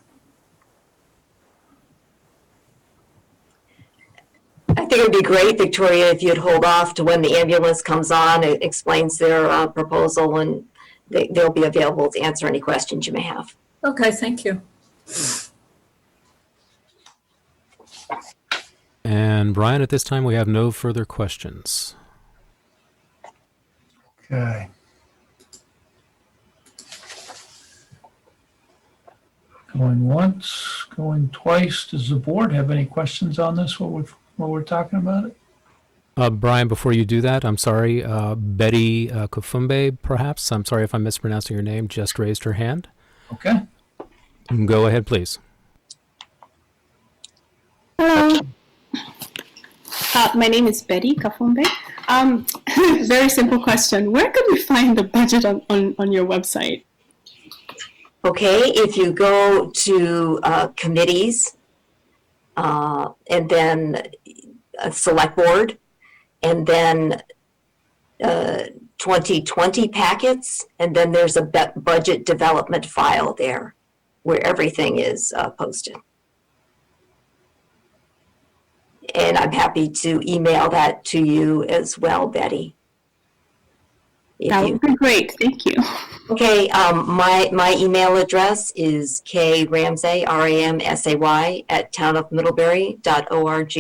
I think it would be great, Victoria, if you'd hold off to when the ambulance comes on, it explains their proposal, and they'll be available to answer any questions you may have. Okay, thank you. And Brian, at this time, we have no further questions. Okay. Going once, going twice. Does the board have any questions on this, what we're talking about it? Brian, before you do that, I'm sorry, Betty Kofumbe, perhaps, I'm sorry if I'm mispronouncing your name, just raised her hand. Okay. Go ahead, please. Hello. My name is Betty Kafumbe. Very simple question. Where could we find the budget on your website? Okay, if you go to committees and then Selectboard, and then 2020 packets, and then there's a budget development file there where everything is posted. And I'm happy to email that to you as well, Betty. That would be great. Thank you. Okay, my email address is kramsay, RAMSAY, at townofmiddlebury.org.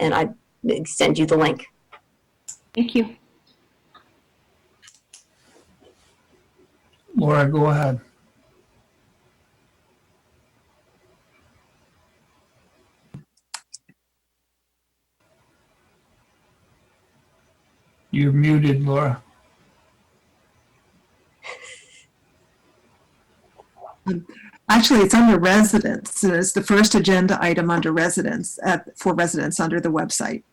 And I send you the link. Thank you. Laura, go ahead. You're muted, Laura. Actually, it's under residents. It's the first agenda item under residents, for residents under the website.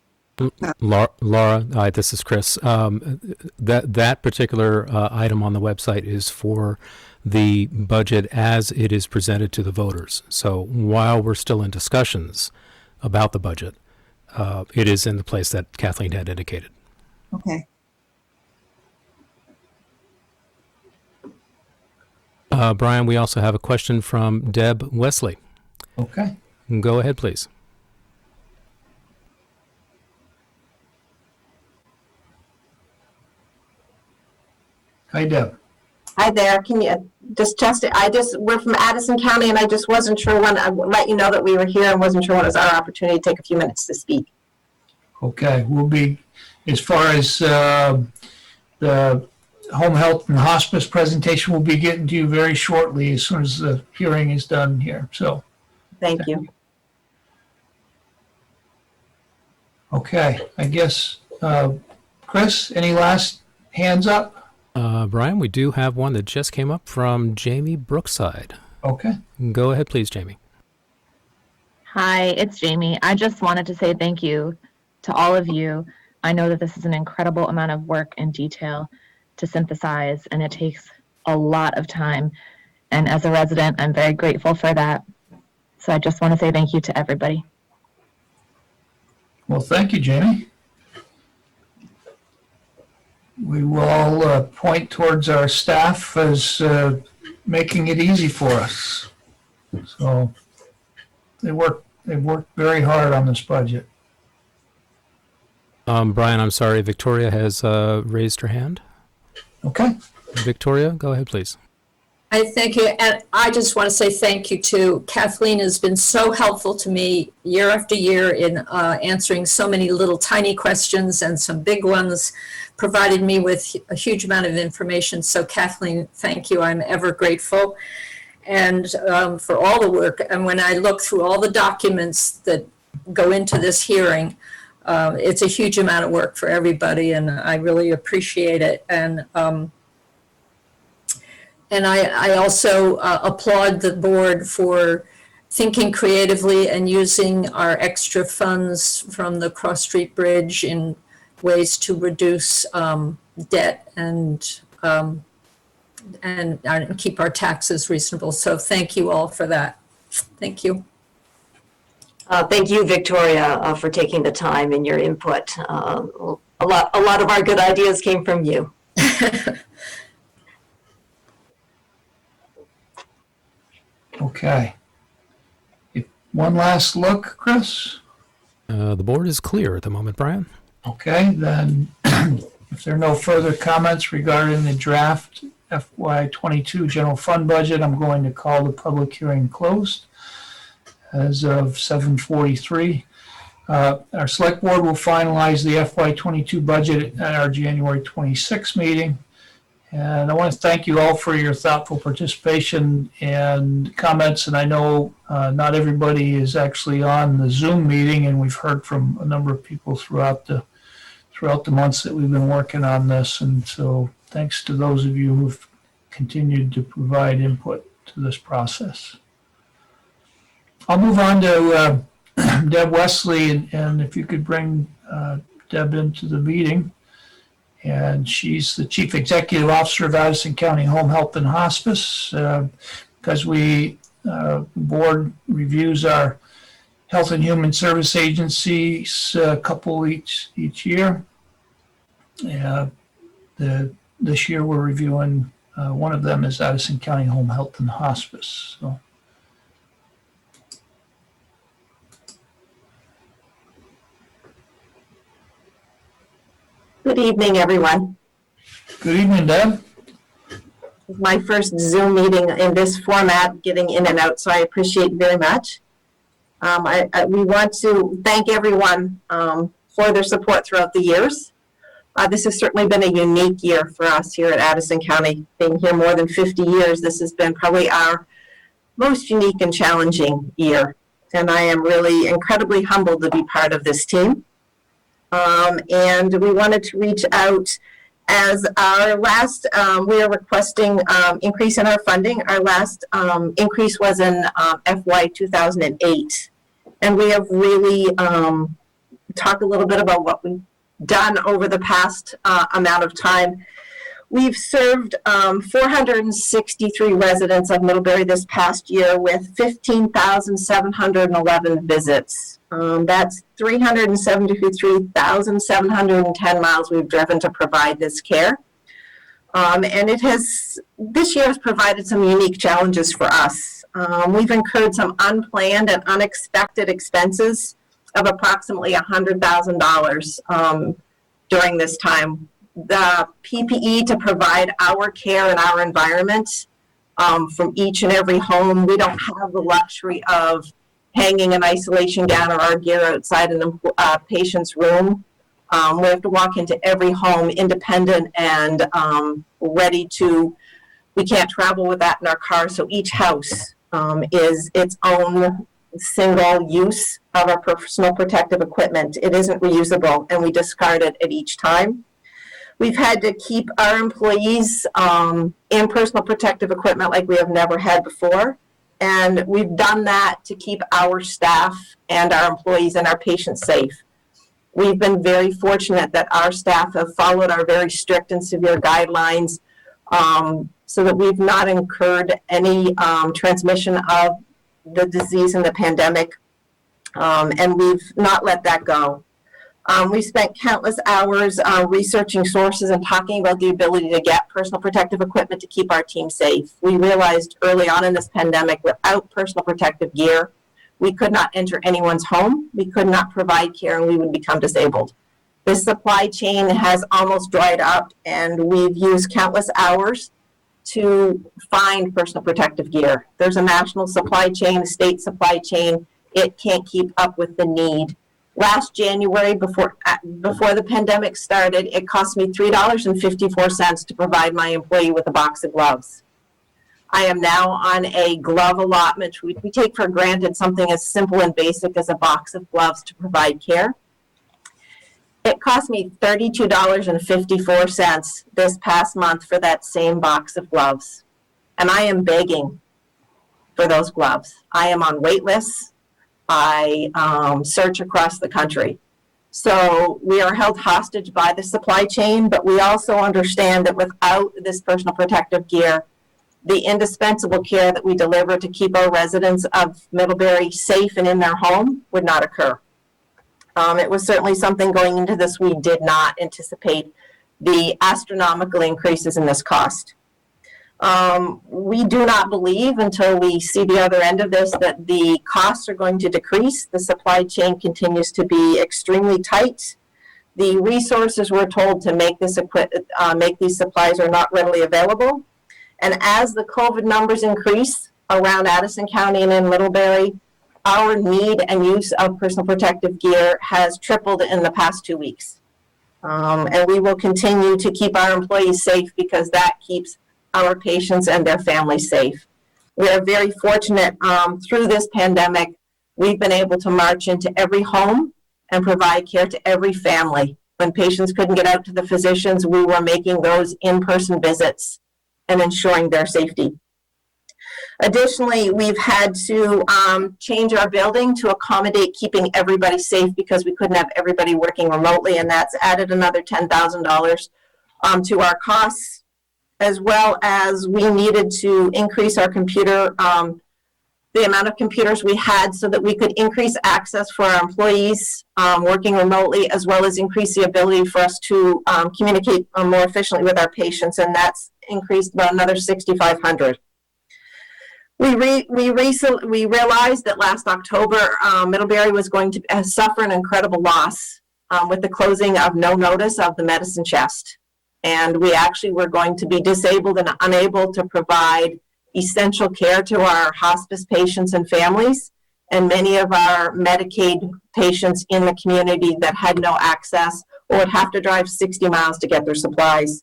Laura, this is Chris. That particular item on the website is for the budget as it is presented to the voters. So while we're still in discussions about the budget, it is in the place that Kathleen had indicated. Okay. Brian, we also have a question from Deb Wesley. Okay. Go ahead, please. Hi, Deb. Hi there. Can you we're from Addison County, and I just wasn't sure when I let you know that we were here and wasn't sure when it was our opportunity to take a few minutes to speak. Okay, we'll be, as far as the home health and hospice presentation, we'll be getting to you very shortly as soon as the hearing is done here. So, thank you. Okay, I guess, Chris, any last hands up? Brian, we do have one that just came up from Jamie Brookside. Okay. Go ahead, please, Jamie. Hi, it's Jamie. I just wanted to say thank you to all of you. I know that this is an incredible amount of work and detail to synthesize, and it takes a lot of time. And as a resident, I'm very grateful for that. So I just want to say thank you to everybody. Well, thank you, Jamie. We will all point towards our staff as making it easy for us. So they've worked very hard on this budget. Brian, I'm sorry, Victoria has raised her hand. Okay. Victoria, go ahead, please. I thank you, and I just want to say thank you to Kathleen. Has been so helpful to me year after year in answering so many little tiny questions and some big ones, provided me with a huge amount of information. So Kathleen, thank you. I'm ever grateful. And for all the work. And when I look through all the documents that go into this hearing, it's a huge amount of work for everybody, and I really appreciate it. And I also applaud the board for thinking creatively and using our extra funds from the Cross Street Bridge in ways to reduce debt and keep our taxes reasonable. So thank you all for that. Thank you. Thank you, Victoria, for taking the time and your input. A lot of our good ideas came from you. Okay. One last look, Chris? The board is clear at the moment, Brian. Okay, then if there are no further comments regarding the draft FY22 general fund budget, I'm going to call the public hearing closed as of 7:43. Our select board will finalize the FY22 budget at our January 26th meeting. And I want to thank you all for your thoughtful participation and comments. And I know not everybody is actually on the Zoom meeting, and we've heard from a number of people throughout the months that we've been working on this. And so thanks to those of you who've continued to provide input to this process. I'll move on to Deb Wesley, and if you could bring Deb into the meeting. And she's the Chief Executive Officer of Addison County Home Health and Hospice. Because the board reviews our Health and Human Service agencies a couple each year. This year we're reviewing one of them is Addison County Home Health and Hospice. So. Good evening, everyone. Good evening, Deb. This is my first Zoom meeting in this format, getting in and out, so I appreciate it very much. We want to thank everyone for their support throughout the years. This has certainly been a unique year for us here at Addison County. Being here more than 50 years, this has been probably our most unique and challenging year. And I am really incredibly humbled to be part of this team. And we wanted to reach out as our last, we are requesting increase in our funding. Our last increase was in FY 2008. And we have really talked a little bit about what we've done over the past amount of time. We've served 463 residents of Middlebury this past year with 15,711 visits. That's 373,710 miles we've driven to provide this care. And this year has provided some unique challenges for us. We've incurred some unplanned and unexpected expenses of approximately $100,000 during this time the PPE to provide our care in our environment from each and every home. We don't have the luxury of hanging an isolation gown or our gear outside a patient's room. We have to walk into every home independent and ready to, we can't travel with that in our car. So each house is its own single use of our personal protective equipment. It isn't reusable and we discard it at each time. We've had to keep our employees in personal protective equipment like we have never had before. And we've done that to keep our staff and our employees and our patients safe. We've been very fortunate that our staff have followed our very strict and severe guidelines so that we've not incurred any transmission of the disease and the pandemic, and we've not let that go. We spent countless hours researching sources and talking about the ability to get personal protective equipment to keep our team safe. We realized early on in this pandemic, without personal protective gear, we could not enter anyone's home, we could not provide care, and we would become disabled. This supply chain has almost dried up, and we've used countless hours to find personal protective gear. There's a national supply chain, a state supply chain. It can't keep up with the need. Last January, before the pandemic started, it cost me $3.54 to provide my employee with a box of gloves. I am now on a glove allotment. We take for granted something as simple and basic as a box of gloves to provide care. It cost me $32.54 this past month for that same box of gloves. And I am begging for those gloves. I am on wait lists. I search across the country. So we are held hostage by the supply chain, but we also understand that without this personal protective gear, the indispensable care that we deliver to keep our residents of Middlebury safe and in their home would not occur. It was certainly something going into this. We did not anticipate the astronomical increases in this cost. We do not believe until we see the other end of this that the costs are going to decrease. The supply chain continues to be extremely tight. The resources we're told to make this make these supplies are not readily available. And as the COVID numbers increase around Addison County and in Middlebury, our need and use of personal protective gear has tripled in the past 2 weeks. And we will continue to keep our employees safe because that keeps our patients and their families safe. We are very fortunate through this pandemic, we've been able to march into every home and provide care to every family. When patients couldn't get out to the physicians, we were making those in-person visits and ensuring their safety. Additionally, we've had to change our building to accommodate keeping everybody safe because we couldn't have everybody working remotely, and that's added another $10,000 to our costs, as well as we needed to increase our computer, the amount of computers we had so that we could increase access for our employees working remotely, as well as increase the ability for us to communicate more efficiently with our patients, and that's increased by another 6,500. We realized that last October, Middlebury was going to suffer an incredible loss with the closing of no notice of the medicine chest. And we actually were going to be disabled and unable to provide essential care to our hospice patients and families, and many of our Medicaid patients in the community that had no access or would have to drive 60 miles to get their supplies.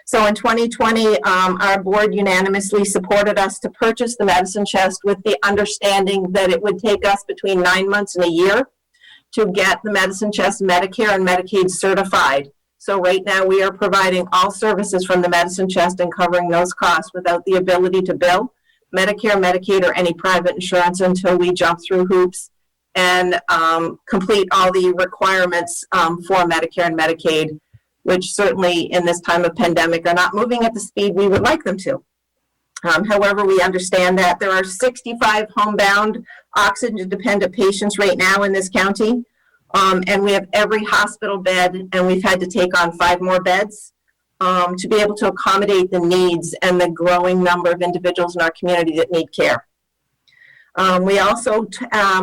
So in 2020, our board unanimously supported us to purchase the medicine chest with the understanding that it would take us between 9 months and a year to get the medicine chest Medicare and Medicaid certified. So right now we are providing all services from the medicine chest and covering those costs without the ability to bill Medicare, Medicaid, or any private insurance until we jump through hoops and complete all the requirements for Medicare and Medicaid, which certainly in this time of pandemic are not moving at the speed we would like them to. However, we understand that there are 65 homebound oxygen-dependent patients right now in this county, and we have every hospital bed, and we've had to take on 5 more beds to be able to accommodate the needs and the growing number of individuals in our community that need care. We also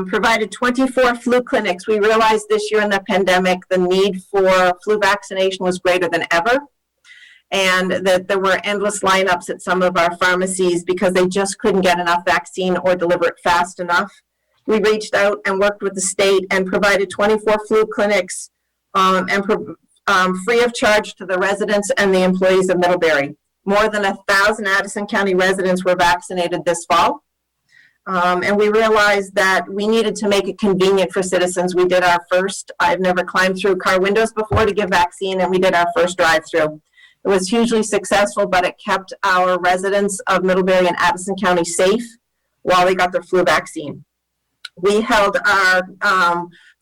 provided 24 flu clinics. We realized this year in the pandemic, the need for flu vaccination was greater than ever, and that there were endless lineups at some of our pharmacies because they just couldn't get enough vaccine or deliver it fast enough. We reached out and worked with the state and provided 24 flu clinics free of charge to the residents and the employees of Middlebury. More than 1,000 Addison County residents were vaccinated this fall. And we realized that we needed to make it convenient for citizens. We did our first, I've never climbed through car windows before to give vaccine, and we did our first drive-through. It was hugely successful, but it kept our residents of Middlebury and Addison County safe while they got their flu vaccine. We held our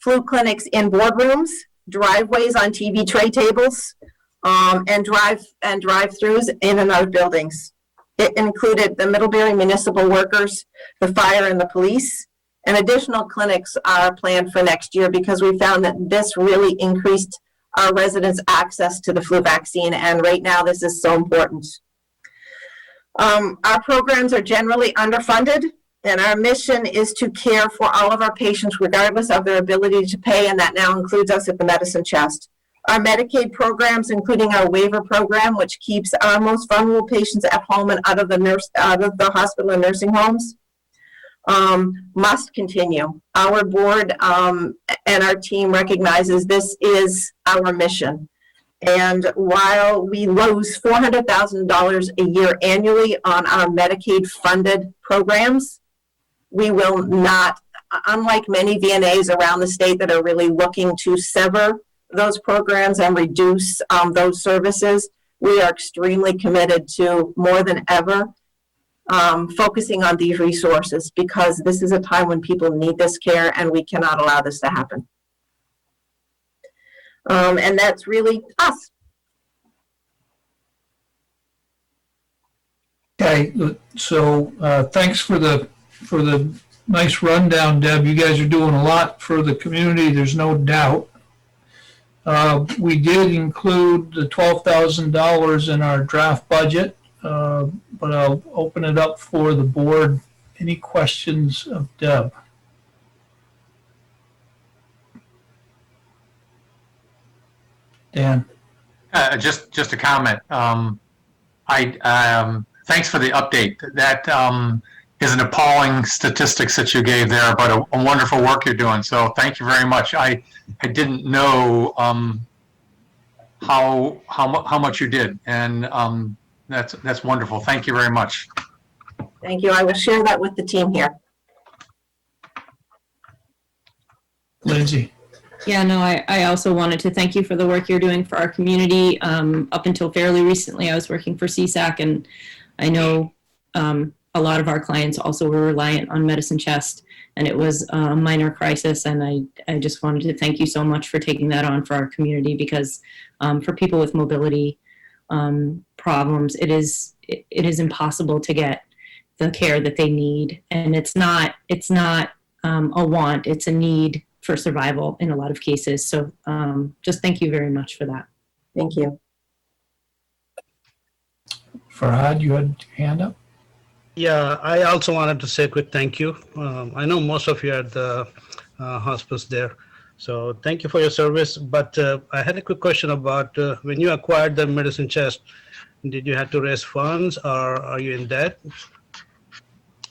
flu clinics in boardrooms, driveways on TV tray tables, and drive-throughs in and out of buildings. It included the Middlebury municipal workers, the fire, and the police. And additional clinics are planned for next year because we found that this really increased our residents' access to the flu vaccine. And right now, this is so important. Our programs are generally underfunded, and our mission is to care for all of our patients regardless of their ability to pay, and that now includes us at the Medicine Chest. Our Medicaid programs, including our waiver program, which keeps our most vulnerable patients at home and out of the hospital and nursing homes, must continue. Our board and our team recognizes this is our mission. And while we lose $400,000 a year annually on our Medicaid-funded programs, we will not, unlike many VNAs around the state that are really looking to sever those programs and reduce those services, we are extremely committed to, more than ever, focusing on these resources, because this is a time when people need this care and we cannot allow this to happen. And that's really us. Okay, so thanks for the nice rundown, Deb. You guys are doing a lot for the community, there's no doubt. We did include the $12,000 in our draft budget, but I'll open it up for the board. Any questions of Deb? Dan? Just a comment. Thanks for the update. That is an appalling statistics that you gave there, but a wonderful work you're doing. So thank you very much. I didn't know how much you did, and that's wonderful. Thank you very much. Thank you. I will share that with the team here. Lindsay? Yeah, no, I also wanted to thank you for the work you're doing for our community. Up until fairly recently, I was working for CSAC, and I know a lot of our clients also were reliant on Medicine Chest, and it was a minor crisis, and I just wanted to thank you so much for taking that on for our community, because for people with mobility problems, it is impossible to get the care that they need, and it's not a want, it's a need for survival in a lot of cases. So just thank you very much for that. Thank you. Farhad, you had your hand up? Yeah, I also wanted to say a quick thank you. I know most of you are at the hospice there, so thank you for your service. But I had a quick question about when you acquired the Medicine Chest, did you have to raise funds, or are you in debt?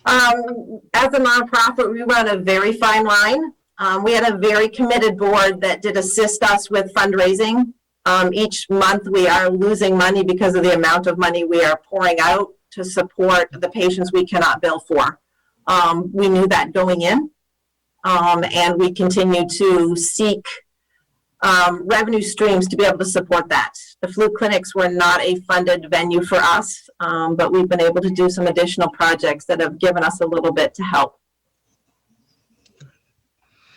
As a nonprofit, we run a very fine line. We had a very committed board that did assist us with fundraising. Each month we are losing money because of the amount of money we are pouring out to support the patients we cannot bill for. We knew that going in, and we continue to seek revenue streams to be able to support that. The flu clinics were not a funded venue for us, but we've been able to do some additional projects that have given us a little bit to help.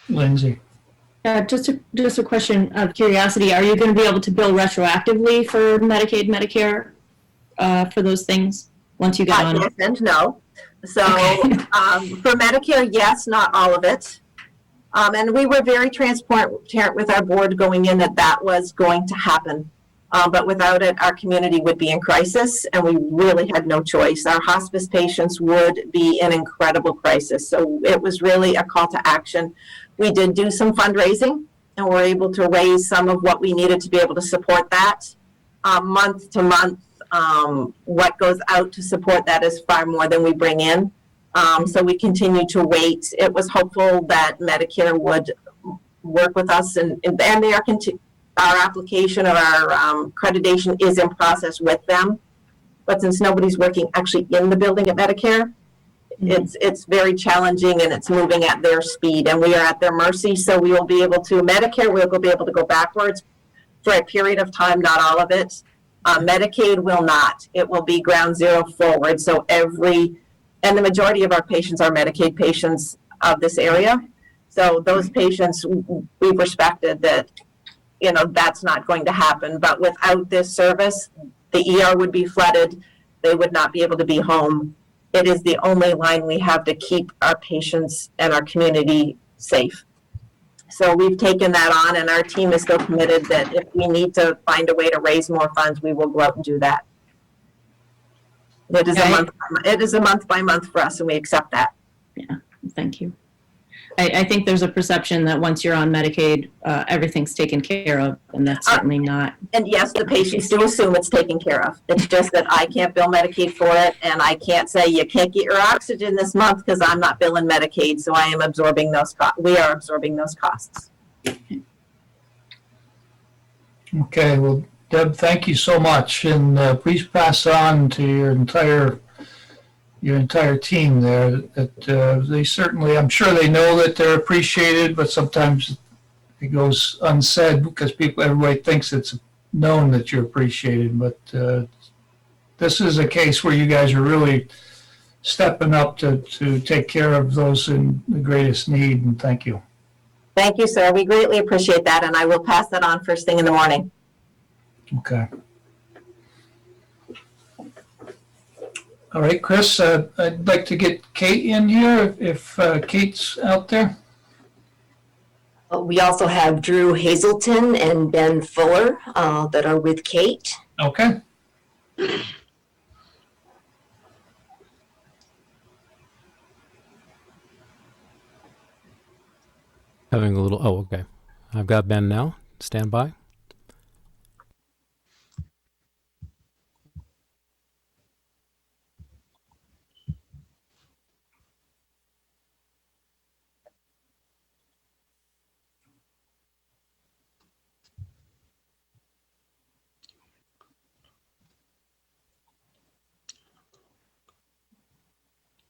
Lindsay? Just a question of curiosity. Are you going to be able to bill retroactively for Medicaid, Medicare, for those things once you get on? Yes and no. So for Medicare, yes, not all of it. And we were very transparent with our board going in that was going to happen. But without it, our community would be in crisis, and we really had no choice. Our hospice patients would be in incredible crisis. So it was really a call to action. We did do some fundraising, and we're able to raise some of what we needed to be able to support that. Month to month, what goes out to support that is far more than we bring in. So we continue to wait. It was hopeful that Medicare would work with us, and they are our application of our accreditation is in process with them. But since nobody's working actually in the building at Medicare, it's very challenging, and it's moving at their speed, and we are at their mercy. So we will be able to, Medicare will be able to go backwards for a period of time, not all of it. Medicaid will not. It will be ground zero forward. So and the majority of our patients are Medicaid patients of this area. So those patients, we've respected that, that's not going to happen. But without this service, the ER would be flooded. They would not be able to be home. It is the only line we have to keep our patients and our community safe. So we've taken that on, and our team is still committed that if we need to find a way to raise more funds, we will go out and do that. It is a month by month for us, and we accept that. Yeah, thank you. I think there's a perception that once you're on Medicaid, everything's taken care of, and that's certainly not. And yes, the patients do assume it's taken care of. It's just that I can't bill Medicaid for it, and I can't say you can't get your oxygen this month because I'm not billing Medicaid, so I am absorbing those costs. We are absorbing those costs. Okay, well, Deb, thank you so much, and please pass on to your entire team there that they certainly, I'm sure they know that they're appreciated, but sometimes it goes unsaid because everybody thinks it's known that you're appreciated. But this is a case where you guys are really stepping up to take care of those in the greatest need, and thank you. Thank you, sir. We greatly appreciate that, and I will pass that on first thing in the morning. Okay. All right, Chris, I'd like to get Kate in here if Kate's out there. We also have Drew Hazelton and Ben Fuller that are with Kate. Okay. Having a little, okay. I've got Ben now. Stand by.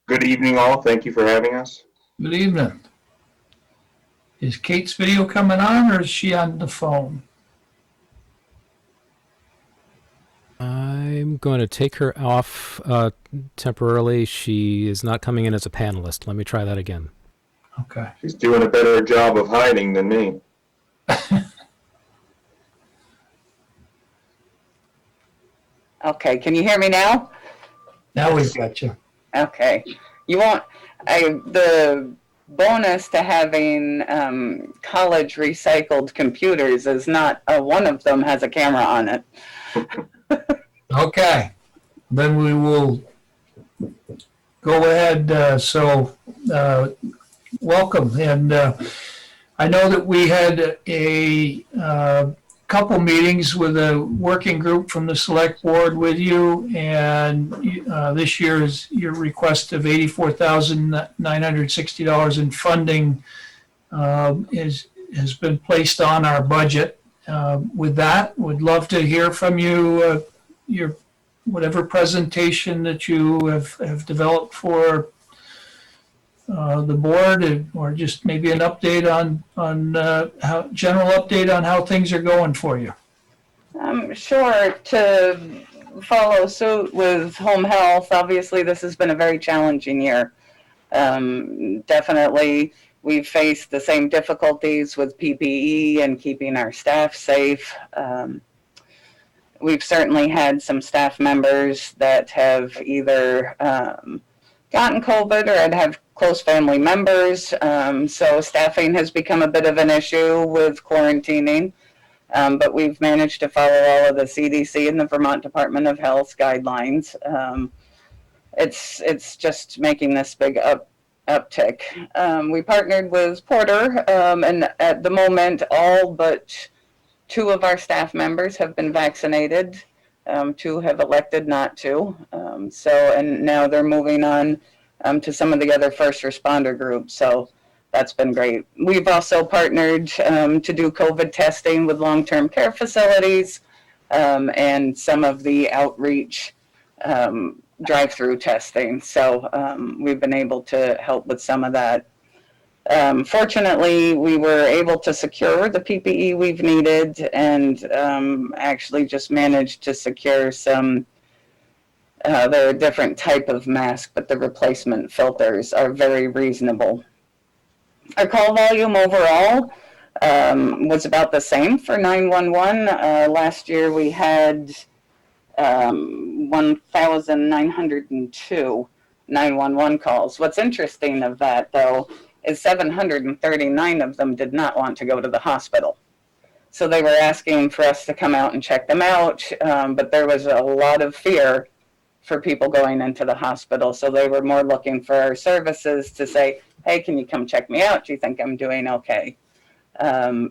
Good evening, all. Thank you for having us. Good evening. Is Kate's video coming on, or is she on the phone? I'm going to take her off temporarily. She is not coming in as a panelist. Let me try that again. Okay. She's doing a better job of hiding than me. Okay, can you hear me now? Now we've got you. Okay. You want the bonus to having college recycled computers is not one of them has a camera on it. Okay. Then we will go ahead. Welcome. And I know that we had a couple meetings with a working group from the select board with you, and this year's your request of $84,960 in funding has been placed on our budget. With that, would love to hear from you, your whatever presentation that you have developed for the board, or just maybe an update on how general update on how things are going for you. Sure. To follow suit with home health, obviously this has been a very challenging year. Definitely we've faced the same difficulties with PPE and keeping our staff safe. We've certainly had some staff members that have either gotten COVID or have close family members. So staffing has become a bit of an issue with quarantining. But we've managed to follow all of the CDC and the Vermont Department of Health's guidelines. It's just making this big uptick. We partnered with Porter, and at the moment, all but 2 of our staff members have been vaccinated. 2 have elected not to. And now they're moving on to some of the other first responder groups. So that's been great. We've also partnered to do COVID testing with long-term care facilities and some of the outreach drive-through testing. So we've been able to help with some of that. Fortunately, we were able to secure the PPE we've needed and actually just managed to secure some, they're a different type of mask, but the replacement filters are very reasonable. Our call volume overall was about the same for 911. Last year we had 1,902 911 calls. What's interesting of that, though, is 739 of them did not want to go to the hospital. So they were asking for us to come out and check them out, but there was a lot of fear for people going into the hospital. So they were more looking for our services to say, hey, can you come check me out? Do you think I'm doing okay?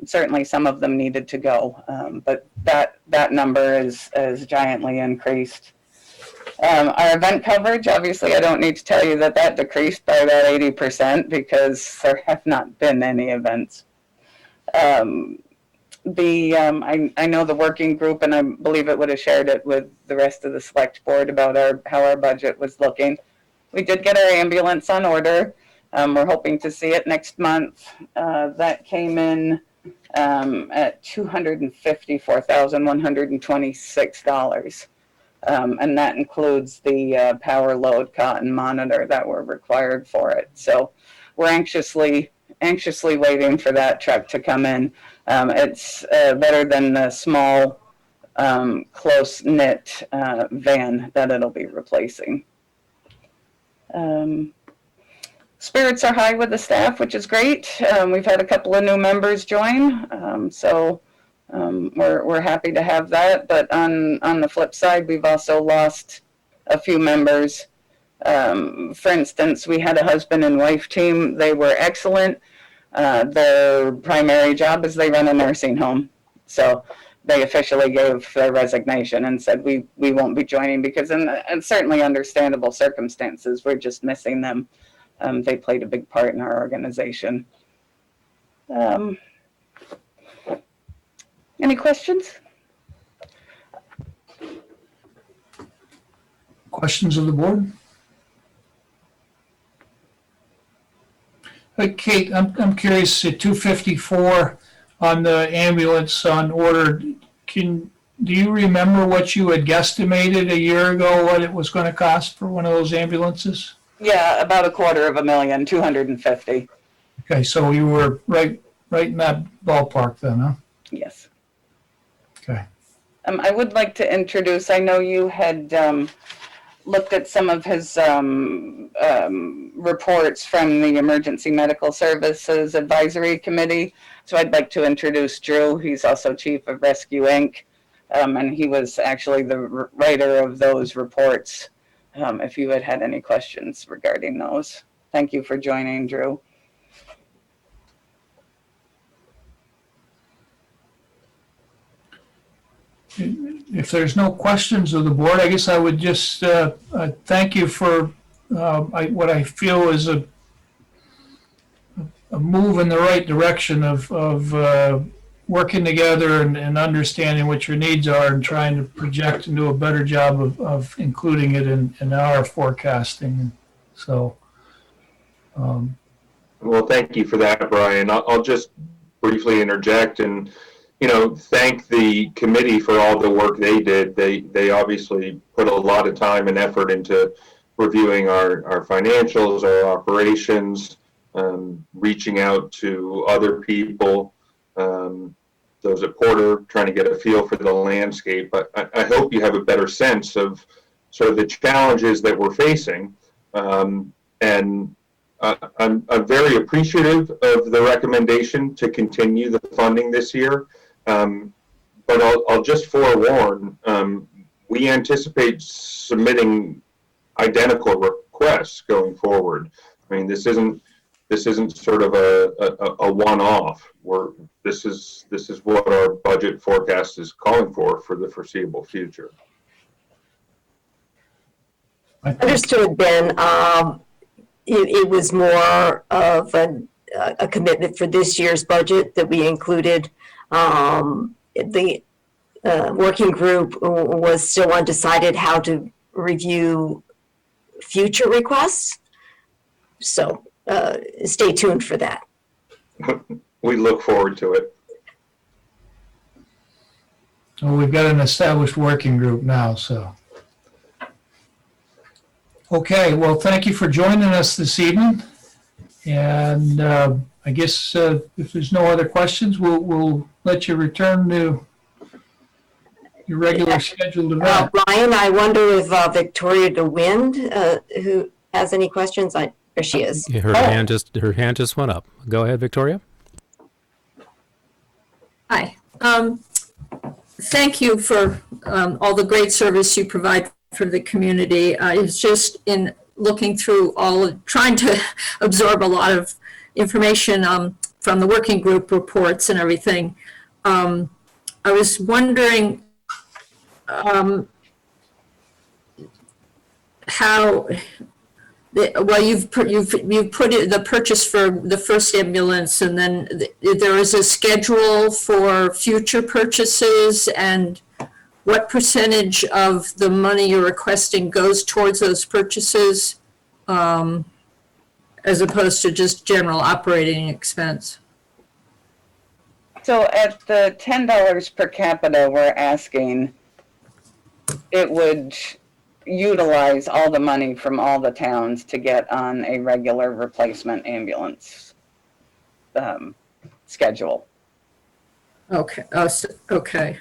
Certainly some of them needed to go, but that number is giantly increased. Our event coverage, obviously, I don't need to tell you that decreased by about 80% because there have not been any events. I know the working group, and I believe it would have shared it with the rest of the select board about how our budget was looking. We did get our ambulance on order. We're hoping to see it next month. That came in at $254,126. And that includes the power load cotton monitor that were required for it. So we're anxiously waiting for that truck to come in. It's better than the small, close-knit van that it'll be replacing. Spirits are high with the staff, which is great. We've had a couple of new members join, we're happy to have that. But on the flip side, we've also lost a few members. For instance, we had a husband and wife team. They were excellent. Their primary job is they run a nursing home. So they officially gave their resignation and said, we won't be joining because in certainly understandable circumstances, we're just missing them. They played a big part in our organization. Any questions? Questions of the board? Hey, Kate, I'm curious, at 254 on the ambulance on order, do you remember what you had guesstimated a year ago, what it was going to cost for one of those ambulances? Yeah, about $250,000, 250. Okay, so you were right in that ballpark then, huh? Yes. Okay. I would like to introduce, I know you had looked at some of his reports from the Emergency Medical Services Advisory Committee. So I'd like to introduce Drew. He's also Chief of Rescue Inc. And he was actually the writer of those reports. If you had any questions regarding those. Thank you for joining, Drew. If there's no questions of the board, I guess I would just thank you for what I feel is a move in the right direction of working together and understanding what your needs are and trying to project and do a better job of including it in our forecasting. So, well, thank you for that, Brian. I'll just briefly interject and thank the committee for all the work they did. They obviously put a lot of time and effort into reviewing our financials, our operations, reaching out to other people, those at Porter, trying to get a feel for the landscape. But I hope you have a better sense of sort of the challenges that we're facing. And I'm very appreciative of the recommendation to continue the funding this year. but I'll just forewarn, we anticipate submitting identical requests going forward. I mean, this isn't sort of a one-off. This is what our budget forecast is calling for the foreseeable future. Understood, Ben. It was more of a commitment for this year's budget that we included. The working group was still undecided how to review future requests. So stay tuned for that. We look forward to it. Well, we've got an established working group now, so. Okay, well, thank you for joining us this evening. And I guess if there's no other questions, we'll let you return to your regular scheduled event. Ryan, I wonder if Victoria DeWind, who has any questions? There she is. Her hand just went up. Go ahead, Victoria. Hi. Thank you for all the great service you provide for the community. It's just in looking through trying to absorb a lot of information from the working group reports and everything. I was wondering how, well, you've put it, the purchase for the first ambulance, and then there is a schedule for future purchases, and what percentage of the money you're requesting goes towards those purchases, as opposed to just general operating expense? So at the $10 per capita we're asking, it would utilize all the money from all the towns to get on a regular replacement ambulance schedule. Okay. Okay.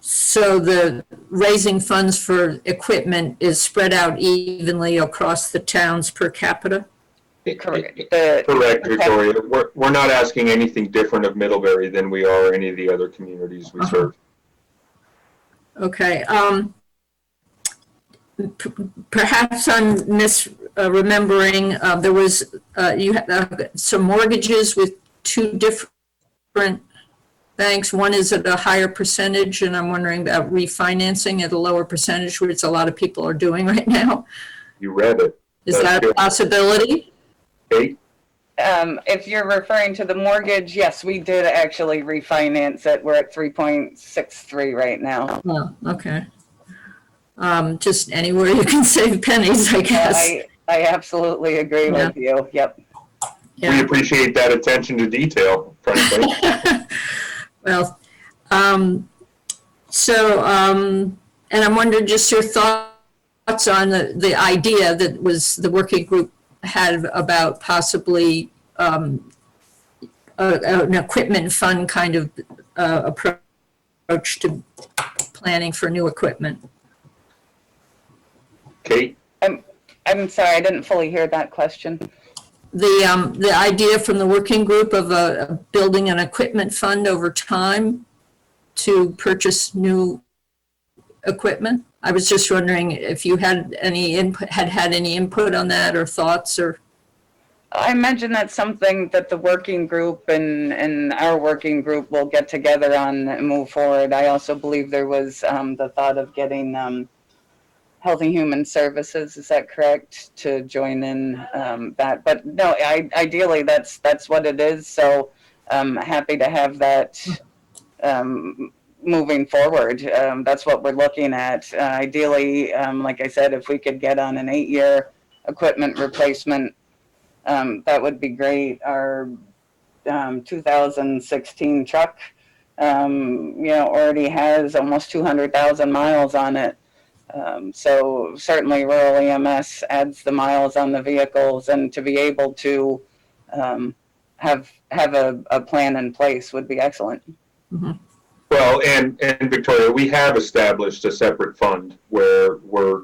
So the raising funds for equipment is spread out evenly across the towns per capita? Correct. Correct, Victoria. We're not asking anything different of Middlebury than we are any of the other communities we serve. Okay. Perhaps I'm misremembering. There was you had some mortgages with two different banks. One is at a higher percentage, and I'm wondering about refinancing at a lower percentage, which a lot of people are doing right now. You read it. Is that a possibility? Okay. If you're referring to the mortgage, yes, we did actually refinance it. We're at 3.63 right now. Oh, okay. Just anywhere you can save pennies, I guess. I absolutely agree with you. Yep. Yeah. We appreciate that attention to detail, frankly. Well, and I'm wondering just your thoughts on the idea that was the working group had about possibly an equipment fund kind of approach to planning for new equipment. Kate? I'm sorry, I didn't fully hear that question. The idea from the working group of building an equipment fund over time to purchase new equipment. I was just wondering if you had any input, had any input on that or thoughts or. I imagine that's something that the working group and our working group will get together on and move forward. I also believe there was the thought of getting Health and Human Services, is that correct, to join in that? But no, ideally that's what it is. So I'm happy to have that moving forward. That's what we're looking at. Ideally, like I said, if we could get on an 8-year equipment replacement, that would be great. Our 2016 truck, already has almost 200,000 miles on it. So certainly rural EMS adds the miles on the vehicles, and to be able to have a plan in place would be excellent. Mm-hmm. Well, and Victoria, we have established a separate fund where we're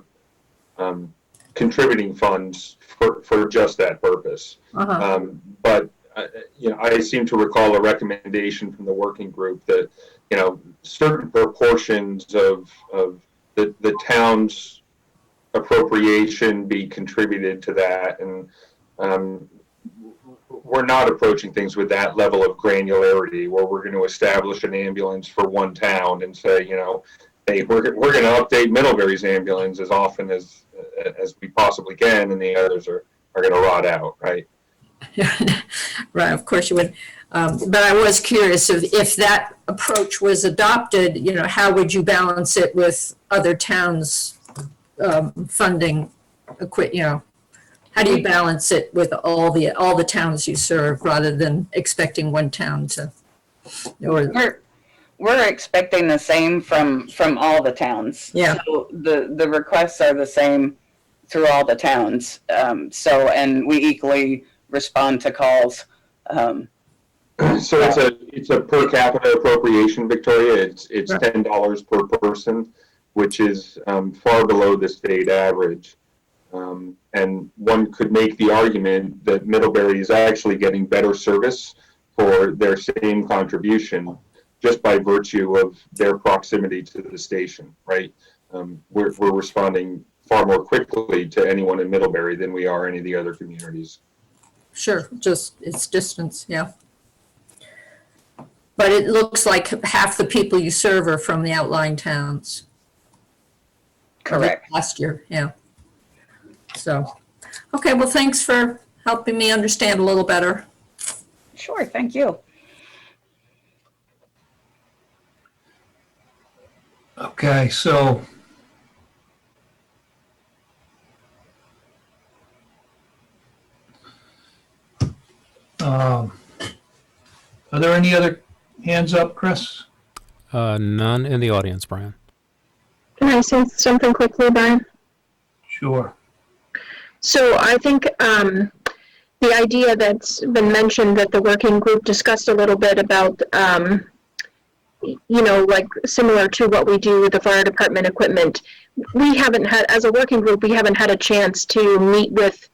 contributing funds for just that purpose. But I seem to recall a recommendation from the working group that certain proportions of the town's appropriation be contributed to that. And we're not approaching things with that level of granularity where we're going to establish an ambulance for one town and say, hey, we're going to update Middlebury's ambulance as often as we possibly can, and the others are going to rot out, right? Right, of course you would. But I was curious if that approach was adopted, how would you balance it with other towns' funding? How do you balance it with all the towns you serve rather than expecting one town to? We're expecting the same from all the towns. Yeah. So the requests are the same through all the towns. And we equally respond to calls. So it's a per capita appropriation, Victoria. It's $10 per person, which is far below the state average. And one could make the argument that Middlebury is actually getting better service for their same contribution just by virtue of their proximity to the station, right? We're responding far more quickly to anyone in Middlebury than we are any of the other communities. Sure, just it's distance, yeah. But it looks like half the people you serve are from the outlying towns. Correct. Last year, yeah. So, okay, well, thanks for helping me understand a little better. Sure, thank you. Okay, so are there any other hands up, Chris? None in the audience, Brian. Can I say something quickly, Brian? Sure. So I think the idea that's been mentioned that the working group discussed a little bit about, like similar to what we do with the fire department equipment. We haven't had, as a working group, we haven't had a chance to meet with,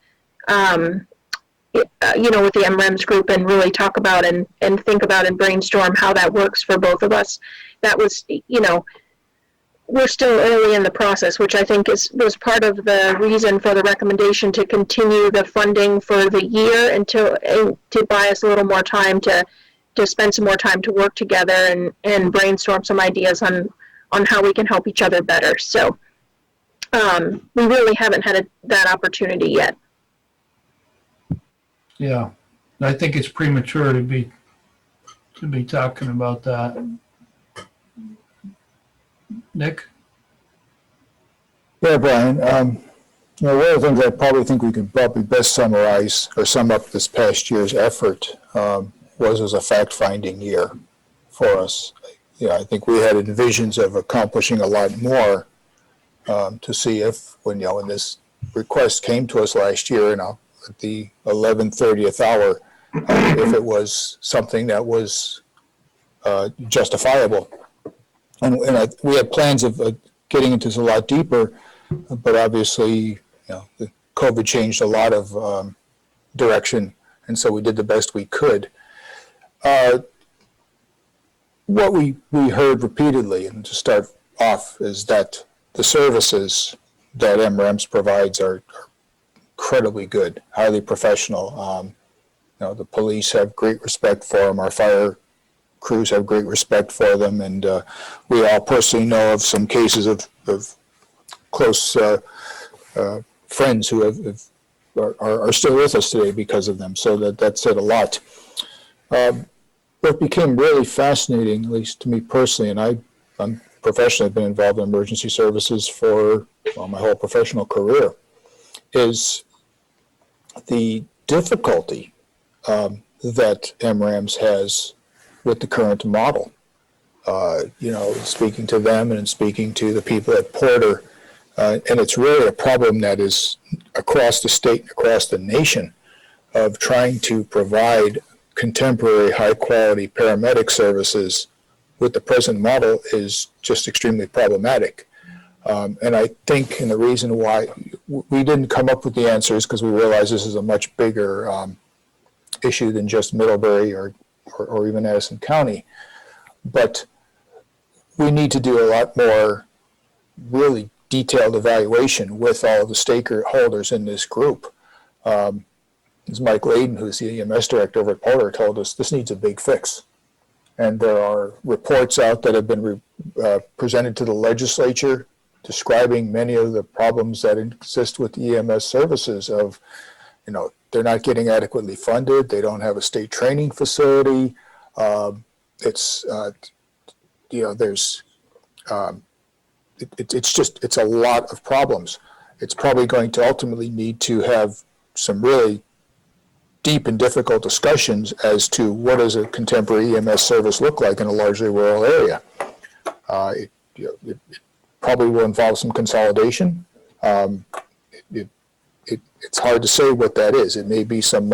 with the MREMS group and really talk about and think about and brainstorm how that works for both of us. That was, we're still early in the process, which I think was part of the reason for the recommendation to continue the funding for the year to buy us a little more time to spend some more time to work together and brainstorm some ideas on how we can help each other better. So we really haven't had that opportunity yet. Yeah, I think it's premature to be talking about that. Nick? Yeah, Brian. One of the things I probably think we could probably best summarize or sum up this past year's effort was as a fact-finding year for us. I think we had visions of accomplishing a lot more to see if, when this request came to us last year, at the 11:30th hour, if it was something that was justifiable. And we had plans of getting into this a lot deeper, but obviously, the COVID changed a lot of direction, and so we did the best we could. What we heard repeatedly, and to start off, is that the services that MREMS provides are incredibly good, highly professional. The police have great respect for them. Our fire crews have great respect for them, and we all personally know of some cases of close friends who are still with us today because of them. So that said a lot. What became really fascinating, at least to me personally, and I'm professionally been involved in emergency services for my whole professional career, is the difficulty that MREMS has with the current model. Speaking to them and speaking to the people at Porter, and it's really a problem that is across the state and across the nation of trying to provide contemporary high-quality paramedic services with the present model is just extremely problematic. And I think, and the reason why we didn't come up with the answers, because we realize this is a much bigger issue than just Middlebury or even Addison County. But we need to do a lot more really detailed evaluation with all of the stakeholders in this group. As Mike Layden, who's the EMS director over at Porter, told us, this needs a big fix. And there are reports out that have been presented to the legislature describing many of the problems that exist with EMS services of, they're not getting adequately funded, they don't have a state training facility, it's a lot of problems. It's probably going to ultimately need to have some really deep and difficult discussions as to what does a contemporary EMS service look like in a largely rural area. It probably will involve some consolidation. It's hard to say what that is. It may be some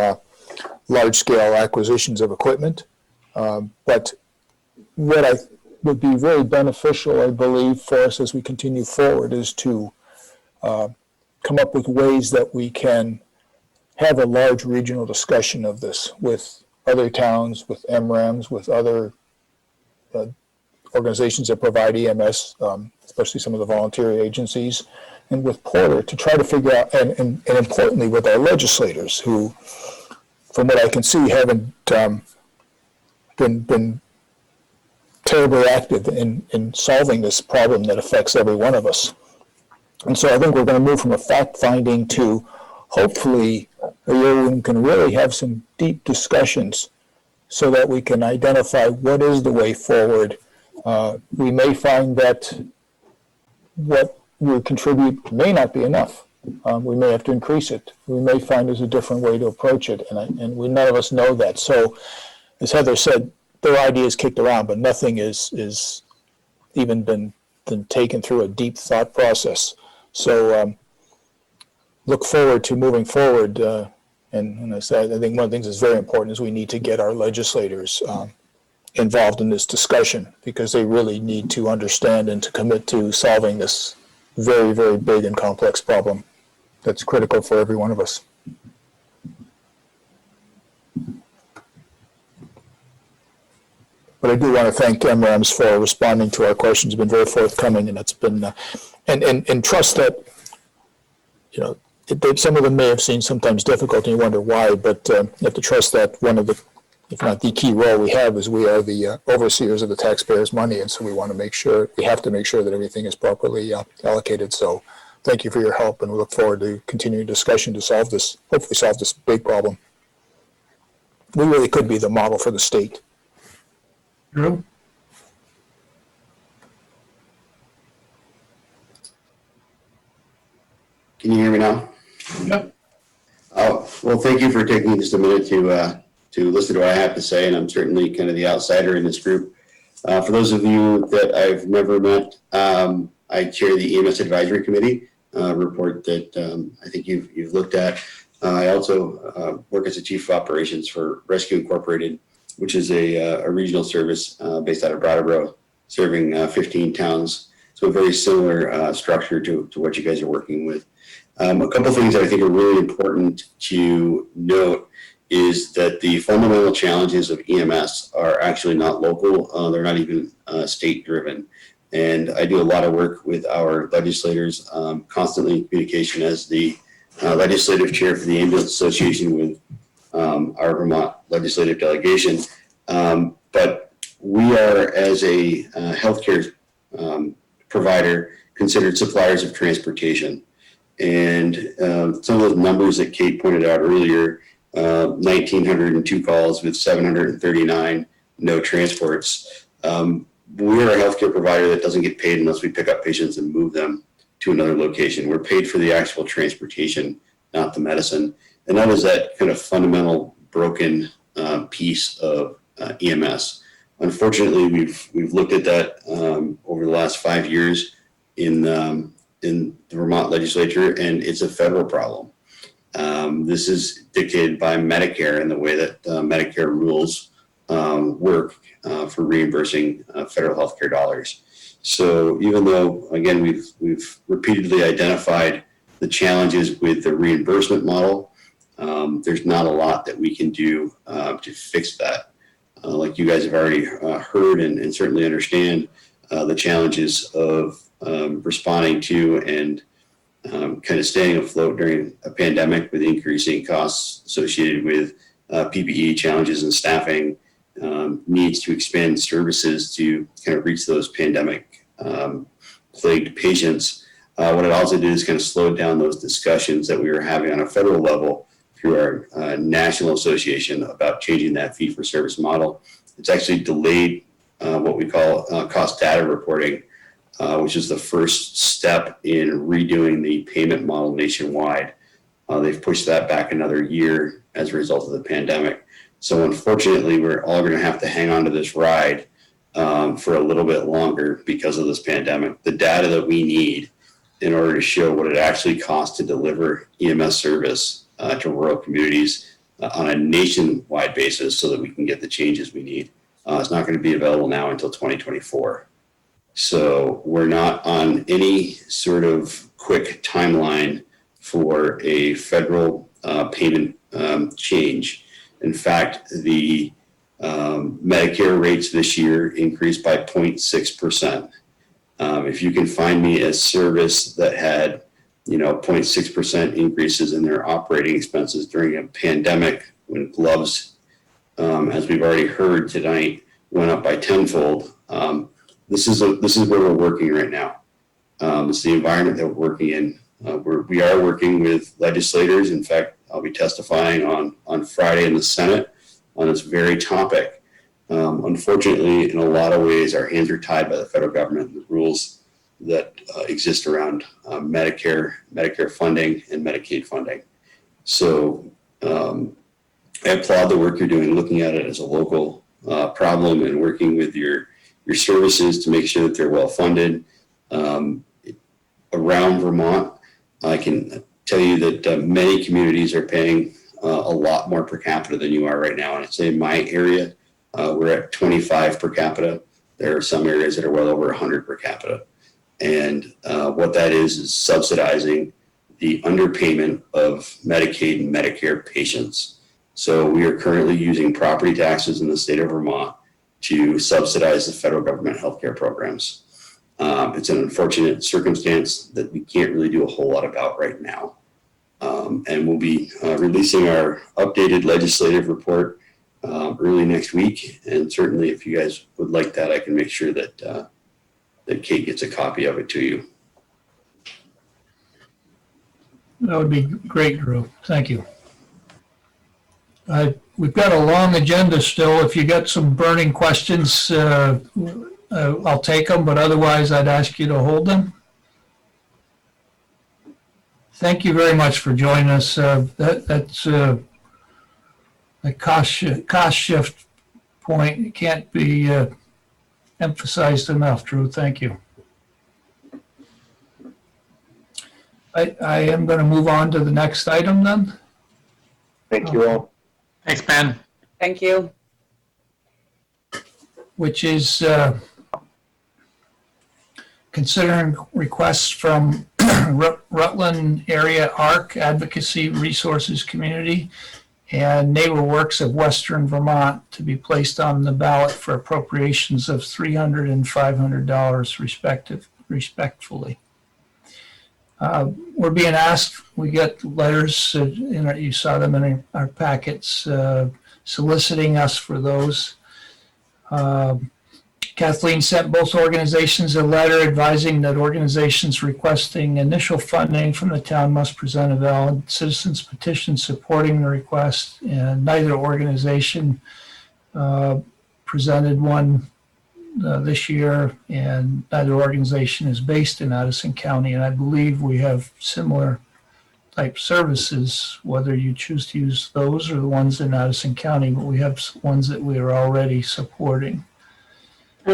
large-scale acquisitions of equipment, but what would be very beneficial, I believe, for us as we continue forward is to come up with ways that we can have a large regional discussion of this with other towns, with MRAMs, with other organizations that provide EMS, especially some of the volunteer agencies, and with Porter to try to figure out, and importantly with our legislators who, from what I can see, haven't been terribly active in solving this problem that affects every one of us. And so I think we're going to move from a fact-finding to hopefully a year when we can really have some deep discussions so that we can identify what is the way forward. We may find that what we contribute may not be enough. We may have to increase it. We may find there's a different way to approach it, and none of us know that. So, as Heather said, there are ideas kicked around, but nothing is even been taken through a deep thought process. So look forward to moving forward. And I said, I think one of the things that's very important is we need to get our legislators involved in this discussion because they really need to understand and to commit to solving this very, very big and complex problem that's critical for every one of us. But I do want to thank MRAMs for responding to our questions. It's been very forthcoming, and it's been, and trust that, some of them may have seen sometimes difficulty and you wonder why, but you have to trust that one of the, if not the key role we have is we are the overseers of the taxpayers' money, and so we have to make sure that everything is properly allocated. So thank you for your help, and we look forward to continuing discussion to hopefully solve this big problem. We really could be the model for the state. Drew? Can you hear me now? Yep. Oh, well, thank you for taking just a minute to listen to what I have to say, and I'm certainly kind of the outsider in this group. For those of you that I've never met, I chair the EMS Advisory Committee, report that I think you've looked at. I also work as a Chief of Operations for Rescue Incorporated, which is a regional service based out of Brattleboro, serving 15 towns. So a very similar structure to what you guys are working with. A couple of things that I think are really important to note is that the fundamental challenges of EMS are actually not local. They're not even state driven. And I do a lot of work with our legislators, constantly in communication as the legislative chair for the Ambulance Association with our Vermont legislative delegation. But we are, as a healthcare provider, considered suppliers of transportation. And some of those numbers that Kate pointed out earlier, 1,902 calls with 739 no transports. We're a healthcare provider that doesn't get paid unless we pick up patients and move them to another location. We're paid for the actual transportation, not the medicine. And that is that kind of fundamental broken piece of EMS. Unfortunately, we've looked at that over the last 5 years in the Vermont legislature, and it's a federal problem. This is dictated by Medicare and the way that Medicare rules work for reimbursing federal healthcare dollars. So even though, again, we've repeatedly identified the challenges with the reimbursement model, there's not a lot that we can do to fix that. Like you guys have already heard and certainly understand, the challenges of responding to and kind of staying afloat during a pandemic with increasing costs associated with PPE challenges and staffing, needs to expand services to kind of reach those pandemic plagued patients. What it also did is kind of slowed down those discussions that we were having on a federal level through our national association about changing that fee for service model. It's actually delayed what we call cost data reporting, which is the first step in redoing the payment model nationwide. They've pushed that back another year as a result of the pandemic. So unfortunately, we're all going to have to hang on to this ride for a little bit longer because of this pandemic. The data that we need in order to show what it actually costs to deliver EMS service to rural communities on a nationwide basis so that we can get the changes we need. It's not going to be available now until 2024. So we're not on any sort of quick timeline for a federal payment change. In fact, the Medicare rates this year increased by 0.6%. If you can find me a service that had 0.6% increases in their operating expenses during a pandemic when gloves, as we've already heard tonight, went up by tenfold. This is where we're working right now. It's the environment that we're working in. We are working with legislators. In fact, I'll be testifying on Friday in the Senate on this very topic. Unfortunately, in a lot of ways, our hands are tied by the federal government and the rules that exist around Medicare funding and Medicaid funding. So I applaud the work you're doing, looking at it as a local problem and working with your services to make sure that they're well funded. Around Vermont, I can tell you that many communities are paying a lot more per capita than you are right now. And I'd say in my area, we're at 25 per capita. There are some areas that are well over 100 per capita. And what that is subsidizing the underpayment of Medicaid and Medicare patients. So we are currently using property taxes in the state of Vermont to subsidize the federal government healthcare programs. It's an unfortunate circumstance that we can't really do a whole lot about right now. And we'll be releasing our updated legislative report early next week. And certainly if you guys would like that, I can make sure that that Kate gets a copy of it to you. That would be great, Drew. Thank you. We've got a long agenda still. If you got some burning questions, I'll take them, but otherwise I'd ask you to hold them. Thank you very much for joining us. That's a cost shift point. It can't be emphasized enough, Drew. Thank you. I am going to move on to the next item then. Thank you all. Thanks, Ben. Thank you. Which is considering requests from Rutland Area ARC Advocacy Resources Community and Neighbor Works of Western Vermont to be placed on the ballot for appropriations of $300 and $500 respectively. We're being asked, we get letters, you saw them in our packets, soliciting us for those. Kathleen sent both organizations a letter advising that organizations requesting initial funding from the town must present a valid citizens petition supporting the request, and neither organization presented one this year, and neither organization is based in Addison County, and I believe we have similar type services, whether you choose to use those or the ones in Addison County, but we have ones that we are already supporting.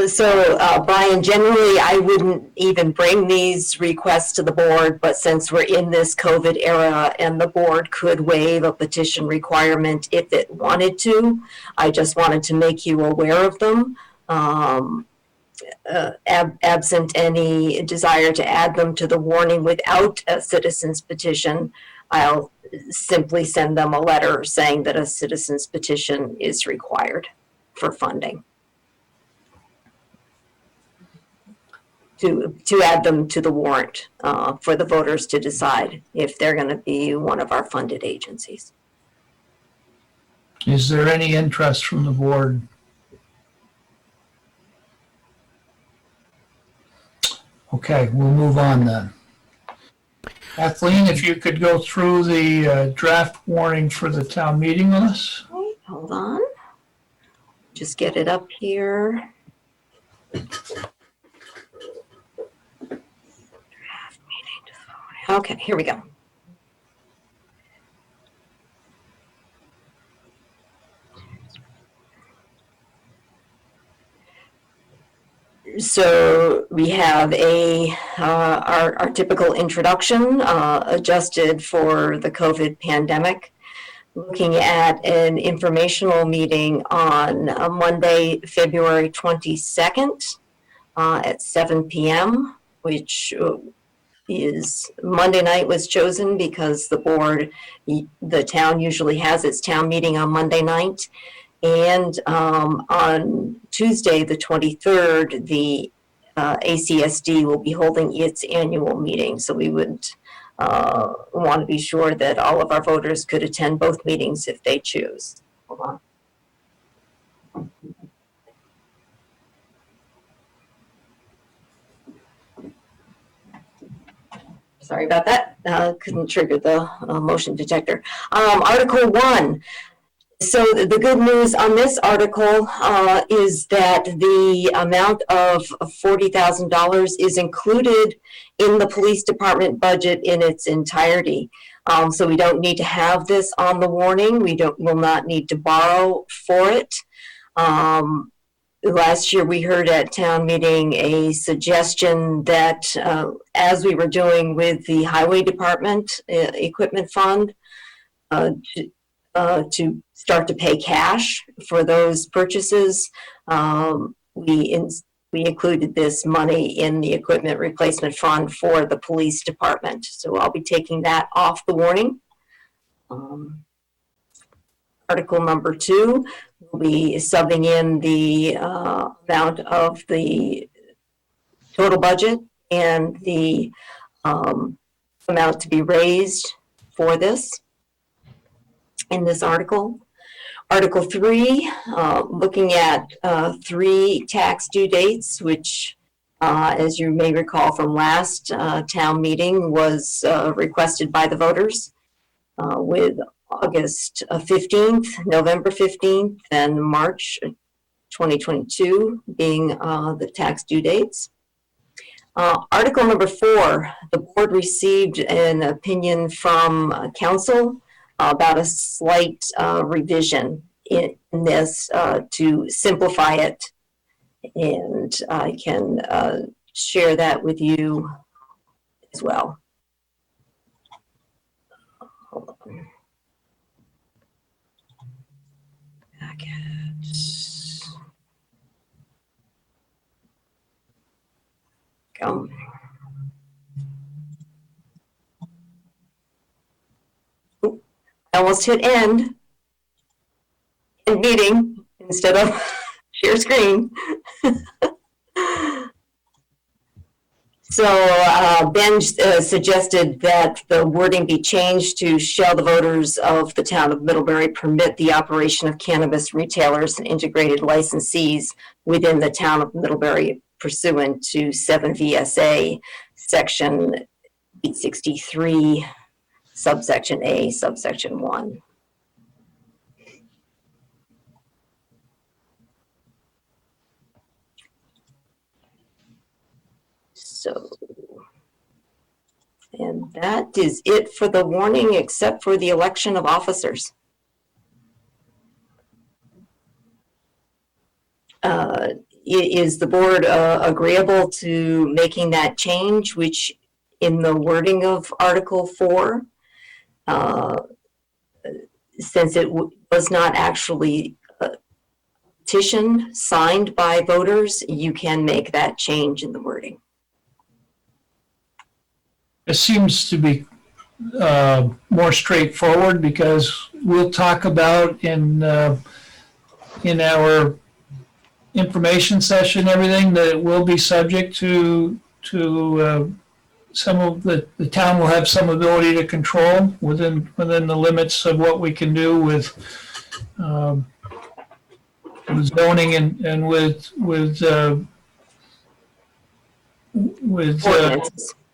So, Brian, generally, I wouldn't even bring these requests to the board, but since we're in this COVID era and the board could waive a petition requirement if it wanted to, I just wanted to make you aware of them. Absent any desire to add them to the warning without a citizen's petition, I'll simply send them a letter saying that a citizen's petition is required for funding. to add them to the warrant for the voters to decide if they're going to be one of our funded agencies. Is there any interest from the board? Okay, we'll move on then. Kathleen, if you could go through the draft warning for the town meeting with us. Okay, hold on. Just get it up here. Okay, here we go. So we have our typical introduction adjusted for the COVID pandemic, looking at an informational meeting on Monday, February 22nd at 7 p.m., which is Monday night was chosen because the town usually has its town meeting on Monday night. And on Tuesday, the 23rd, the ACSD will be holding its annual meeting. So we would want to be sure that all of our voters could attend both meetings if they choose. Hold on. Sorry about that. Couldn't trigger the motion detector. Article 1. So the good news on this article is that the amount of $40,000 is included in the police department budget in its entirety. So we don't need to have this on the warning. Will not need to borrow for it. Last year we heard at town meeting a suggestion that as we were doing with the highway department equipment fund, to start to pay cash for those purchases, we included this money in the equipment replacement fund for the police department. So I'll be taking that off the warning. Article number 2 will be subbing in the amount of the total budget and the amount to be raised for this. In this article. Article 3, looking at 3 tax due dates, which, as you may recall from last town meeting, was requested by the voters, with August 15th, November 15th, and March 2022 being the tax due dates. Article number 4, the board received an opinion from council about a slight revision in this to simplify it, and I can share that with you as well. Hold on. Go. I almost hit end meeting instead of share screen. So Ben suggested that the wording be changed to shall the voters of the town of Middlebury permit the operation of cannabis retailers and integrated licensees within the town of Middlebury pursuant to 7 VSA section 863 subsection A, subsection 1. So, and that is it for the warning, except for the election of officers. Is the board agreeable to making that change, which in the wording of Article 4, since it was not actually a petition signed by voters, you can make that change in the wording. It seems to be more straightforward because we'll talk about in our information session, everything that it will be subject to some of the town will have some ability to control within the limits of what we can do with zoning and with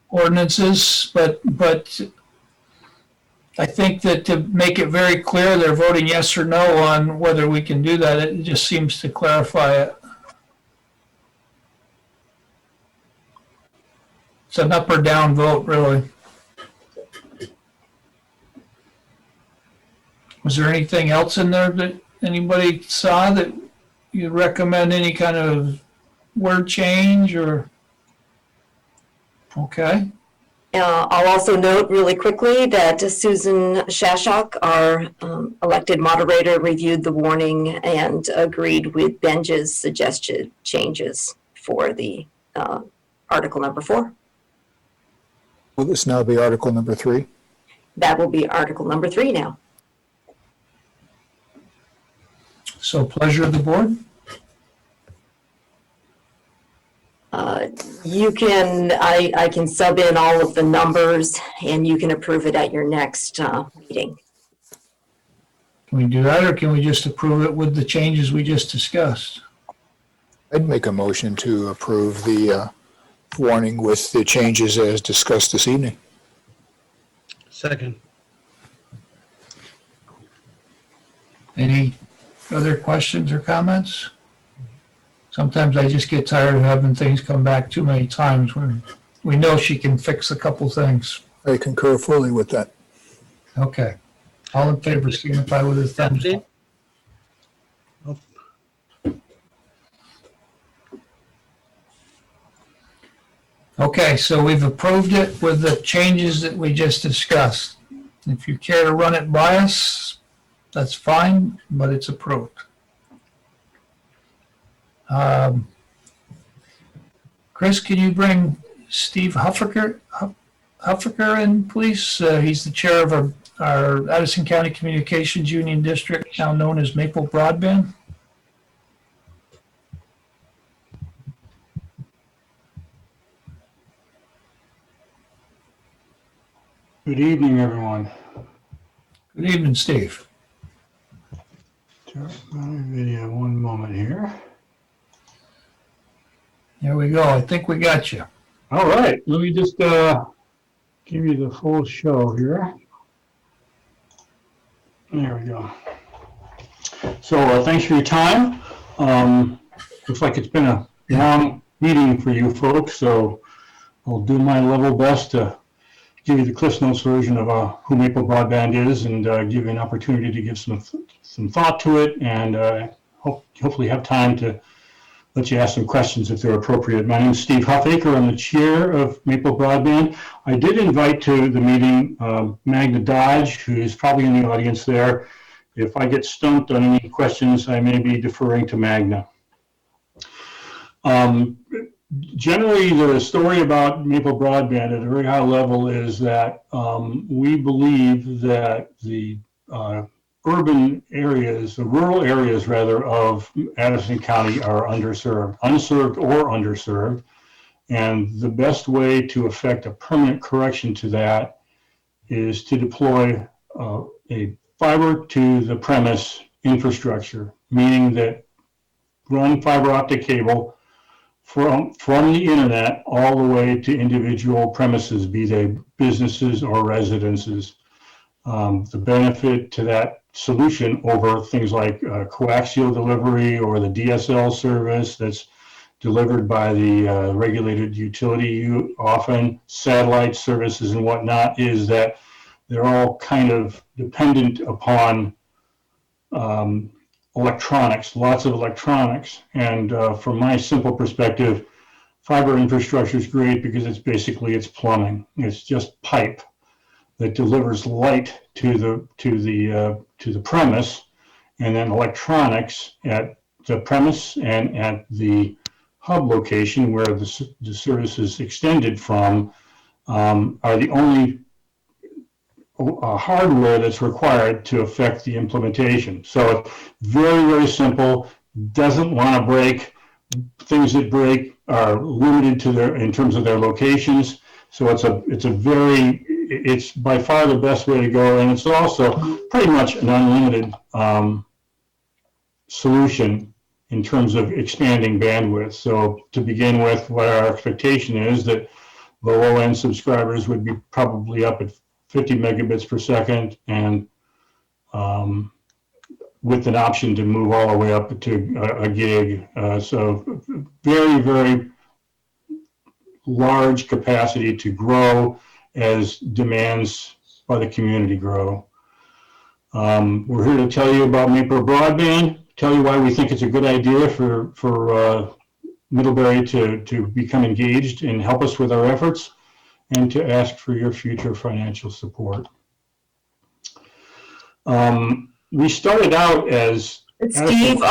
ordinances, but I think that to make it very clear they're voting yes or no on whether we can do that, it just seems to clarify it. It's an up or down vote, really. Was there anything else in there that anybody saw that you recommend any kind of word change or? Okay. I'll also note really quickly that Susan Shashok, our elected moderator, reviewed the warning and agreed with Benj's suggested changes for the article number 4. Will this now be article number 3? That will be article number 3 now. So pleasure of the board. You can, I can sub in all of the numbers and you can approve it at your next meeting. Can we do that, or can we just approve it with the changes we just discussed? I'd make a motion to approve the warning with the changes as discussed this evening. Second. Any other questions or comments? Sometimes I just get tired of having things come back too many times when we know she can fix a couple things. I concur fully with that. Okay. All in favor, signify with a thumbs up. Okay, so we've approved it with the changes that we just discussed. If you care to run it by us, that's fine, but it's approved. Chris, can you bring Steve Huffaker in, please? He's the chair of our Addison County Communications Union District, now known as Maple Broadband. Good evening, everyone. Good evening, Steve. Start my video one moment here. There we go. I think we got you. All right. Let me just give you the full show here. There we go. So thanks for your time. Looks like it's been a long meeting for you folks, so I'll do my level best to give you the Cliff Notes version of who Maple Broadband is and give you an opportunity to give some thought to it, and hopefully have time to let you ask some questions if they're appropriate. My name is Steve Huffaker. I'm the chair of Maple Broadband. I did invite to the meeting Magna Dodge, who is probably in the audience there. If I get stumped on any questions, I may be deferring to Magna. Generally, the story about Maple Broadband at a very high level is that we believe that the urban areas, the rural areas rather, of Addison County are underserved, unserved or underserved. And the best way to effect a permanent correction to that is to deploy a fiber to the premise infrastructure, meaning that run fiber optic cable from the internet all the way to individual premises, be they businesses or residences. The benefit to that solution over things like coaxial delivery or the DSL service that's delivered by the regulated utility, often satellite services and whatnot, is that they're all kind of dependent upon electronics, lots of electronics. And from my simple perspective, fiber infrastructure is great because it's plumbing. It's just pipe that delivers light to the premise, and then electronics at the premise and at the hub location where the service is extended from are the only hardware that's required to affect the implementation. So it's very, very simple, doesn't want to break, things that break are limited to in terms of their locations. So it's by far the best way to go, and it's also pretty much an unlimited solution in terms of expanding bandwidth. So to begin with, what our expectation is that the low-end subscribers would be probably up at 50 megabits per second, and with an option to move all the way up to a gig. So very, very large capacity to grow as demands by the community grow. We're here to tell you about Maple Broadband, tell you why we think it's a good idea for Middlebury to become engaged and help us with our efforts, and to ask for your future financial support. We started out as Steve,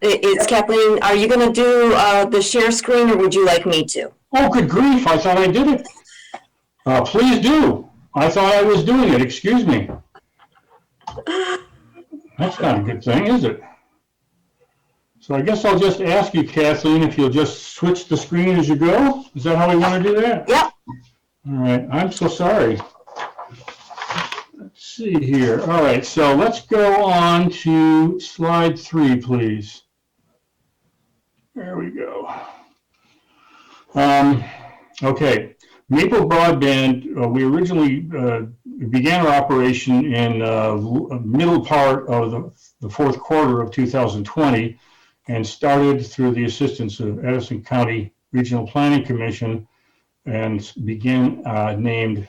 it's Kathleen. Are you going to do the share screen, or would you like me to? Oh, good grief, I thought I did it. Please do. I thought I was doing it, excuse me. That's not a good thing, is it? So I guess I'll just ask you, Kathleen, if you'll just switch the screen as you go. Is that how we want to do that? Yep. All right, I'm so sorry. Let's see here. All right, so let's go on to slide 3, please. There we go. Okay, Maple Broadband, we originally began our operation in middle part of the fourth quarter of 2020, and started through the assistance of Edison County Regional Planning Commission, and began named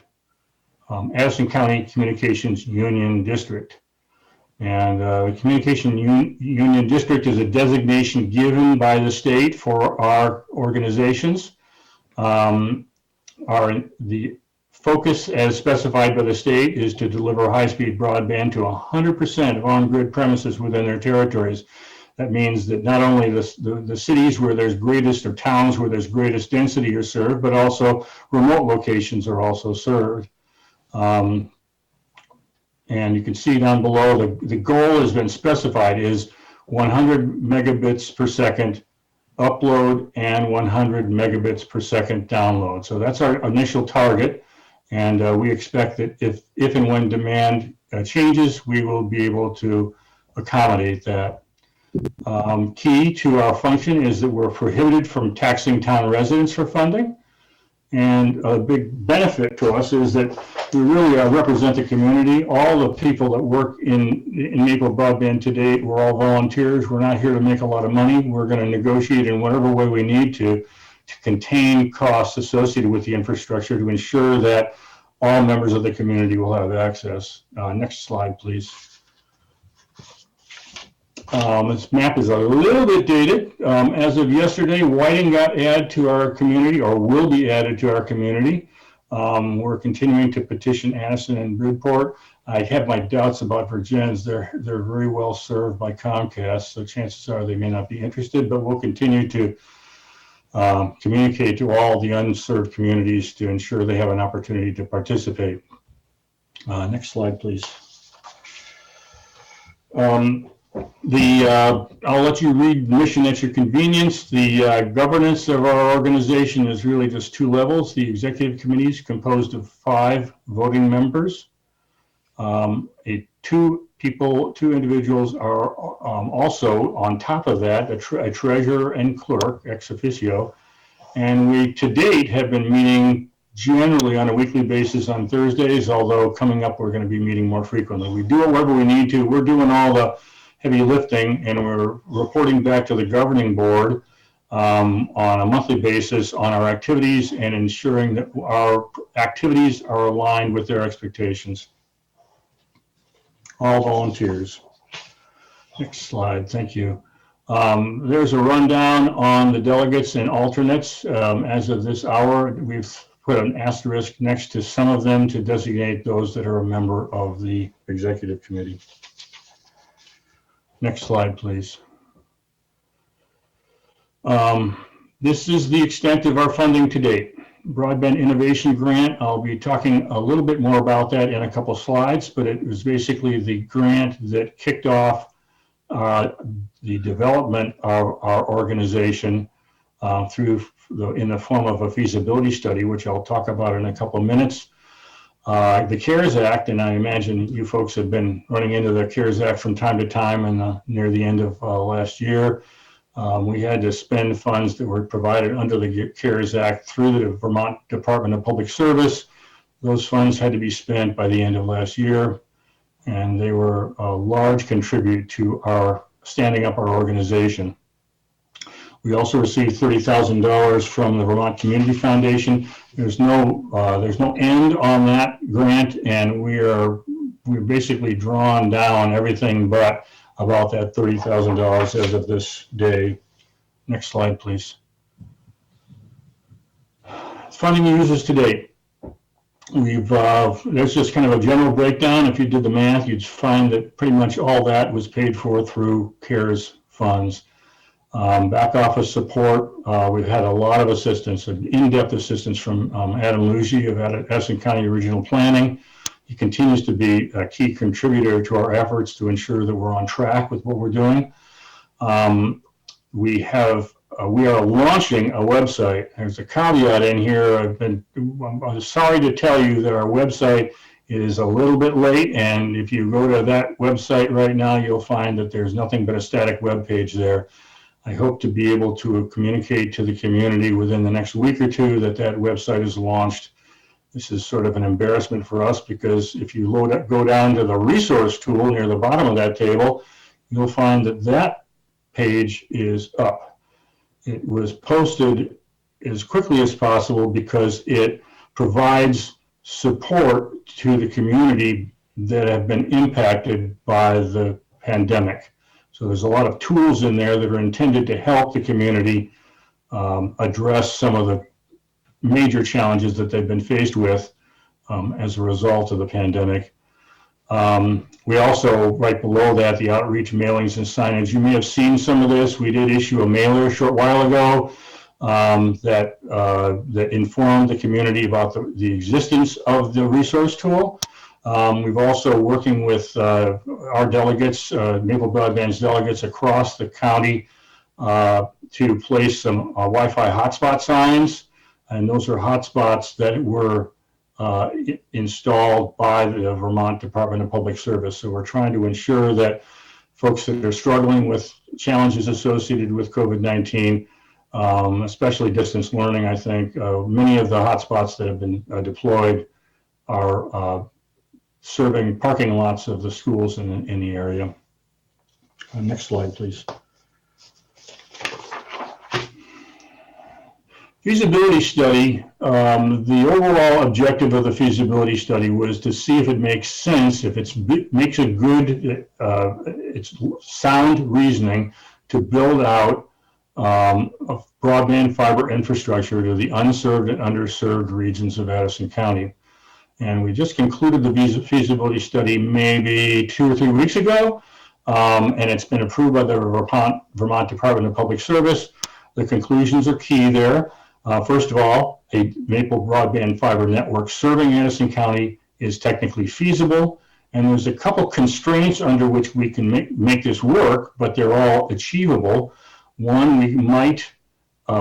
Addison County Communications Union District. And the Communication Union District is a designation given by the state for our organizations. The focus, as specified by the state, is to deliver high-speed broadband to 100% of on-grid premises within their territories. That means that not only the cities where there's greatest, or towns where there's greatest density are served, but also remote locations are also served. And you can see down below, the goal has been specified is 100 megabits per second upload and 100 megabits per second download. So that's our initial target, and we expect that if and when demand changes, we will be able to accommodate that. Key to our function is that we're prohibited from taxing town residents for funding. And a big benefit to us is that we really represent the community. All the people that work in Maple Broadband to date, we're all volunteers. We're not here to make a lot of money. We're going to negotiate in whatever way we need to contain costs associated with the infrastructure to ensure that all members of the community will have access. Next slide, please. This map is a little bit dated. As of yesterday, Whiting got added to our community, or will be added to our community. We're continuing to petition Addison and Bridport. I have my doubts about Virgins. They're very well served by Comcast, so chances are they may not be interested, but we'll continue to communicate to all the unserved communities to ensure they have an opportunity to participate. Next slide, please. I'll let you read the mission at your convenience. The governance of our organization is really just 2 levels. The executive committee is composed of 5 voting members. 2 individuals are also on top of that, a treasurer and clerk ex officio. And we to date have been meeting generally on a weekly basis on Thursdays, although coming up we're going to be meeting more frequently. We do it wherever we need to. We're doing all the heavy lifting, and we're reporting back to the governing board on a monthly basis on our activities, and ensuring that our activities are aligned with their expectations. All volunteers. Next slide, thank you. There's a rundown on the delegates and alternates. As of this hour, we've put an asterisk next to some of them to designate those that are a member of the executive committee. Next slide, please. This is the extent of our funding to date. Broadband Innovation Grant, I'll be talking a little bit more about that in a couple slides, but it was basically the grant that kicked off the development of our organization in the form of a feasibility study, which I'll talk about in a couple of minutes. The CARES Act, and I imagine you folks have been running into the CARES Act from time to time, and near the end of last year, we had to spend funds that were provided under the CARES Act through the Vermont Department of Public Service. Those funds had to be spent by the end of last year, and they were a large contribute to our standing up our organization. We also received $30,000 from the Vermont Community Foundation. There's no end on that grant, and we're basically drawn down everything but about that $30,000 as of this day. Next slide, please. Funding uses to date. There's just kind of a general breakdown. If you did the math, you'd find that pretty much all that was paid for through CARES funds. Back office support, we've had a lot of assistance, in-depth assistance from Adam Luigi of Addison County Regional Planning. He continues to be a key contributor to our efforts to ensure that we're on track with what we're doing. We are launching a website. There's a caveat in here. I'm sorry to tell you that our website is a little bit late, and if you go to that website right now, you'll find that there's nothing but a static web page there. I hope to be able to communicate to the community within the next week or two that that website is launched. This is sort of an embarrassment for us because if you go down to the resource tool near the bottom of that table, you'll find that that page is up. It was posted as quickly as possible because it provides support to the community that have been impacted by the pandemic. So there's a lot of tools in there that are intended to help the community address some of the major challenges that they've been faced with as a result of the pandemic. We also, right below that, the outreach mailings and signage. You may have seen some of this. We did issue a mailer a short while ago that informed the community about the existence of the resource tool. We've also working with our delegates, Maple Broadband's delegates across the county to place some Wi-Fi hotspot signs. And those are hotspots that were installed by the Vermont Department of Public Service. So we're trying to ensure that folks that are struggling with challenges associated with COVID-19, especially distance learning, I think, many of the hotspots that have been deployed are serving parking lots of the schools in the area. Next slide, please. Feasibility study, the overall objective of the feasibility study was to see if it makes sense, if it makes a good, it's sound reasoning to build out a broadband fiber infrastructure to the unserved and underserved regions of Addison County. And we just concluded the feasibility study maybe 2 or 3 weeks ago, and it's been approved by the Vermont Department of Public Service. The conclusions are key there. First of all, a Maple broadband fiber network serving Addison County is technically feasible, and there's a couple constraints under which we can make this work, but they're all achievable. One, we might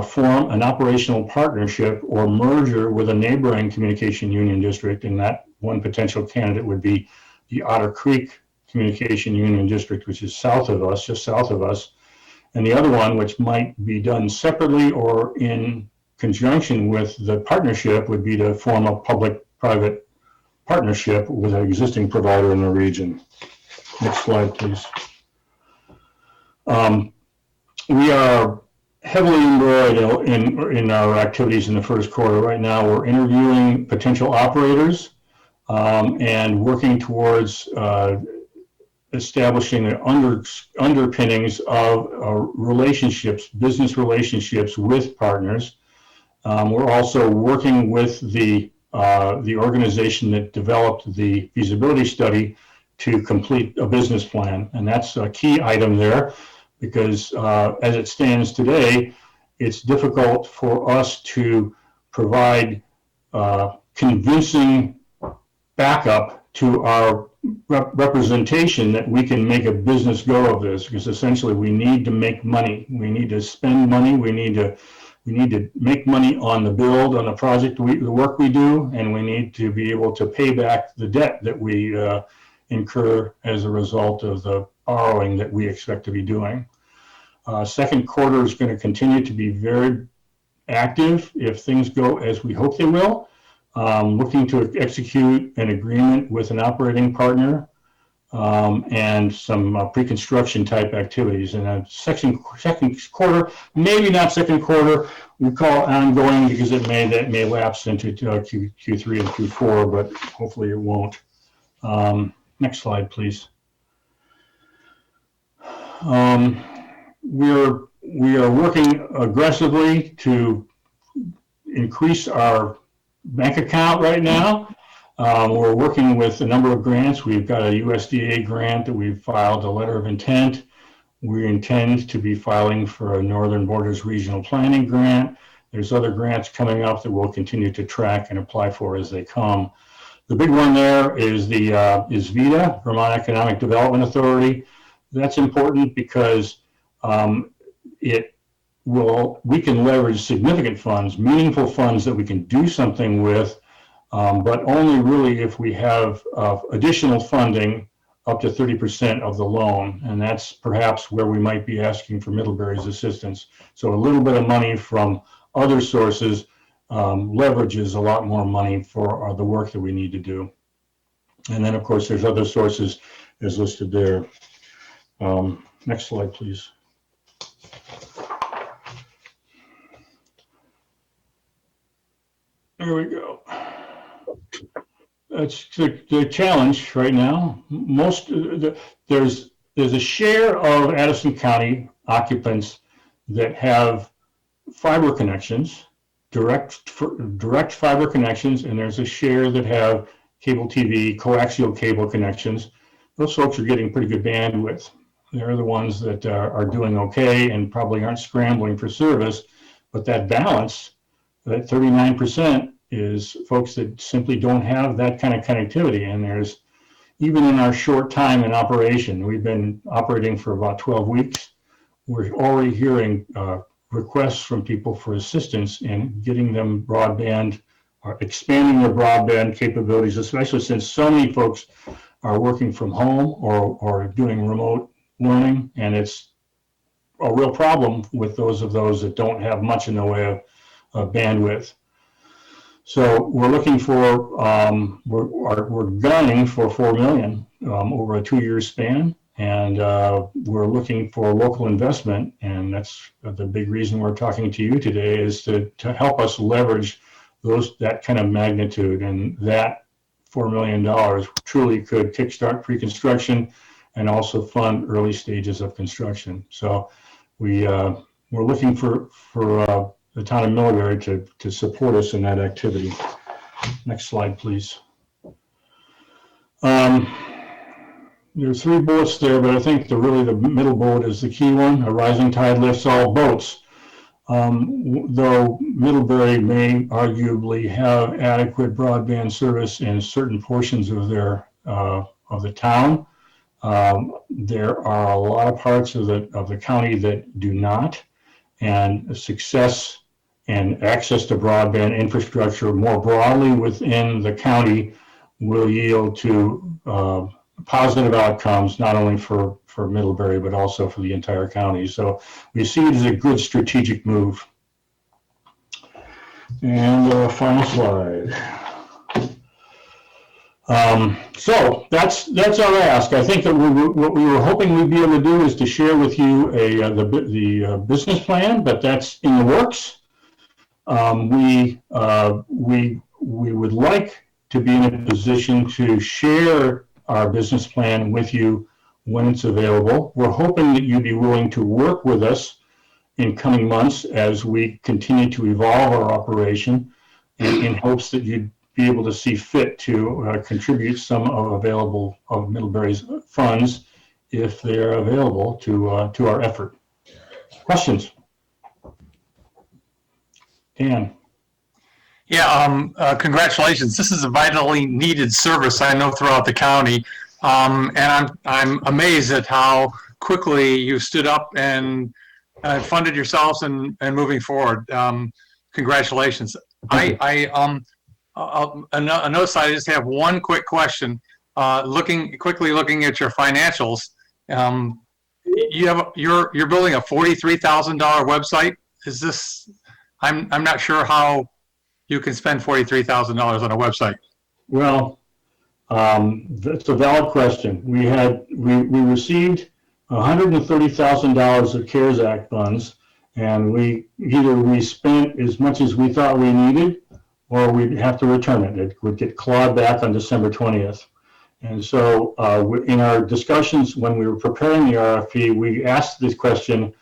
form an operational partnership or merger with a neighboring communication union district, and that one potential candidate would be the Otter Creek Communication Union District, which is south of us, just south of us. And the other one, which might be done separately or in conjunction with the partnership, would be to form a public-private partnership with an existing provider in the region. Next slide, please. We are heavily embroiled in our activities in the first quarter. Right now, we're interviewing potential operators and working towards establishing the underpinnings of relationships, business relationships with partners. We're also working with the organization that developed the feasibility study to complete a business plan, and that's a key item there. Because as it stands today, it's difficult for us to provide convincing backup to our representation that we can make a business go of this, because essentially we need to make money. We need to spend money. We need to make money on the build, on the project, the work we do, and we need to be able to pay back the debt that we incur as a result of the borrowing that we expect to be doing. Second quarter is going to continue to be very active if things go as we hope they will. Looking to execute an agreement with an operating partner and some pre-construction type activities. And second quarter, maybe not second quarter, we call it ongoing because that may lapse into Q3 and Q4, but hopefully it won't. Next slide, please. We are working aggressively to increase our bank account right now. We're working with a number of grants. We've got a USDA grant that we've filed a letter of intent. We intend to be filing for a Northern Borders Regional Planning grant. There's other grants coming up that we'll continue to track and apply for as they come. The big one there is is VEDA, Vermont Economic Development Authority. That's important because we can leverage significant funds, meaningful funds that we can do something with, but only really if we have additional funding up to 30% of the loan. And that's perhaps where we might be asking for Middlebury's assistance. So a little bit of money from other sources leverages a lot more money for the work that we need to do. And then, of course, there's other sources as listed there. Next slide, please. There we go. That's the challenge right now. There's a share of Addison County occupants that have fiber connections, direct fiber connections, and there's a share that have cable TV, coaxial cable connections. Those folks are getting pretty good bandwidth. They're the ones that are doing okay and probably aren't scrambling for service, but that balance, that 39%, is folks that simply don't have that kind of connectivity. And there's, even in our short time in operation, we've been operating for about 12 weeks, we're already hearing requests from people for assistance in getting them broadband, or expanding their broadband capabilities, especially since so many folks are working from home or doing remote learning. And it's a real problem with those that don't have much in the way of bandwidth. So we're looking for, we're gunning for 4 million over a 2-year span, and we're looking for local investment, and that's the big reason we're talking to you today, is to help us leverage that kind of magnitude, and that $4 million truly could kickstart pre-construction and also fund early stages of construction. So we're looking for the town of Middlebury to support us in that activity. Next slide, please. There's 3 bullets there, but I think really the middle bullet is the key one. A rising tide lifts all boats. Though Middlebury may arguably have adequate broadband service in certain portions of the town, there are a lot of parts of the county that do not, and success and access to broadband infrastructure more broadly within the county will yield to positive outcomes, not only for Middlebury, but also for the entire county. So we see it as a good strategic move. And final slide. So that's our ask. I think that what we were hoping we'd be able to do is to share with you the business plan, but that's in the works. We would like to be in a position to share our business plan with you when it's available. We're hoping that you'd be willing to work with us in coming months as we continue to evolve our operation, in hopes that you'd be able to see fit to contribute some of Middlebury's funds if they're available to our effort. Questions? Dan? Yeah, congratulations. This is a vitally needed service, I know, throughout the county. And I'm amazed at how quickly you stood up and funded yourselves and moving forward. Congratulations. Another side, I just have one quick question. Quickly looking at your financials, you're building a $43,000 website. Is this? I'm not sure how you can spend $43,000 on a website. Well, that's a valid question. We received $130,000 of CARES Act funds, and we spent as much as we thought we needed, or we'd have to return it. It would get clawed back on December 20th. And so in our discussions when we were preparing the RFP, we asked this question: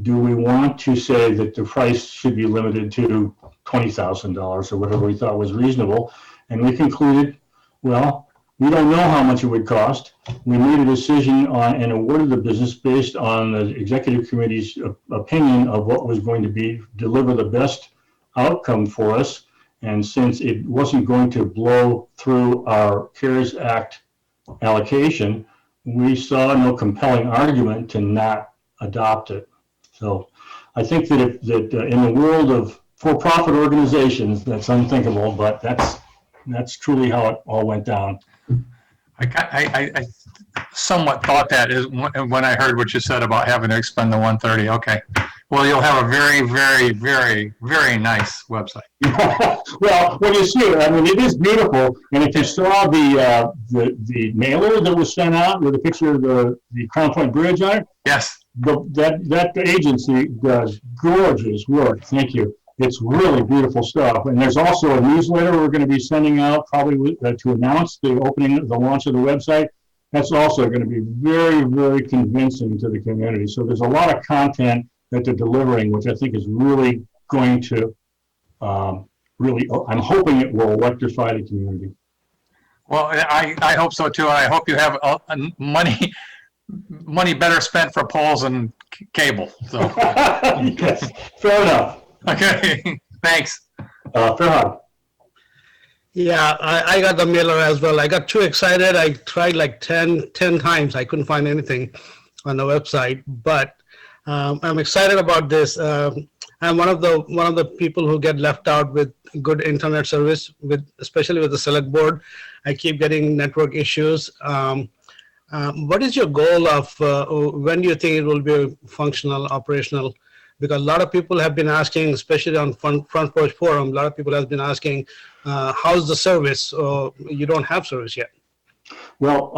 do we want to say that the price should be limited to $20,000 or whatever we thought was reasonable? And we concluded, well, we don't know how much it would cost. We made a decision on and awarded the business based on the executive committee's opinion of what was going to deliver the best outcome for us. And since it wasn't going to blow through our CARES Act allocation, we saw no compelling argument to not adopt it. So I think that in the world of for-profit organizations, that's unthinkable, but that's truly how it all went down. I somewhat thought that is when I heard what you said about having to expend the 130. Okay. Well, you'll have a very, very, very, very nice website. Well, when you see it, I mean, it is beautiful. And if you saw the mailer that was sent out with a picture of the Crown Point Bridge on it, yes, that agency does gorgeous work. Thank you. It's really beautiful stuff. And there's also a newsletter we're going to be sending out probably to announce the launch of the website. That's also going to be very, very convincing to the community. So there's a lot of content that they're delivering, which I think is really going to I'm hoping it will electrify the community. Well, I hope so too. And I hope you have money better spent for poles and cable. So. Yes, fair enough. Okay, thanks. Farhad. Yeah, I got the mailer as well. I got too excited. I tried like 10 times. I couldn't find anything on the website, but I'm excited about this. I'm one of the people who get left out with good internet service, especially with the Selectboard. I keep getting network issues. What is your goal of when do you think it will be functional, operational? Because a lot of people have been asking, especially on Front Porch Forum, a lot of people have been asking, how's the service? You don't have service yet. Well,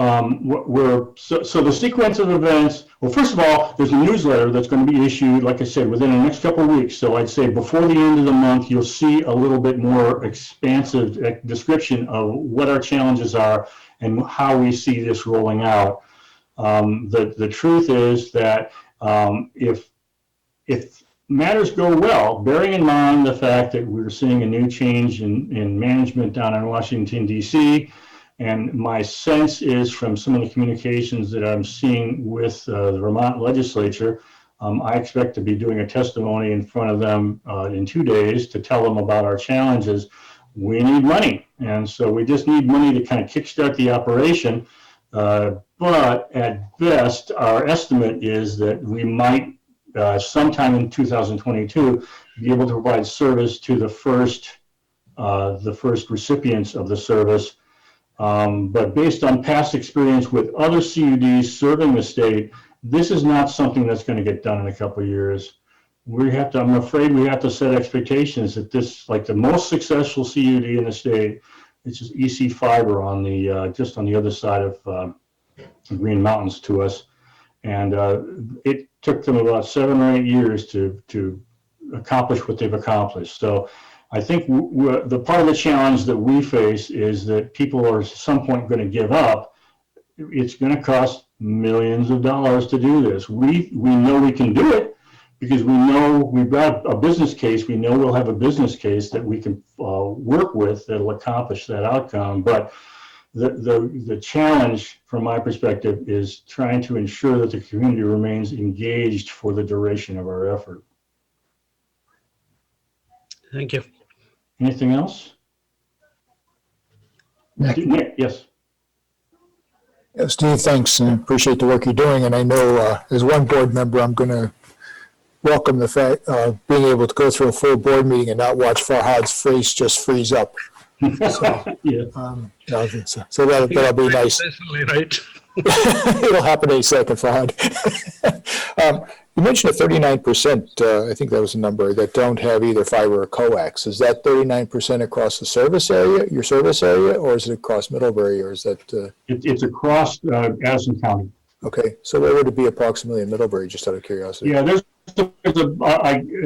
so the sequence of events, well, first of all, there's a newsletter that's going to be issued, like I said, within the next couple of weeks. So I'd say before the end of the month, you'll see a little bit more expansive description of what our challenges are and how we see this rolling out. The truth is that if matters go well, bearing in mind the fact that we're seeing a new change in management down in Washington, D.C., and my sense is from some of the communications that I'm seeing with the Vermont legislature, I expect to be doing a testimony in front of them in 2 days to tell them about our challenges. We need money. And so we just need money to kind of kickstart the operation. But at best, our estimate is that we might sometime in 2022 be able to provide service to the first recipients of the service. But based on past experience with other CUDs serving the state, this is not something that's going to get done in a couple of years. I'm afraid we have to set expectations that this, like the most successful CUD in the state, it's just EC Fiber on the just on the other side of Green Mountains to us, and it took them about 7 or 8 years to accomplish what they've accomplished. So I think the part of the challenge that we face is that people are at some point going to give up. It's going to cost millions of dollars to do this. We know we can do it because we know we've got a business case. We know we'll have a business case that we can work with that'll accomplish that outcome. But the challenge from my perspective is trying to ensure that the community remains engaged for the duration of our effort. Thank you. Anything else? Nick, yes. Steve, thanks, and appreciate the work you're doing. And I know as one board member, I'm going to welcome the fact being able to go through a full board meeting and not watch Farhad's face just freeze up. So, Yeah. So that'll be nice. Right. It'll happen any second, Farhad. You mentioned a 39%, I think that was the number, that don't have either fiber or coax. Is that 39% across the service area, your service area, or is it across Middlebury, or is that? It's across Addison County. Okay, so where would it be approximately in Middlebury, just out of curiosity? Yeah, I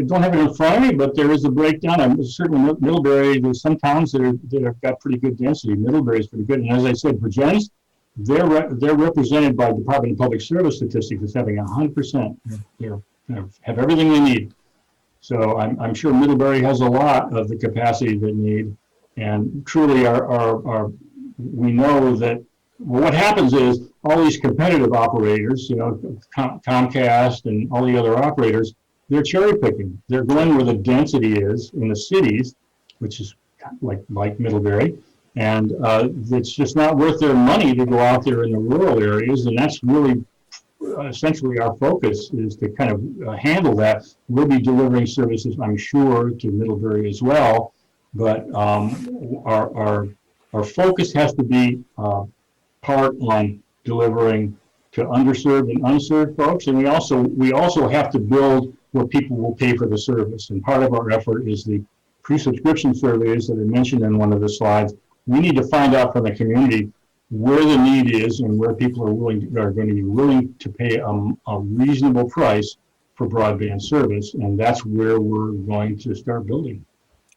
don't have it in front of me, but there is a breakdown. I'm certainly Middlebury, there's some towns that have got pretty good density. Middlebury is pretty good. And as I said, for Jens, they're represented by Department of Public Service statistics as having 100%. They have everything they need. So I'm sure Middlebury has a lot of the capacity they need. And truly, we know that what happens is all these competitive operators, Comcast and all the other operators, they're cherry picking. They're going where the density is in the cities, which is like Middlebury. And it's just not worth their money to go out there in the rural areas. And that's really essentially our focus, is to kind of handle that. We'll be delivering services, I'm sure, to Middlebury as well. But our focus has to be part on delivering to underserved and unserved folks. And we also have to build where people will pay for the service. And part of our effort is the pre-subscription surveys that I mentioned in one of the slides. We need to find out from the community where the need is and where people are going to be willing to pay a reasonable price for broadband service, and that's where we're going to start building.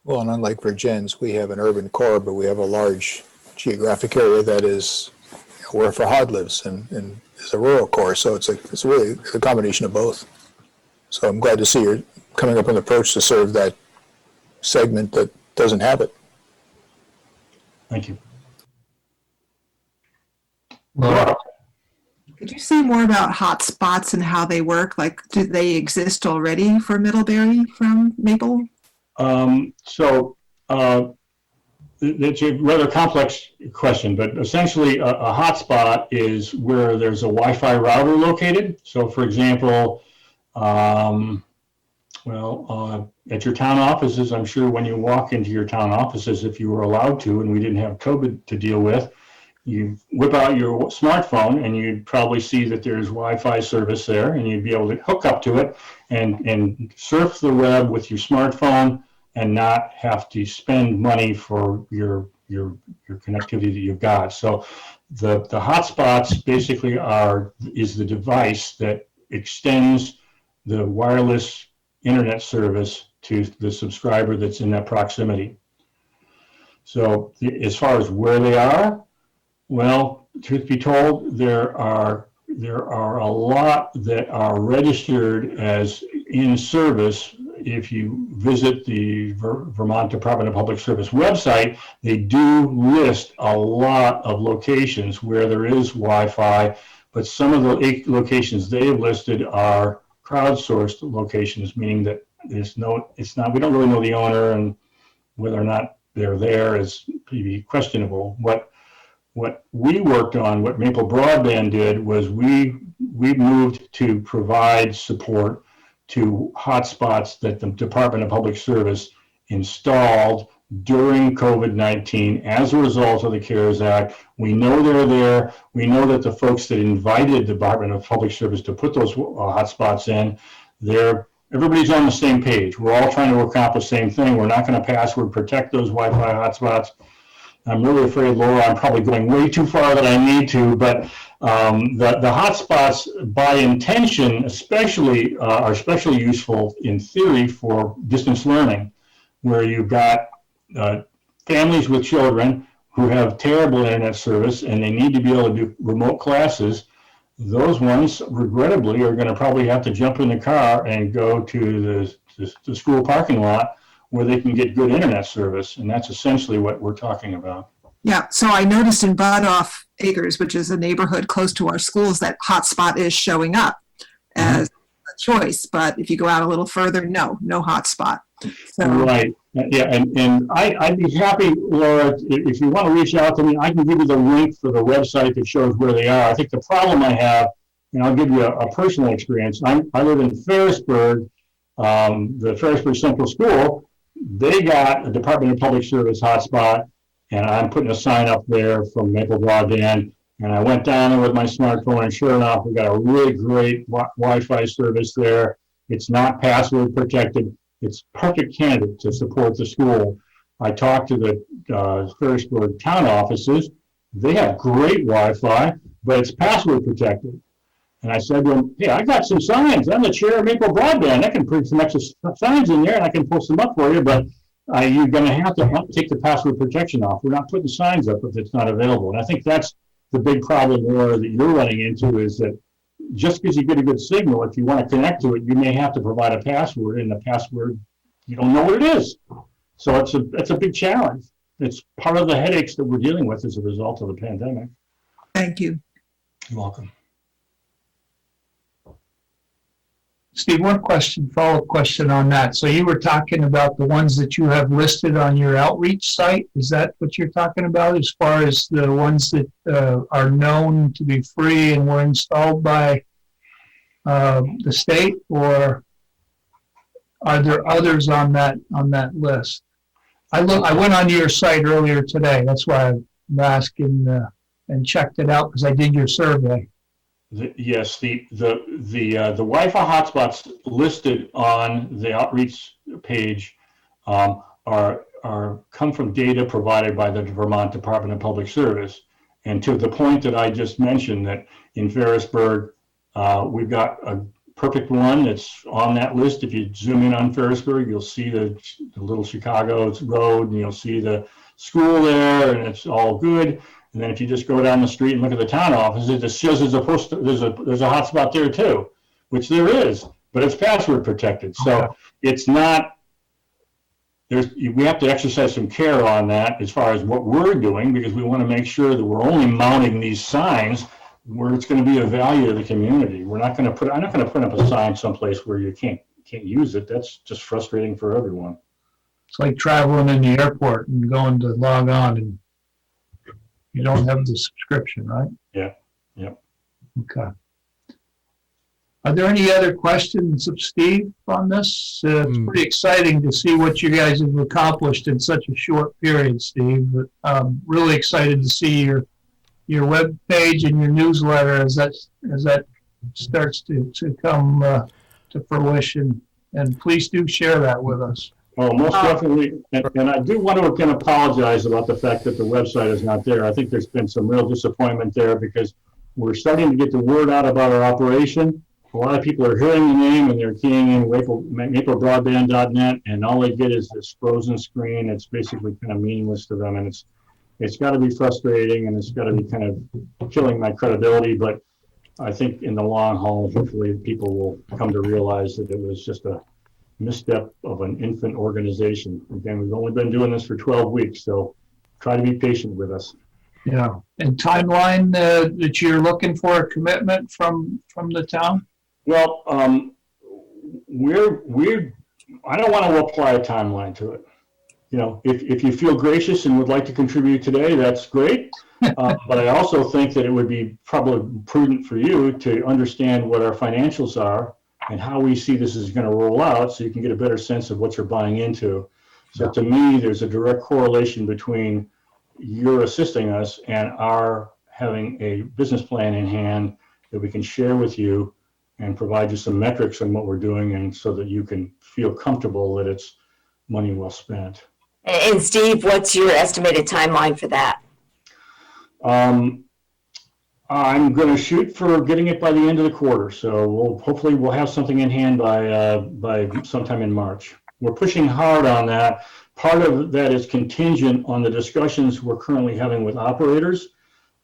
Well, and unlike Virgins, we have an urban core, but we have a large geographic area that is where Farhad lives, and is a rural core. So it's really a combination of both. So I'm glad to see you're coming up with an approach to serve that segment that doesn't have it. Thank you. Could you say more about hotspots and how they work? Like, do they exist already for Middlebury from Maple? It's a rather complex question, but essentially a hotspot is where there's a Wi-Fi router located. So for example, at your town offices, I'm sure when you walk into your town offices, if you were allowed to, and we didn't have COVID to deal with, you whip out your smartphone and you'd probably see that there's Wi-Fi service there, and you'd be able to hook up to it and surf the web with your smartphone and not have to spend money for your connectivity that you've got. So the hotspots basically is the device that extends the wireless internet service to the subscriber that's in that proximity. So as far as where they are, well, truth be told, there are a lot that are registered as in service. If you visit the Vermont Department of Public Service website, they do list a lot of locations where there is Wi-Fi, but some of the locations they've listed are crowdsourced locations, meaning that we don't really know the owner, and whether or not they're there is maybe questionable. What we worked on, what Maple Broadband did, was we moved to provide support to hotspots that the Department of Public Service installed during COVID-19 as a result of the CARES Act. We know they're there. We know that the folks that invited the Department of Public Service to put those hotspots in, everybody's on the same page. We're all trying to accomplish the same thing. We're not going to password protect those Wi-Fi hotspots. I'm really afraid, Laura, I'm probably going way too far than I need to, but the hotspots by intention especially are especially useful in theory for distance learning, where you've got families with children who have terrible internet service and they need to be able to do remote classes. Those ones, regrettably, are going to probably have to jump in the car and go to the school parking lot where they can get good internet service. And that's essentially what we're talking about. Yeah, so I noticed in Budoff Acres, which is a neighborhood close to our schools, that hotspot is showing up as a choice. But if you go out a little further, no hotspot. So, right. Yeah, and I'd be happy, Laura, if you want to reach out to me, I can give you the link for the website that shows where they are. I think the problem I have, and I'll give you a personal experience. I live in Ferrisburg, the Ferrisburg Central School. They got a Department of Public Service hotspot, and I'm putting a sign up there from Maple Broadband. And I went down there with my smartphone, and sure enough, we got a really great Wi-Fi service there. It's not password protected. It's perfect candidate to support the school. I talked to the Ferrisburg town offices. They have great Wi-Fi, but it's password protected. And I said to them, hey, I got some signs. I'm the chair of Maple Broadband. I can put some extra signs in there and I can post them up for you, but you're going to have to take the password protection off. We're not putting signs up if it's not available. And I think that's the big problem, Laura, that you're running into, is that just because you get a good signal, if you want to connect to it, you may have to provide a password, and the password, you don't know what it is. So it's a big challenge. It's part of the headaches that we're dealing with as a result of the pandemic. Thank you. You're welcome. Steve, one question, follow-up question on that. So you were talking about the ones that you have listed on your outreach site. Is that what you're talking about as far as the ones that are known to be free and were installed by the state, or are there others on that list? I went onto your site earlier today. That's why I'm asking and checked it out because I did your survey. Yes, the Wi-Fi hotspots listed on the outreach page come from data provided by the Vermont Department of Public Service. And to the point that I just mentioned, that in Ferrisburg, we've got a perfect one that's on that list. If you zoom in on Ferrisburg, you'll see the little Chicago road, and you'll see the school there, and it's all good. And then if you just go down the street and look at the town office, it just shows there's a hotspot there too, which there is, but it's password protected. So it's not, we have to exercise some care on that as far as what we're doing, because we want to make sure that we're only mounting these signs where it's going to be of value to the community. I'm not going to put up a sign someplace where you can't use it. That's just frustrating for everyone. It's like traveling in the airport and going to log on and you don't have the subscription, right? Yeah. Yep. Okay. Are there any other questions of Steve on this? It's pretty exciting to see what you guys have accomplished in such a short period, Steve. But I'm really excited to see your web page and your newsletter as that starts to come to fruition. And please do share that with us. Oh, most definitely. And I do want to again apologize about the fact that the website is not there. I think there's been some real disappointment there because we're starting to get the word out about our operation. A lot of people are hearing the name and they're keying in maplebroadband.net, and all they get is this frozen screen. It's basically kind of meaningless to them, and it's got to be frustrating, and it's got to be kind of killing my credibility. But I think in the long haul, hopefully people will come to realize that it was just a misstep of an infant organization. Again, we've only been doing this for 12 weeks, so try to be patient with us. Yeah. And timeline that you're looking for a commitment from the town? Well, I don't want to apply a timeline to it. You know, if you feel gracious and would like to contribute today, that's great. But I also think that it would be probably prudent for you to understand what our financials are and how we see this is going to roll out, so you can get a better sense of what you're buying into. So to me, there's a direct correlation between your assisting us and our having a business plan in hand that we can share with you and provide you some metrics on what we're doing, and so that you can feel comfortable that it's money well spent. And Steve, what's your estimated timeline for that? I'm going to shoot for getting it by the end of the quarter. So hopefully we'll have something in hand by sometime in March. We're pushing hard on that. Part of that is contingent on the discussions we're currently having with operators.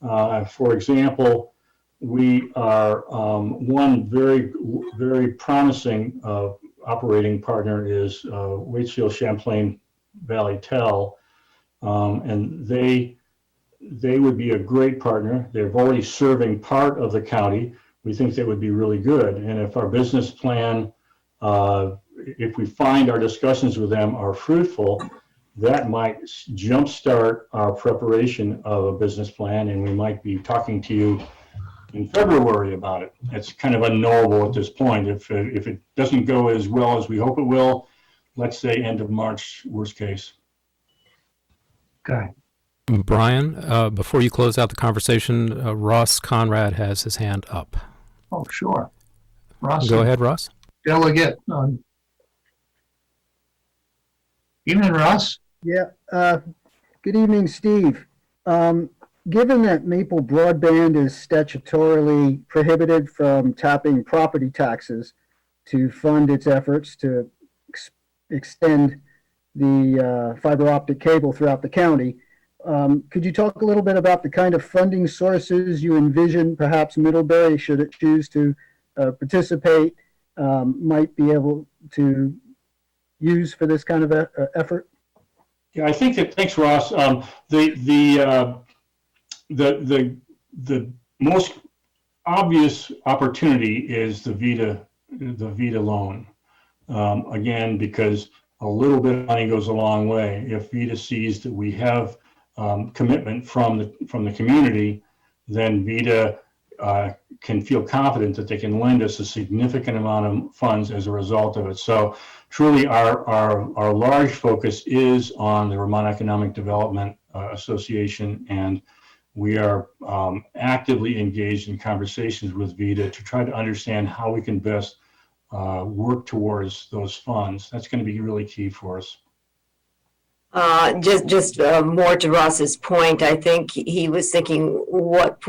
For example, we are one very, very promising operating partner is Waitsfield Champlain Valley Tel, and they would be a great partner. They're already serving part of the county. We think they would be really good. And if our business plan if we find our discussions with them are fruitful, that might jumpstart our preparation of a business plan, and we might be talking to you in February about it. It's kind of unknowable at this point. If it doesn't go as well as we hope it will, let's say end of March, worst case. Okay. Brian, before you close out the conversation, Ross Conrad has his hand up. Oh, sure. Ross. Go ahead, Ross. Delegate. Evening, Ross. Yeah. Good evening, Steve. Given that Maple Broadband is statutorily prohibited from tapping property taxes to fund its efforts to extend the fiber optic cable throughout the county, could you talk a little bit about the kind of funding sources you envision perhaps Middlebury, should it choose to participate, might be able to use for this kind of effort? Yeah, I think that, thanks, Ross. The most obvious opportunity is the VITA loan. Again, because a little bit of money goes a long way. If VITA sees that we have commitment from the community, then VITA can feel confident that they can lend us a significant amount of funds as a result of it. So truly our large focus is on the Vermont Economic Development Association, and we are actively engaged in conversations with VITA to try to understand how we can best work towards those funds. That's going to be really key for us. Just more to Ross's point, I think he was thinking what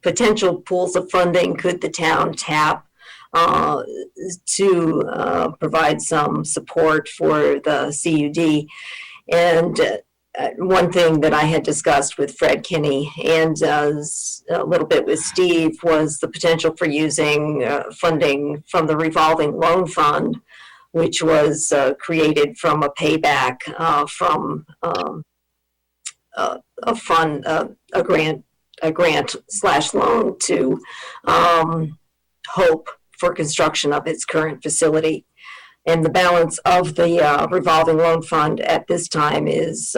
potential pools of funding could the town tap to provide some support for the CUD. And one thing that I had discussed with Fred Kinney and a little bit with Steve was the potential for using funding from the revolving loan fund, which was created from a payback from a fund, a grant/loan to Hope for construction of its current facility. And the balance of the revolving loan fund at this time is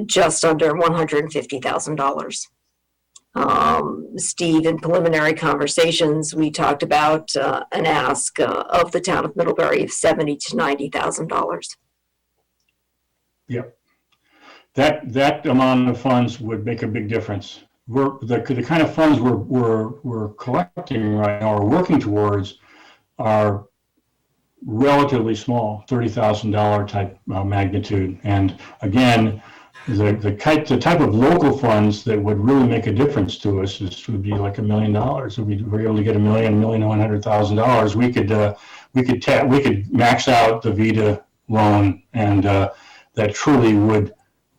just under $150,000. Steve, in preliminary conversations, we talked about an ask of the town of Middlebury of $70,000 to $90,000. Yep. That amount of funds would make a big difference. The kind of funds we're collecting right now or working towards are relatively small, $30,000 type magnitude. And again, the type of local funds that would really make a difference to us would be like $1 million. If we were able to get $1,100,000, we could max out the VITA loan, and that truly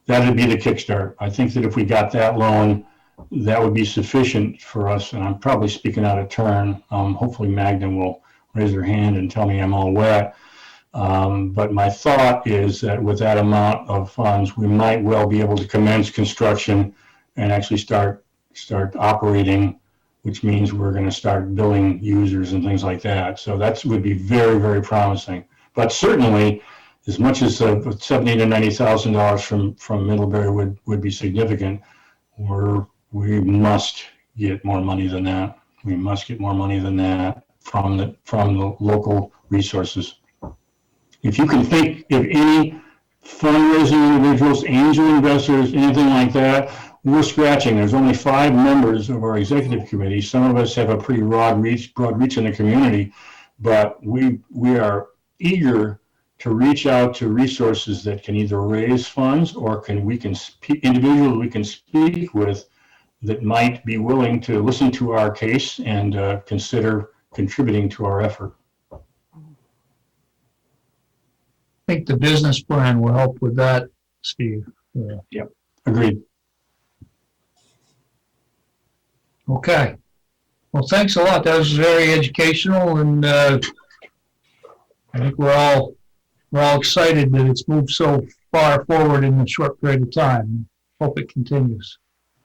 that'd be the kickstart. I think that if we got that loan, that would be sufficient for us. And I'm probably speaking out of turn. Hopefully Magnum will raise their hand and tell me I'm all wet. But my thought is that with that amount of funds, we might well be able to commence construction and actually start operating, which means we're going to start billing users and things like that. So that would be very, very promising. But certainly, as much as $70,000 to $90,000 from Middlebury would be significant, we must get more money than that. We must get more money than that from the local resources. If you can think of any fundraising individuals, angel investors, anything like that, we're scratching. There's only 5 members of our executive committee. Some of us have a pretty broad reach in the community, but we are eager to reach out to resources that can either raise funds or individuals we can speak with that might be willing to listen to our case and consider contributing to our effort. I think the business plan will help with that, Steve. Yep, agreed. Okay. Well, thanks a lot. That was very educational, and I think we're all excited that it's moved so far forward in a short period of time. Hope it continues.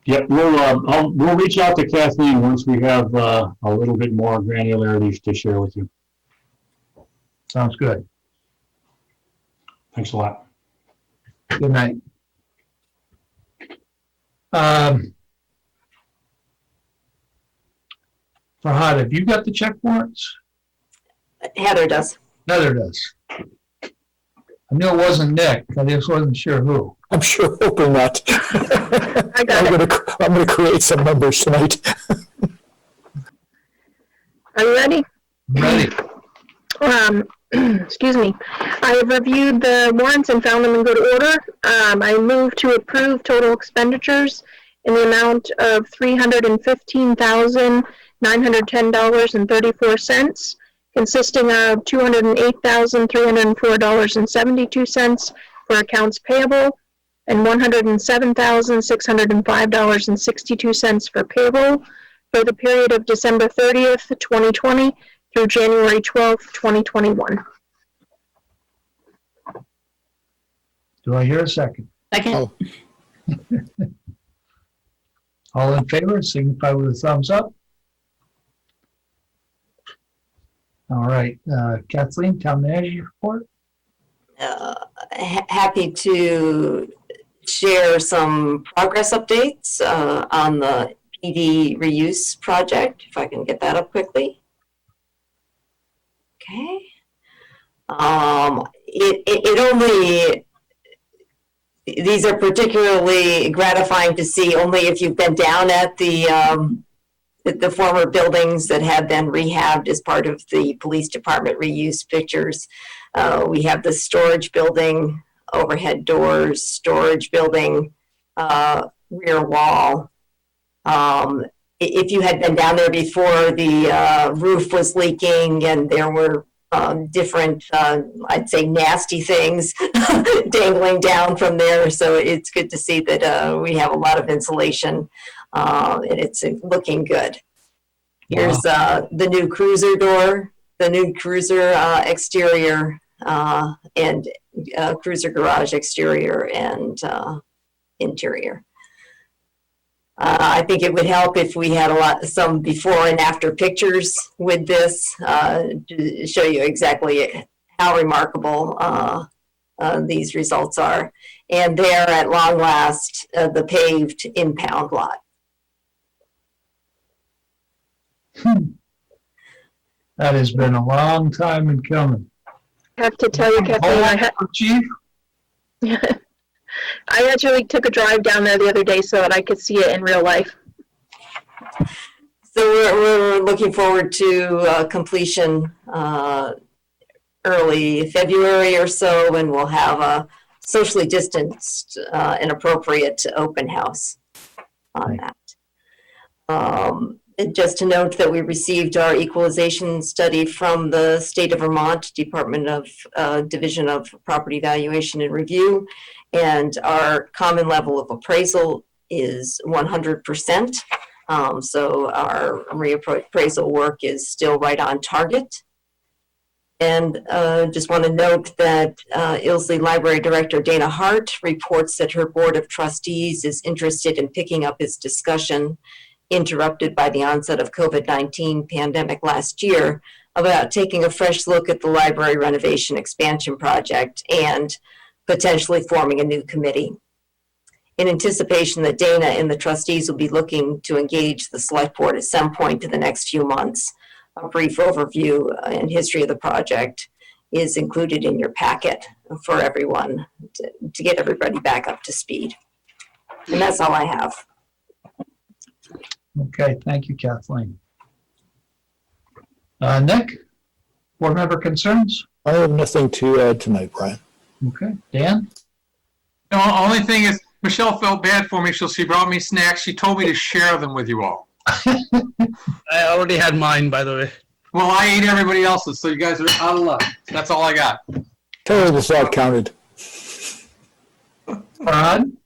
Yep, we'll reach out to Kathleen once we have a little bit more granularity to share with you. Sounds good. Thanks a lot. Good night. Farhad, have you got the check warrants? Heather does. Heather does. I knew it wasn't Nick. I just wasn't sure who. I'm sure hoping not. I got it. I'm gonna create some numbers tonight. Are you ready? Ready. Excuse me. I have reviewed the warrants and found them in good order. I move to approve total expenditures in the amount of $315,910.34, consisting of $208,304.72 for accounts payable and $107,605.62 for payroll for the period of December 30th, 2020 through January 12th, 2021. Do I hear a second? Second. Oh. All in favor, signify with a thumbs up. All right, Kathleen, town manager report. Happy to share some progress updates on the PD reuse project, if I can get that up quickly. Okay. These are particularly gratifying to see only if you've been down at the former buildings that have been rehabbed as part of the police department reuse pictures. We have the storage building, overhead doors, storage building, rear wall. If you had been down there before, the roof was leaking and there were different, I'd say nasty things dangling down from there. So it's good to see that we have a lot of insulation and it's looking good. Here's the new cruiser door, the new cruiser exterior and cruiser garage exterior and interior. I think it would help if we had some before and after pictures with this to show you exactly how remarkable these results are. And there at long last, the paved impound lot. That has been a long time in coming. I have to tell you, Kathleen, Chief? I actually took a drive down there the other day so that I could see it in real life. So we're looking forward to completion early February or so, and we'll have a socially distanced and appropriate open house on that. Just to note that we received our equalization study from the State of Vermont Department of Division of Property Valuation and Review, and our common level of appraisal is 100%. So our reappraisal work is still right on target. And just want to note that Ilsley Library Director Dana Hart reports that her Board of Trustees is interested in picking up its discussion interrupted by the onset of COVID-19 pandemic last year about taking a fresh look at the library renovation expansion project and potentially forming a new committee. In anticipation that Dana and the trustees will be looking to engage the select board at some point in the next few months, a brief overview and history of the project is included in your packet for everyone to get everybody back up to speed. And that's all I have. Okay, thank you, Kathleen. Nick, board member concerns? I have nothing to add tonight, Brian. Okay, Dan? The only thing is, Michelle felt bad for me, so she brought me snacks. She told me to share them with you all. I already had mine, by the way. Well, I ate everybody else's, so you guys are out of luck. That's all I got. Tell her the thought counted. Ron?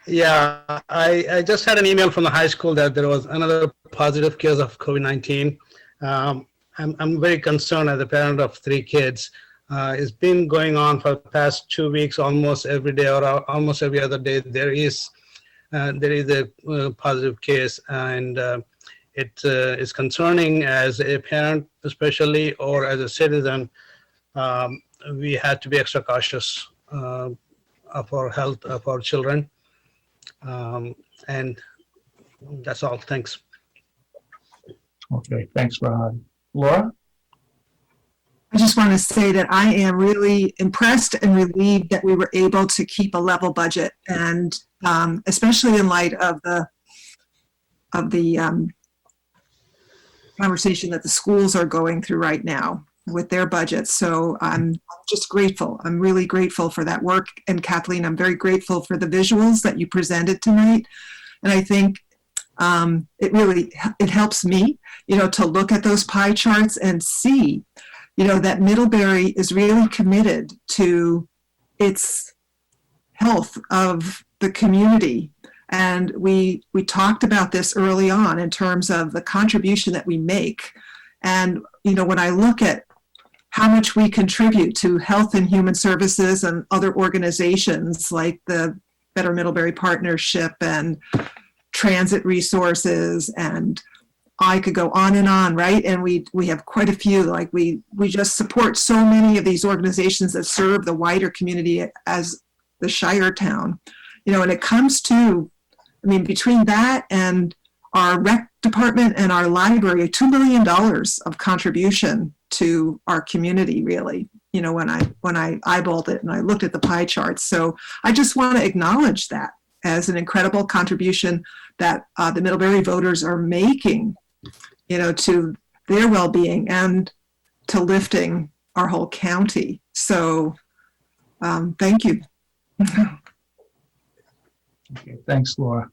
Yeah, I just had an email from the high school that there was another positive case of COVID-19. I'm very concerned as a parent of 3 kids. It's been going on for the past 2 weeks, almost every day or almost every other day. There is a positive case, and it is concerning as a parent, especially, or as a citizen. We had to be extra cautious of our health of our children. And that's all. Thanks. Okay, thanks, Rod. Laura? I just want to say that I am really impressed and relieved that we were able to keep a level budget, and especially in light of the conversation that the schools are going through right now with their budgets. So I'm just grateful. I'm really grateful for that work. And Kathleen, I'm very grateful for the visuals that you presented tonight. And I think it helps me, to look at those pie charts and see, that Middlebury is really committed to its health of the community. And we talked about this early on in terms of the contribution that we make. And, when I look at how much we contribute to health and human services and other organizations like the Better Middlebury Partnership and transit resources, and I could go on and on, right? And we have quite a few, like we just support so many of these organizations that serve the wider community as the Shire town, and it comes to, between that and our rec department and our library, $2 million of contribution to our community, really, when I eyeballed it and I looked at the pie charts. So I just want to acknowledge that as an incredible contribution that the Middlebury voters are making, to their well-being and to lifting our whole county. So thank you. Okay, thanks, Laura.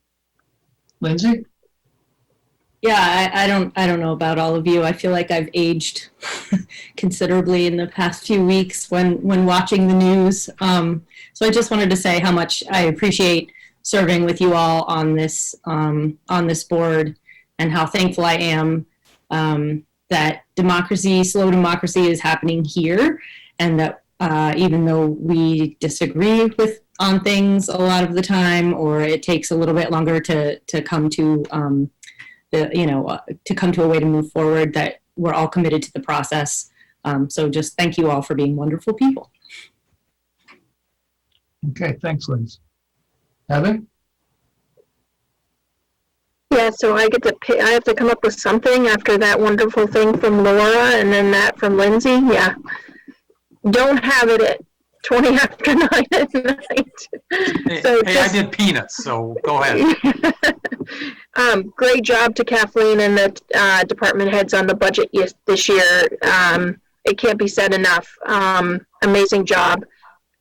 Lindsay? Yeah, I don't know about all of you. I feel like I've aged considerably in the past few weeks when watching the news. So I just wanted to say how much I appreciate serving with you all on this board, and how thankful I am that slow democracy is happening here, and that even though we disagree on things a lot of the time, or it takes a little bit longer to come to to come to a way to move forward, that we're all committed to the process. So just thank you all for being wonderful people. Okay, thanks, Lindsay. Heather? Yeah, so I have to come up with something after that wonderful thing from Laura and then that from Lindsay. Yeah. Don't have it at 20 after 9 at night. Hey, I did peanuts, so go ahead. Great job to Kathleen and the department heads on the budget this year. It can't be said enough. Amazing job.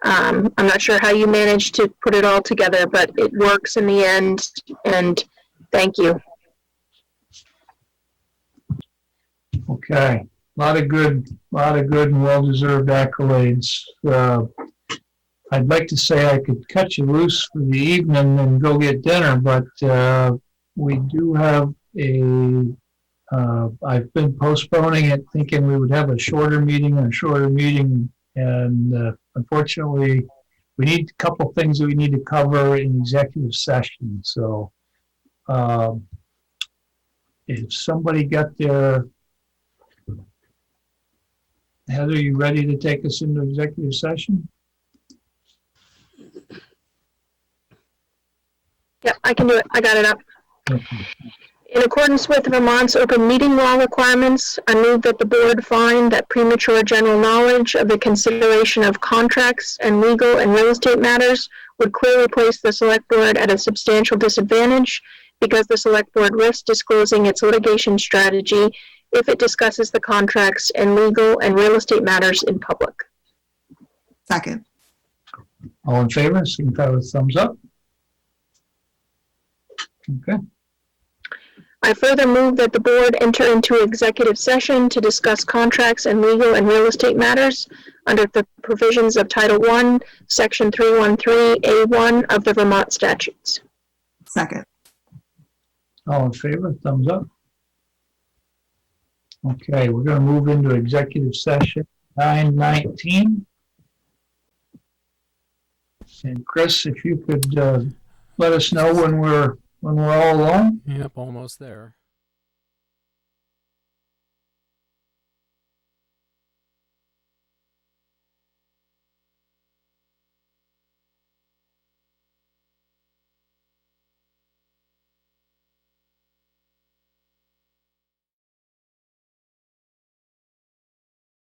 I'm not sure how you managed to put it all together, but it works in the end, and thank you. Okay, a lot of good and well-deserved accolades. I'd like to say I could cut you loose for the evening and go get dinner, but we do have I've been postponing it, thinking we would have a shorter meeting, and unfortunately, we need a couple things that we need to cover in executive session. So if somebody got their, Heather, you ready to take us into executive session? Yep, I can do it. I got it up. Okay. In accordance with Vermont's open meeting law requirements, I move that the board find that premature general knowledge of the consideration of contracts and legal and real estate matters would clearly place the select board at a substantial disadvantage because the select board risks disclosing its litigation strategy if it discusses the contracts and legal and real estate matters in public. Second. All in favor, signify with thumbs up. Okay. I further move that the board enter into executive session to discuss contracts and legal and real estate matters under the provisions of Title I, Section 313A1 of the Vermont statutes. Second. All in favor, thumbs up. Okay, we're going to move into executive session 9:19. And Chris, if you could let us know when we're all alone. Yep, almost there.